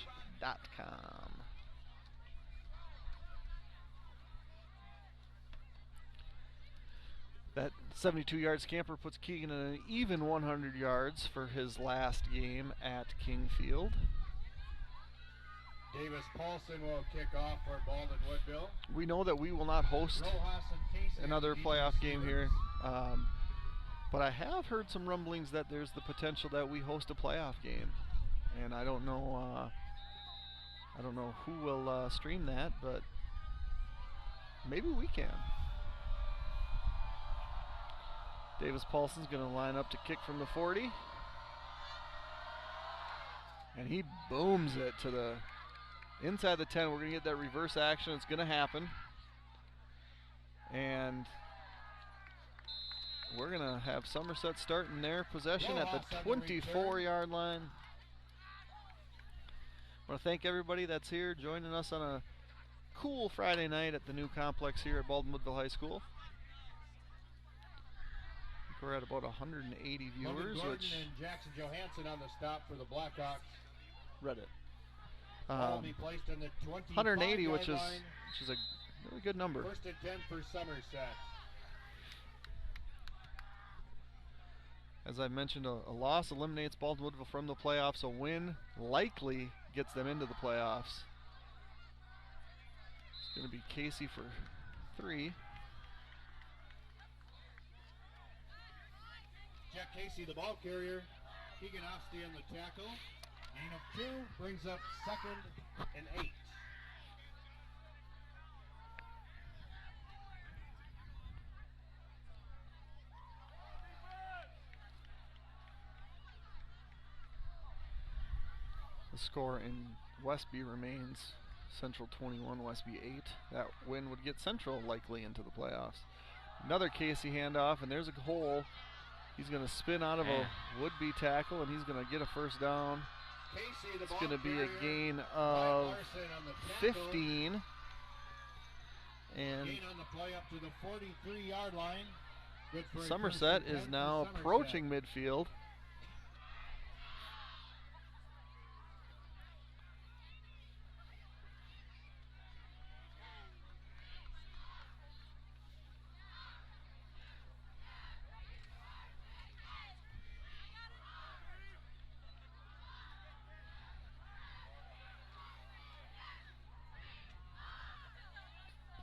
Speaker 1: That 72-yard scamper puts Keegan in an even 100 yards for his last game at King Field.
Speaker 2: Davis Paulson will kick off for Baldwin Woodville.
Speaker 1: We know that we will not host another playoff game here, but I have heard some rumblings that there's the potential that we host a playoff game, and I don't know who will stream that, but maybe we can. Davis Paulson's going to line up to kick from the 40. And he booms it to the inside the 10. We're going to get that reverse action. It's going to happen. And we're going to have Somerset starting their possession at the 24-yard line. I want to thank everybody that's here joining us on a cool Friday night at the new complex here at Baldwin Woodville High School. We're at about 180 viewers, which
Speaker 2: and Jackson Johansson on the stop for the Blackhawks.
Speaker 1: Read it.
Speaker 2: Ball be placed on the
Speaker 1: 180, which is
Speaker 2: line.
Speaker 1: a really good number.
Speaker 2: First and 10 for Somerset.
Speaker 1: As I mentioned, a loss eliminates Baldwin Woodville from the playoffs. A win likely gets them into the playoffs. It's going to be Casey for 3.
Speaker 2: Jack Casey, the ball carrier. Keegan Ofsty on the tackle. Gain of 2 brings up 2nd and 8.
Speaker 1: The score in Westby remains Central 21, Westby 8. That win would get Central likely into the playoffs. Another Casey handoff, and there's a hole. He's going to spin out of a would-be tackle, and he's going to get a first down.
Speaker 2: Casey,
Speaker 1: It's going to be a gain of 15. And
Speaker 2: gain on the play up to the 43-yard line. Good for
Speaker 1: Somerset is now approaching midfield.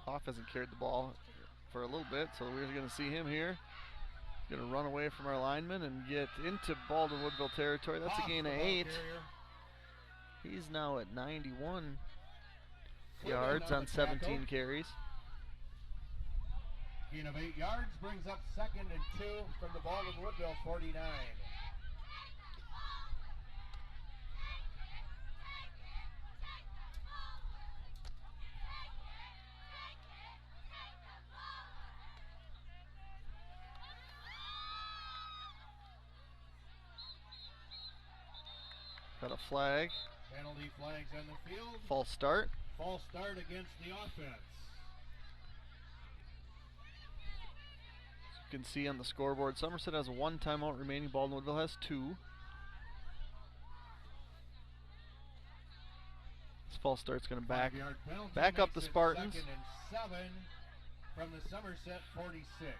Speaker 1: Hoff hasn't carried the ball for a little bit, so we're going to see him here. He's going to run away from our lineman and get into Baldwin Woodville territory. That's a gain of 8. He's now at 91 yards on 17 carries.
Speaker 2: Gain of 8 yards brings up 2nd and 2 from the Baldwin Woodville 49.
Speaker 1: Got a flag.
Speaker 2: Penalty flags on the field.
Speaker 1: False start.
Speaker 2: False start against the offense.
Speaker 1: As you can see on the scoreboard, Somerset has 1 timeout remaining. Baldwin Woodville has 2. This false start's going to back up the Spartans.
Speaker 2: 2nd and 7 from the Somerset 46.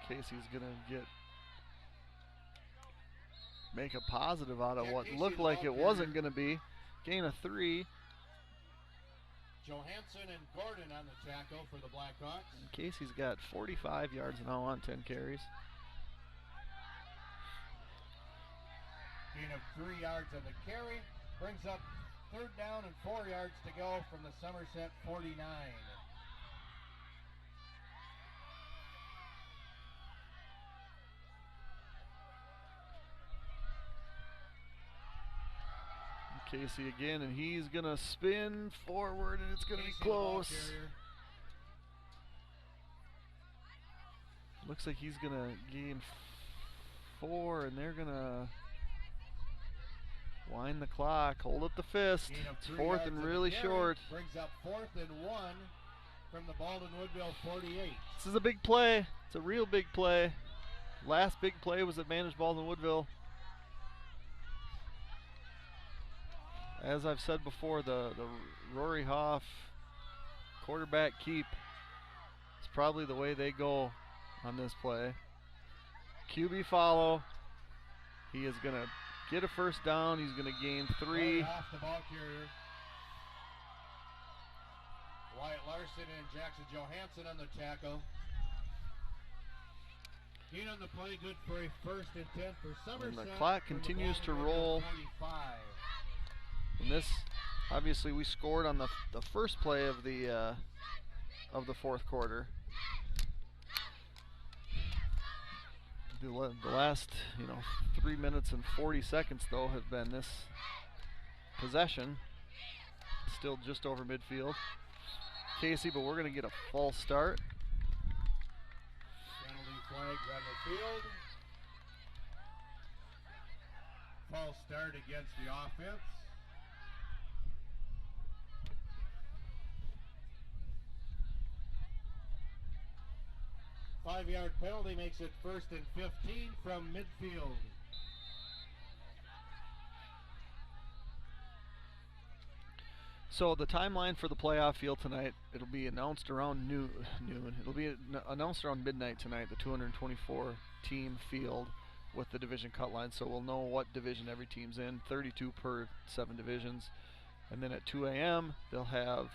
Speaker 1: Casey's going to make a positive out of what looked like it wasn't going to be. Gain of 3.
Speaker 2: Johansson and Gordon on the tackle for the Blackhawks.
Speaker 1: And Casey's got 45 yards now on 10 carries.
Speaker 2: Gain of 3 yards on the carry. Brings up 3rd down and 4 yards to go from the Somerset 49.
Speaker 1: Casey again, and he's going to spin forward, and it's going to be close. Looks like he's going to gain 4, and they're going to wind the clock, hold up the fist. It's 4th and really short.
Speaker 2: Brings up 4th and 1 from the Baldwin Woodville 48.
Speaker 1: This is a big play. It's a real big play. Last big play was advantage Baldwin Woodville. As I've said before, the Rory Hoff quarterback keep is probably the way they go on this play. QB follow. He is going to get a 1st down. He's going to gain 3.
Speaker 2: Off the ball carrier. Wyatt Larson and Jackson Johansson on the tackle. Gain on the play, good for a 1st and 10 for Somerset.
Speaker 1: And the clock continues to roll.
Speaker 2: 45.
Speaker 1: And this, obviously, we scored on the first play of the 4th quarter. The last, 3 minutes and 40 seconds though have been this possession. Still just over midfield. Casey, but we're going to get a false start.
Speaker 2: Penalty flag on the field. False start against the offense. 5-yard penalty makes it 1st and 15 from midfield.
Speaker 1: So the timeline for the playoff field tonight, it'll be announced around noon. It'll be announced around midnight tonight, the 224 team field with the division cut line. So we'll know what division every team's in, 32 per 7 divisions. And then at 2 a.m. they'll have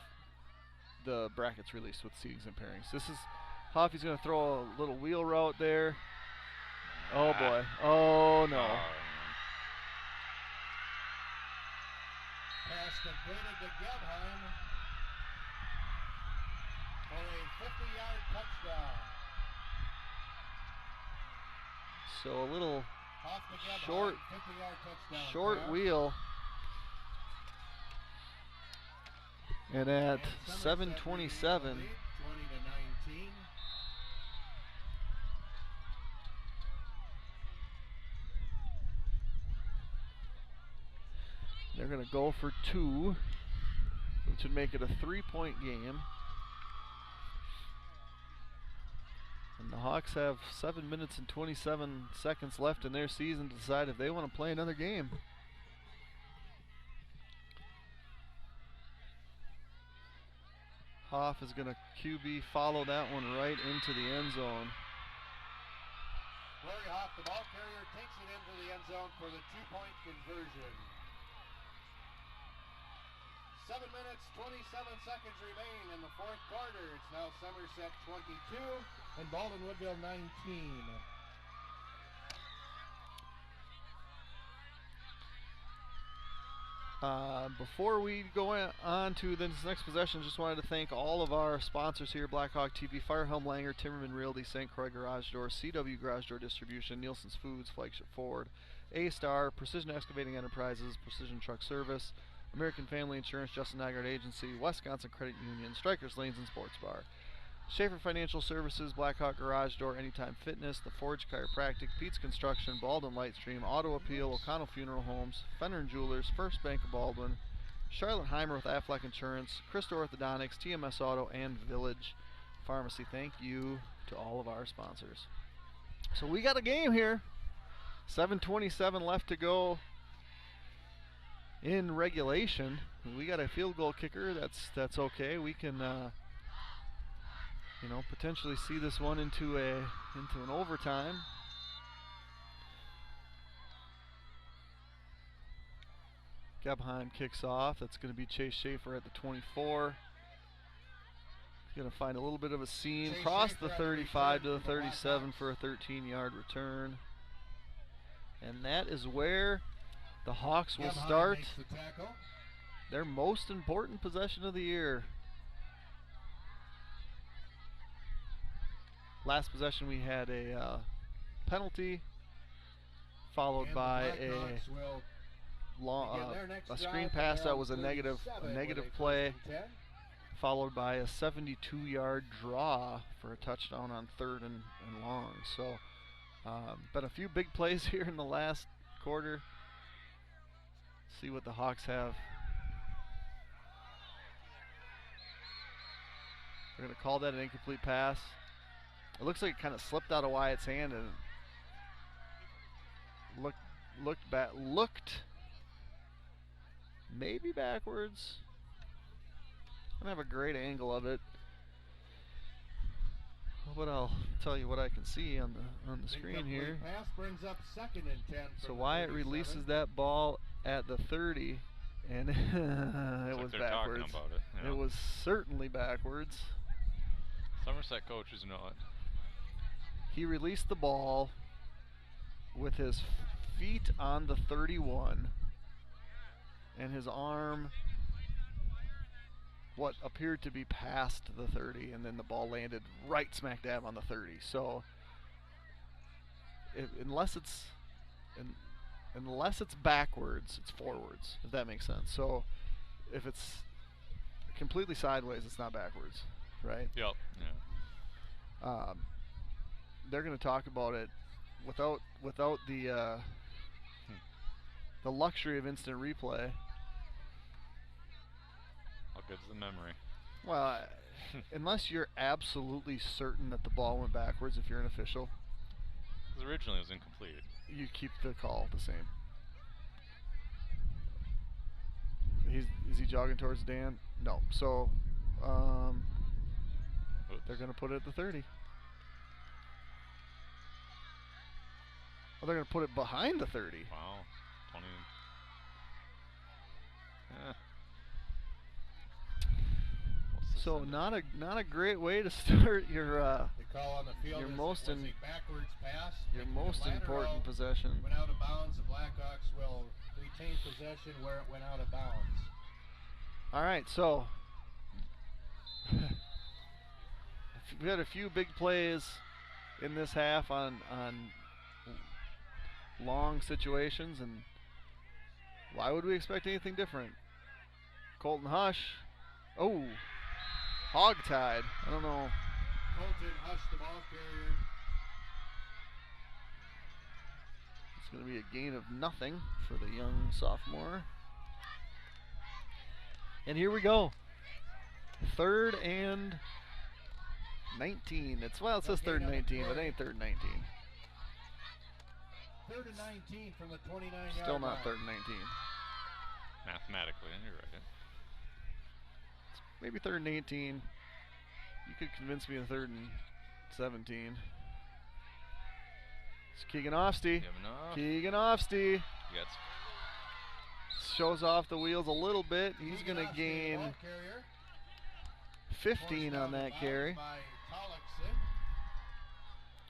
Speaker 1: the brackets released with seedings and pairings. This is Hoffy's going to throw a little wheel route there. Oh boy. Oh no.
Speaker 2: Pass completed to Gebheim for a 50-yard touchdown.
Speaker 1: So a little
Speaker 2: Off to Gebheim,
Speaker 1: short,
Speaker 2: 50-yard touchdown
Speaker 1: short
Speaker 2: pass.
Speaker 1: wheel. And at
Speaker 2: Somerset
Speaker 1: 7:27,
Speaker 2: leading the lead, 20-19.
Speaker 1: they're going to go for 2, which would make it a 3-point game. And the Hawks have 7 minutes and 27 seconds left in their season to decide if they want to play another game. Hoff is going to QB follow that one right into the end zone.
Speaker 2: Rory Hoff, the ball carrier, takes it into the end zone for the 2-point conversion. 7 minutes, 27 seconds remain in the 4th quarter. It's now Somerset 22 and Baldwin Woodville 19.
Speaker 1: Before we go on to this next possession, just wanted to thank all of our sponsors here: Blackhawk TV, Firehelm Langer, Timmerman Realty, St. Croix Garage Door, CW Garage Door Distribution, Nielsen's Foods, Flagship Ford, A-Star, Precision Excavating Enterprises, Precision Truck Service, American Family Insurance, Justin Nygaard Agency, Wisconsin Credit Union, Strikers Lanes and Sports Bar, Schaefer Financial Services, Blackhawk Garage Door, Anytime Fitness, The Forge Chiropractic, Pete's Construction, Baldwin Lightstream, Auto Appeal, O'Connell Funeral Homes, Fenner & Jewelers, First Bank of Baldwin, Charlotte Heimer with Aflac Insurance, Christo Orthodontics, TMS Auto, and Village Pharmacy. Thank you to all of our sponsors. So we got a game here. 7:27 left to go in regulation. We got a field goal kicker. That's okay. We can you know, potentially see this one into an overtime. Gebheim kicks off. That's going to be Chase Schaefer at the 24. He's going to find a little bit of a seam. Cross the 35 to the 37 for a 13-yard return. And that is where the Hawks will start their most important possession of the year. Last possession we had a penalty, followed by a screen pass that was a negative play, followed by a 72-yard draw for a touchdown on 3rd and long. So, been a few big plays here in the last quarter. See what the Hawks have. They're going to call that an incomplete pass. It looks like it kind of slipped out of Wyatt's hand and looked maybe backwards. I don't have a great angle of it, but I'll tell you what I can see on the screen here.
Speaker 2: Pass brings up 2nd and 10.
Speaker 1: So Wyatt releases that ball at the 30, and it was backwards. It was certainly backwards.
Speaker 3: Somerset coaches know it.
Speaker 1: He released the ball with his feet on the 31 and his arm what appeared to be past the 30, and then the ball landed right smack dab on the 30. So unless it's backwards, it's forwards, if that makes sense. So if it's completely sideways, it's not backwards, right?
Speaker 3: Yep. Yeah.
Speaker 1: They're going to talk about it without the luxury of instant replay.
Speaker 3: How good's the memory?
Speaker 1: Well, unless you're absolutely certain that the ball went backwards, if you're an official,
Speaker 3: because originally it was incomplete,
Speaker 1: you keep the call the same. Is he jogging towards Dan? No. So they're going to put it at the 30. Oh, they're going to put it behind the 30.
Speaker 3: Wow. 20. Yeah.
Speaker 1: So not a great way to start your
Speaker 2: call on the field
Speaker 1: most
Speaker 2: backwards pass.
Speaker 1: Your most important possession.
Speaker 2: Went out of bounds. The Blackhawks will retain possession where it went out of bounds.
Speaker 1: All right, so we had a few big plays in this half on long situations, and why would we expect anything different? Colton Hush. Oh, hog-tied. I don't know.
Speaker 2: Colton Hush, the ball carrier.
Speaker 1: It's going to be a gain of nothing for the young sophomore. And here we go. 3rd and 19. It says 3rd and 19, but it ain't 3rd and 19.
Speaker 2: 3rd and 19 from the 29-yard line.
Speaker 1: Still not 3rd and 19.
Speaker 3: Mathematically, you're right.
Speaker 1: It's maybe 3rd and 18. You could convince me of 3rd and 17. It's Keegan Ofsty. Keegan Ofsty. Shows off the wheels a little bit. He's going to gain 15 on that carry,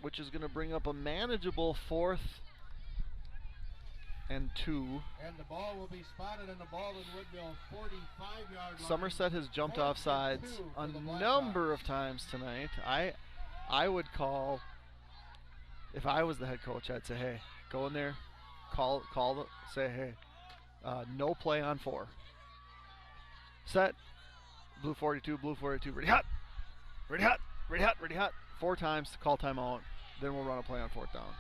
Speaker 1: which is going to bring up a manageable 4th and 2.
Speaker 2: And the ball will be spotted in the Baldwin Woodville 45-yard line.
Speaker 1: Somerset has jumped off sides a number of times tonight. I would call, if I was the head coach, I'd say, hey, go in there, say, hey, no play on 4. Set, blue 42, ready hot, ready hot, ready hot, ready hot. 4 times to call timeout, then we'll run a play on 4th down.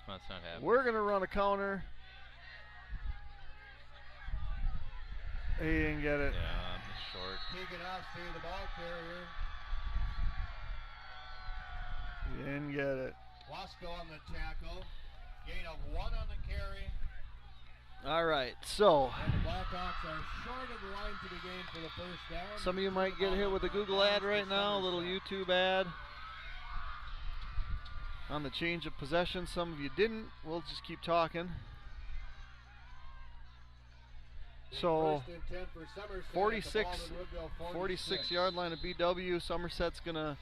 Speaker 3: That's not happening.
Speaker 1: We're going to run a counter. He didn't get it.
Speaker 3: Yeah, it's short.
Speaker 2: Keegan Ofsty, the ball carrier.
Speaker 1: He didn't get it.
Speaker 2: Wasco on the tackle. Gain of 1 on the carry.
Speaker 1: All right, so
Speaker 2: And the Blackhawks are short of the line to the game for the first down.
Speaker 1: some of you might get hit with a Google ad right now, a little YouTube ad on the change of possession. Some of you didn't. We'll just keep talking. So 46 yard line of BW. Somerset's going to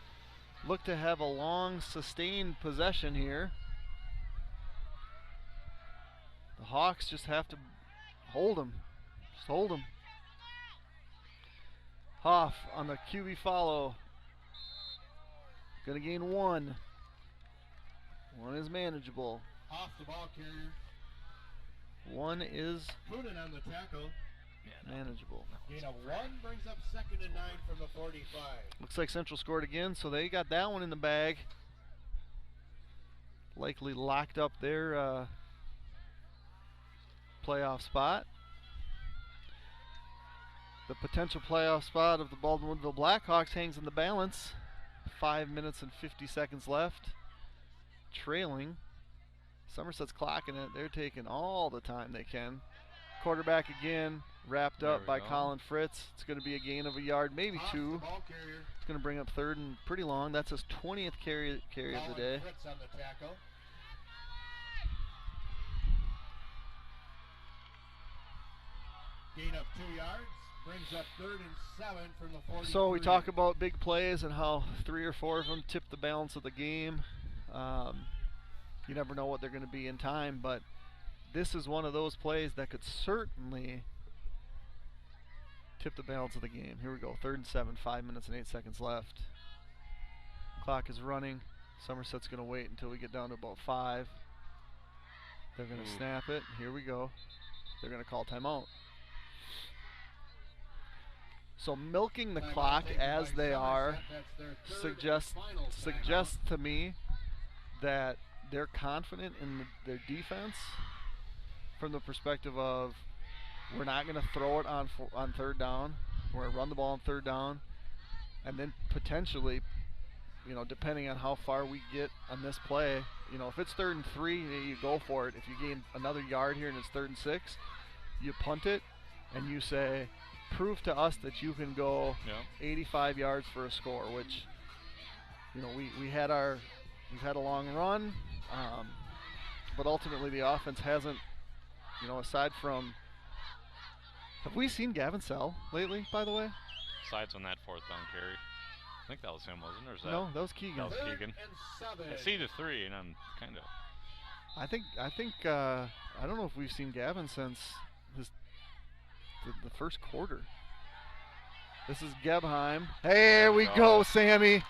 Speaker 1: look to have a long sustained possession here. The Hawks just have to hold them. Just hold them. Hoff on the QB follow. Going to gain 1. 1 is manageable.
Speaker 2: Off the ball carrier.
Speaker 1: 1 is
Speaker 2: Poonen on the tackle.
Speaker 1: manageable.
Speaker 2: Gain of 1 brings up 2nd and 9 from the 45.
Speaker 1: Looks like Central scored again, so they got that one in the bag. Likely locked up their playoff spot. The potential playoff spot of the Baldwin-Woodville Blackhawks hangs in the balance. 5 minutes and 50 seconds left. Trailing. Somerset's clocking it. They're taking all the time they can. Quarterback again, wrapped up by Colin Fritz. It's going to be a gain of a yard, maybe 2. It's going to bring up 3rd and pretty long. That's his 20th carry of the day.
Speaker 2: Fritz on the tackle. Gain of 2 yards. Brings up 3rd and 7 from the 43.
Speaker 1: So we talk about big plays and how 3 or 4 of them tip the balance of the game. You never know what they're going to be in time, but this is one of those plays that could certainly tip the balance of the game. Here we go, 3rd and 7, 5 minutes and 8 seconds left. Clock is running. Somerset's going to wait until we get down to about 5. They're going to snap it. Here we go. They're going to call timeout. So milking the clock as they are suggests to me that they're confident in their defense from the perspective of we're not going to throw it on 3rd down. We're going to run the ball on 3rd down, and then potentially, you know, depending on how far we get on this play, you know, if it's 3rd and 3, you go for it. If you gain another yard here and it's 3rd and 6, you punt it and you say, prove to us that you can go 85 yards for a score, which, you know, we've had a long run, but ultimately the offense hasn't, you know, aside from, have we seen Gavin Sell lately, by the way?
Speaker 3: Besides on that 4th down carry. I think that was him, wasn't it? Or was that?
Speaker 1: No, that was Keegan.
Speaker 3: That was Keegan. I see the 3, and I'm kind of.
Speaker 1: I think I don't know if we've seen Gavin since the first quarter. This is Gebheim. Hey, we go, Sammy.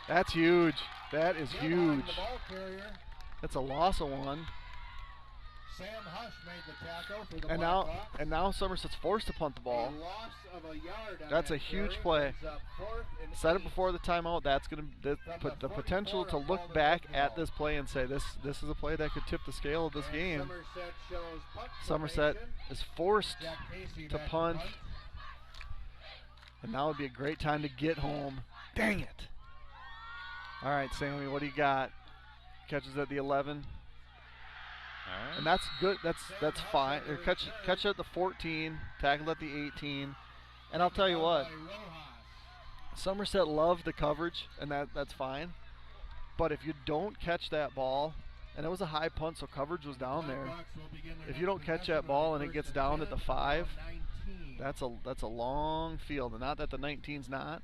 Speaker 1: That's huge. That is huge. That's a loss of 1.
Speaker 2: Sam Hush made the tackle for the
Speaker 1: and now Somerset's forced to punt the ball.
Speaker 2: A loss of a yard on
Speaker 1: That's
Speaker 2: that
Speaker 1: a huge
Speaker 2: carry.
Speaker 1: play.
Speaker 2: Brings up 4th and
Speaker 1: Said it
Speaker 2: 8.
Speaker 1: before the timeout. That's going to put the potential to look back at this play and say this is a play that could tip the scale of this
Speaker 2: And
Speaker 1: game.
Speaker 2: Somerset shows punt
Speaker 1: Somerset
Speaker 2: formation.
Speaker 1: is forced
Speaker 2: Jack Casey
Speaker 1: to
Speaker 2: back
Speaker 1: punt, and now would be a great time to get home. Dang it! All right, Sammy, what do you got? Catches at the 11.
Speaker 3: All right.
Speaker 1: And that's good. That's fine. Or catch at the 14, tackle at the 18. And I'll tell you what,
Speaker 2: by Rojas.
Speaker 1: Somerset loved the coverage, and that's fine. But if you don't catch that ball, and it was a high punt, so coverage was down there.
Speaker 2: Blackhawks will begin their
Speaker 1: If you don't
Speaker 2: next
Speaker 1: catch that
Speaker 2: possession
Speaker 1: ball
Speaker 2: on
Speaker 1: and it gets
Speaker 2: 1st
Speaker 1: down
Speaker 2: and
Speaker 1: at the
Speaker 2: 10
Speaker 1: 5,
Speaker 2: from 19.
Speaker 1: that's a long field. And not that the 19's not.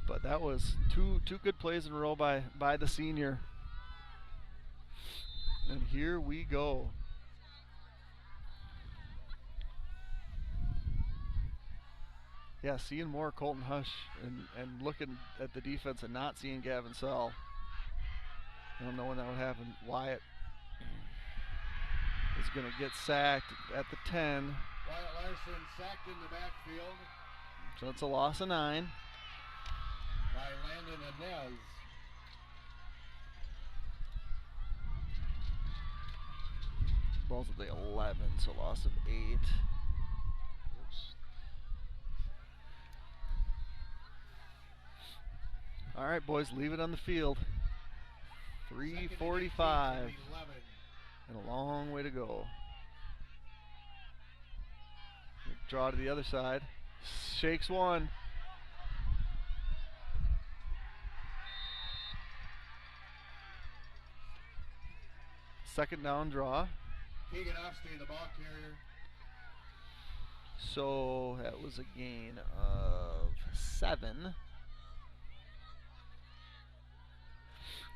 Speaker 1: But that was two good plays in a row by the senior. And here we go. Yeah, seeing more Colton Hush and looking at the defense and not seeing Gavin Sell. I don't know when that would happen. Wyatt is going to get sacked at the 10.
Speaker 2: Wyatt Larson sacked in the backfield
Speaker 1: So it's a loss of 9.
Speaker 2: by Landon Inez.
Speaker 1: Ball's at the 11, so loss of 8. Oops. All right, boys, leave it on the field. 3:45. and a long way to go. Draw to the other side. Shakes one. Second down draw.
Speaker 2: Keegan Offstein, the ball carrier.
Speaker 1: So that was a gain of 7.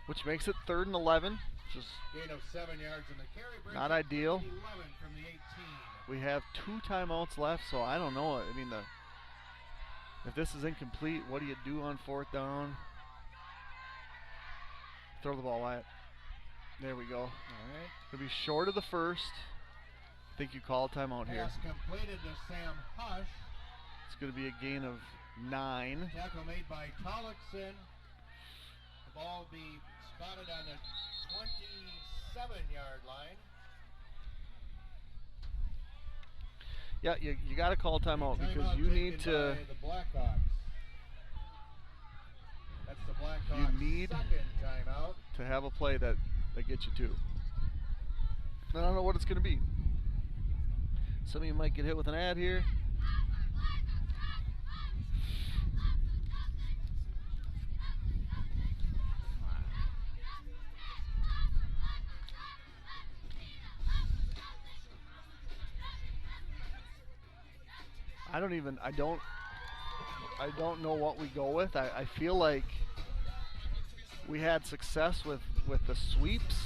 Speaker 1: Which makes it 3rd and 11. Just
Speaker 2: gain of 7 yards, and the carry brings
Speaker 1: not
Speaker 2: up
Speaker 1: ideal.
Speaker 2: 11 from the 18.
Speaker 1: We have 2 timeouts left, so I don't know. I mean, if this is incomplete, what do you do on 4th down? Throw the ball, Wyatt. There we go.
Speaker 2: All right.
Speaker 1: It'll be short of the first. I think you call a timeout here.
Speaker 2: Pass completed to Sam Hush.
Speaker 1: It's going to be a gain of 9.
Speaker 2: Tackle made by Tollickson. The ball will be spotted on the 27-yard line.
Speaker 1: Yeah, you got to call a timeout because you need to.
Speaker 2: The Blackhawks. That's the Blackhawks'
Speaker 1: You need
Speaker 2: second timeout.
Speaker 1: to have a play that gets you 2. I don't know what it's going to be. Some of you might get hit with an ad here. I don't know what we go with. I feel like we had success with the sweeps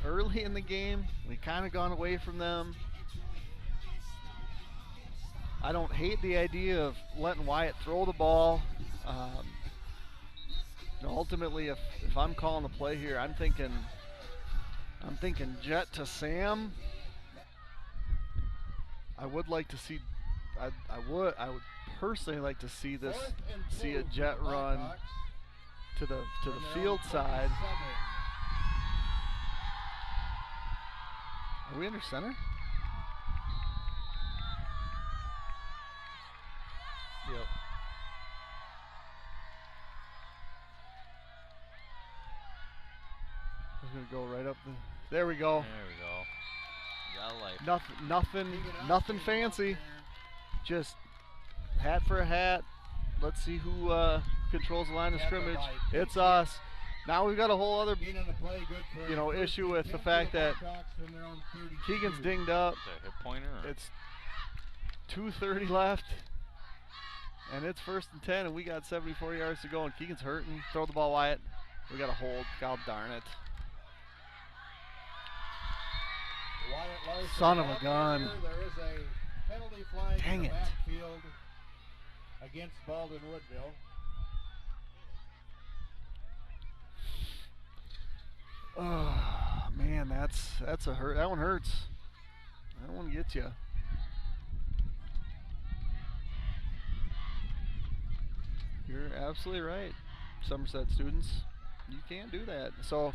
Speaker 1: early in the game. We kind of gone away from them. I don't hate the idea of letting Wyatt throw the ball. Ultimately, if I'm calling the play here, I'm thinking jet to Sam. I would like to see. I would personally like to see a jet run to the field side. Are we under center? Yep. I'm gonna go right up the. There we go.
Speaker 3: There we go. Got a life.
Speaker 1: Nothing fancy. Just hat for a hat. Let's see who controls the line of scrimmage. It's us. Now we've got a whole other, issue with the fact that Keegan's dinged up.
Speaker 3: Is that a hip pointer? Or?
Speaker 1: It's 2:30 left, and it's 1st and 10, and we got 74 yards to go, and Keegan's hurting. Throw the ball, Wyatt. We got a hold. God darn it.
Speaker 2: Wyatt Larson,
Speaker 1: Son of a gun.
Speaker 2: There is a penalty flag
Speaker 1: Dang
Speaker 2: in the
Speaker 1: it.
Speaker 2: backfield against Baldwin Woodville.
Speaker 1: Oh man, that's a hurt. That one hurts. That one gets you. You're absolutely right, Somerset students. You can't do that. So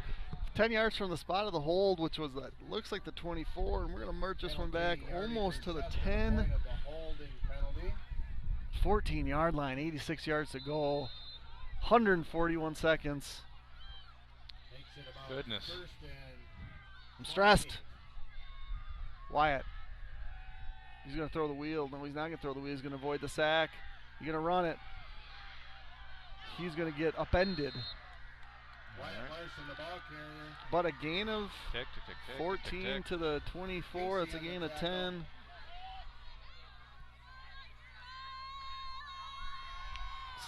Speaker 1: 10 yards from the spot of the hold, which was looks like the 24, and we're going to merge this one back almost to the 10. 14-yard line, 86 yards to go, 141 seconds.
Speaker 3: Goodness.
Speaker 1: I'm stressed. Wyatt. He's going to throw the wheel. No, he's not going to throw the wheel. He's going to avoid the sack. He's going to run it. He's going to get upended.
Speaker 2: Wyatt Larson, the ball carrier.
Speaker 1: But a gain of
Speaker 3: Tick, tick, tick, tick,
Speaker 1: 14
Speaker 3: tick, tick.
Speaker 1: to the 24. It's a gain of 10.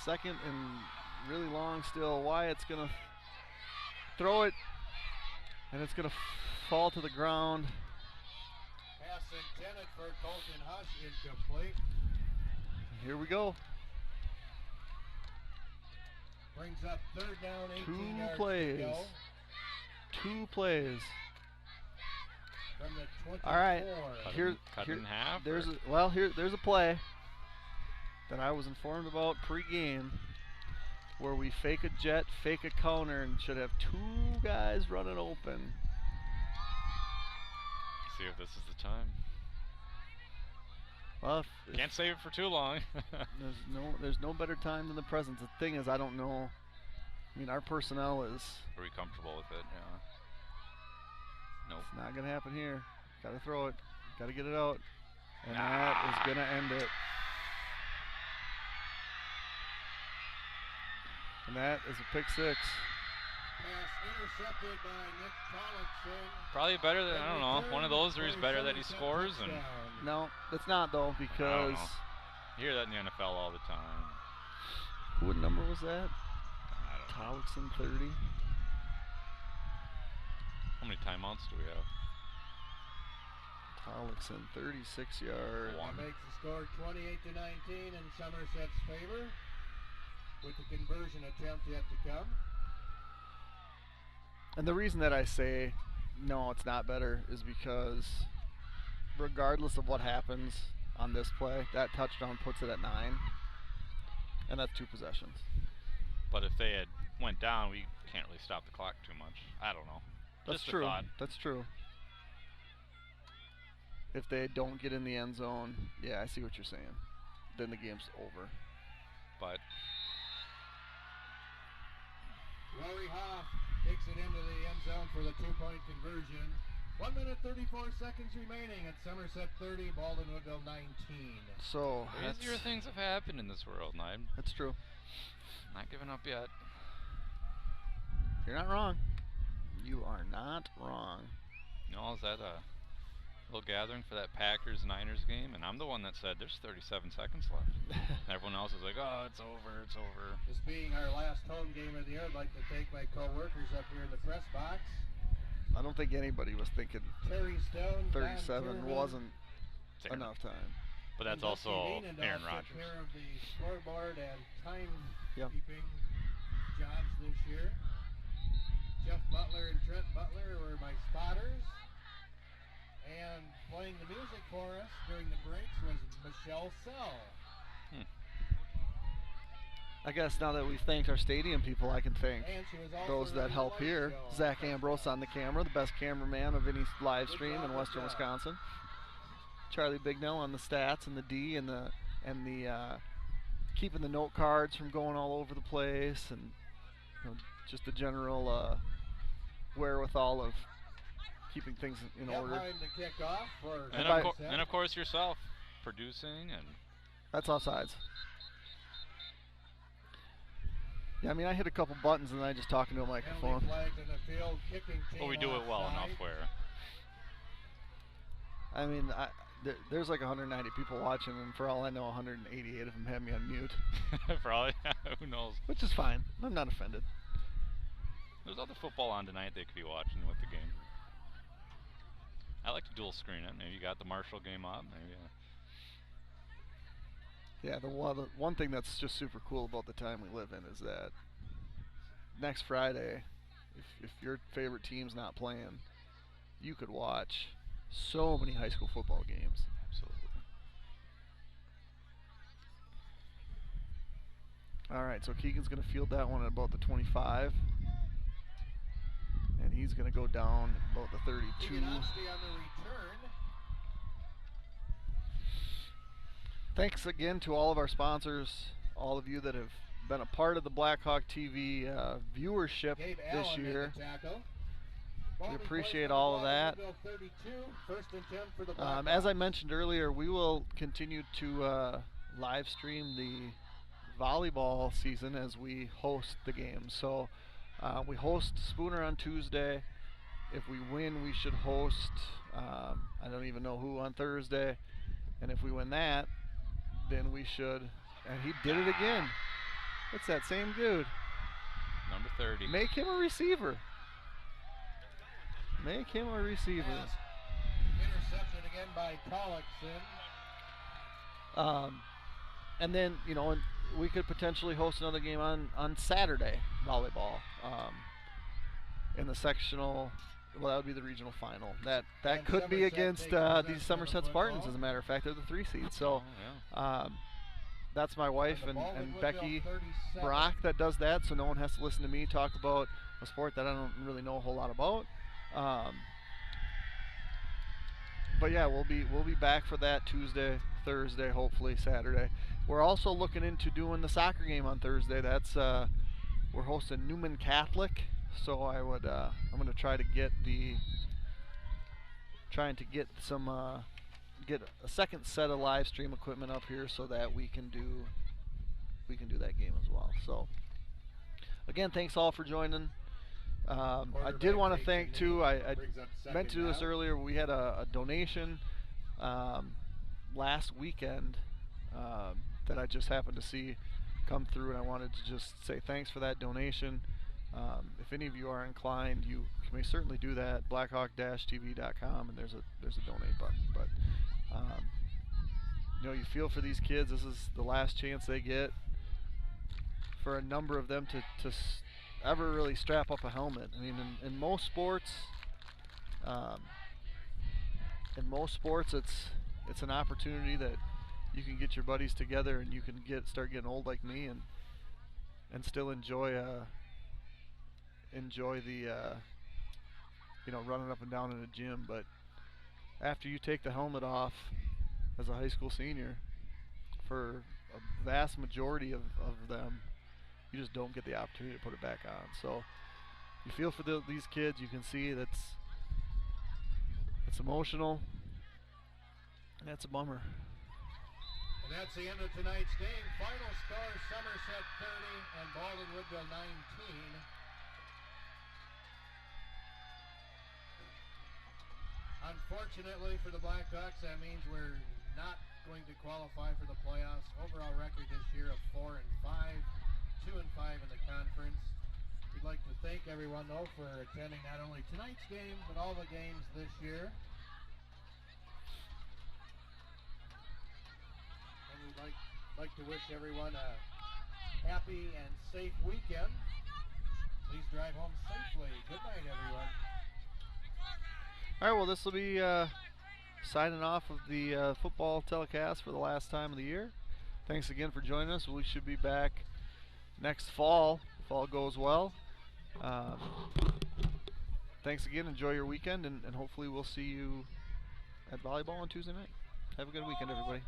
Speaker 1: Second and really long still. Wyatt's going to throw it, and it's going to fall to the ground.
Speaker 2: Pass intended for Colton Hush, incomplete.
Speaker 1: Here we go.
Speaker 2: Brings up 3rd down, 18
Speaker 1: Two
Speaker 2: yards
Speaker 1: plays.
Speaker 2: to go.
Speaker 1: 2 plays.
Speaker 2: From the 24.
Speaker 1: All right.
Speaker 3: Cut it in half.
Speaker 1: There's
Speaker 3: or?
Speaker 1: there's a play that I was informed about pre-game where we fake a jet, fake a counter, and should have 2 guys running open.
Speaker 3: See if this is the time.
Speaker 1: Well,
Speaker 3: Can't save it for too long.
Speaker 1: there's no better time than the present. The thing is, I don't know. I mean, our personnel is.
Speaker 3: Are we comfortable with it? Yeah.
Speaker 4: Nope.
Speaker 1: It's not going to happen here. Got to throw it. Got to get it out. And that is going to end it. And that is a pick 6.
Speaker 2: Pass intercepted by Nick Collinson.
Speaker 4: Probably better than, I don't know, one of those where he's better that he scores. And
Speaker 1: No, it's not, though, because...
Speaker 4: You hear that in the NFL all the time.
Speaker 1: What number was that?
Speaker 4: I don't know.
Speaker 1: Collinson 30.
Speaker 4: How many timeouts do we have?
Speaker 1: Collinson 36 yards.
Speaker 2: That makes the score 28-19 in Somerset's favor, with the conversion attempt yet to come.
Speaker 1: And the reason that I say no, it's not better is because regardless of what happens on this play, that touchdown puts it at 9, and that's 2 possessions.
Speaker 4: But if they had went down, we can't really stop the clock too much. I don't know.
Speaker 1: That's
Speaker 4: Just a
Speaker 1: true.
Speaker 4: thought.
Speaker 1: That's true. If they don't get in the end zone, yeah, I see what you're saying. Then the game's over.
Speaker 4: But
Speaker 2: Rory Hoff takes it into the end zone for the 2-point conversion. 1 minute 34 seconds remaining at Somerset 30, Baldwin Woodville 19.
Speaker 1: So
Speaker 4: crazier things have happened in this world, and I'm
Speaker 1: that's true.
Speaker 4: not giving up yet.
Speaker 1: You're not wrong. You are not wrong.
Speaker 4: You know, I was at a little gathering for that Packers-Niners game, and I'm the one that said there's 37 seconds left. And everyone else is like, oh, it's over, it's over.
Speaker 2: This being our last home game of the year, I'd like to thank my co-workers up here in the press box.
Speaker 1: I don't think anybody was thinking
Speaker 2: Terry Stone,
Speaker 1: 37 wasn't enough time.
Speaker 4: But that's also Aaron Rodgers.
Speaker 2: Took care of the scoreboard and
Speaker 1: Yep.
Speaker 2: timekeeping jobs this year. Jeff Butler and Trent Butler were my spotters. And playing the music for us during the breaks was Michelle Sell.
Speaker 1: I guess now that we've thanked our stadium people, I can thank
Speaker 2: And she was also
Speaker 1: those that
Speaker 2: running
Speaker 1: help
Speaker 2: the light
Speaker 1: here.
Speaker 2: show.
Speaker 1: Zach Ambrose on the camera, the best cameraman of any live stream in western Wisconsin. Charlie Bignell on the stats and the D and the keeping the note cards from going all over the place, and just the general wherewithal of keeping things in order.
Speaker 2: Behind the kickoff for
Speaker 4: And of course yourself, producing and
Speaker 1: that's offsides. Yeah, I mean, I hit a couple buttons and then I just talk into a microphone.
Speaker 2: Flags in the field, kicking team
Speaker 4: well, we do it well
Speaker 2: offside.
Speaker 4: enough where
Speaker 1: I mean, there's like 190 people watching, and for all I know, 188 of them have me on mute.
Speaker 4: probably, who knows.
Speaker 1: Which is fine. I'm not offended.
Speaker 4: There's other football on tonight they could be watching with the game. I like to dual screen it. Maybe you got the Marshall game up. Maybe.
Speaker 1: Yeah, the one thing that's just super cool about the time we live in is that next Friday, if your favorite team's not playing, you could watch so many high school football games.
Speaker 4: Absolutely.
Speaker 1: All right, so Keegan's going to field that one at about the 25. And he's going to go down about the 32.
Speaker 2: Keegan Oski on the return.
Speaker 1: Thanks again to all of our sponsors, all of you that have been a part of the Blackhawk TV viewership
Speaker 2: Gabe
Speaker 1: this
Speaker 2: Allen
Speaker 1: year.
Speaker 2: made the tackle.
Speaker 1: We appreciate all of that.
Speaker 2: 32, first and 10 for the
Speaker 1: As I mentioned earlier, we will continue to live stream the volleyball season as we host the game. So we host Spooner on Tuesday. If we win, we should host, I don't even know who, on Thursday. And if we win that, then we should, and he did it again. It's that same dude.
Speaker 4: Number 30.
Speaker 1: Make him a receiver. Make him a receiver.
Speaker 2: Intercepted again by Collickson.
Speaker 1: And then, we could potentially host another game on Saturday, volleyball. In the sectional, well, that would be the regional final. That
Speaker 2: And
Speaker 1: could be
Speaker 2: Somerset
Speaker 1: against
Speaker 2: takes possession
Speaker 1: these
Speaker 2: of
Speaker 1: Somerset
Speaker 2: the
Speaker 1: Spartans,
Speaker 2: football.
Speaker 1: as a matter of fact. They're the 3 seed. So
Speaker 4: yeah.
Speaker 1: that's my wife
Speaker 2: The
Speaker 1: and
Speaker 2: Baldwin
Speaker 1: Becky
Speaker 2: Woodville 37.
Speaker 1: Brock that does that, so no one has to listen to me talk about a sport that I don't really know a whole lot about. But yeah, we'll be back for that Tuesday, Thursday, hopefully Saturday. We're also looking into doing the soccer game on Thursday. That's we're hosting Newman Catholic, so I'm going to try to get the trying to get some get a second set of live stream equipment up here so that we can do that game as well. So again, thanks all for joining. I did want to thank too. I meant to do this earlier. We had a donation last weekend that I just happened to see come through, and I wanted to just say thanks for that donation. If any of you are inclined, you may certainly do that. Blackhawk-tv.com, and there's a donate button. But you know, you feel for these kids. This is the last chance they get for a number of them to ever really strap up a helmet. I mean, in most sports, it's an opportunity that you can get your buddies together and you can start getting old like me and still enjoy the you know, running up and down in a gym. But after you take the helmet off as a high school senior, for a vast majority of them, you just don't get the opportunity to put it back on. So you feel for these kids. You can see it's emotional, and that's a bummer.
Speaker 2: And that's the end of tonight's game. Final score, Somerset 30 and Baldwin Woodville 19. Unfortunately for the Blackhawks, that means we're not going to qualify for the playoffs. Overall record this year of 4-5, 2-5 in the conference. We'd like to thank everyone, though, for attending not only tonight's game, but all the games this year. And we'd like to wish everyone a happy and safe weekend. Please drive home safely. Good night, everyone.
Speaker 1: All right, well, this will be signing off of the football telecast for the last time of the year. Thanks again for joining us. We should be back next fall, if all goes well. Thanks again. Enjoy your weekend, and hopefully we'll see you at volleyball on Tuesday night. Have a good weekend, everybody.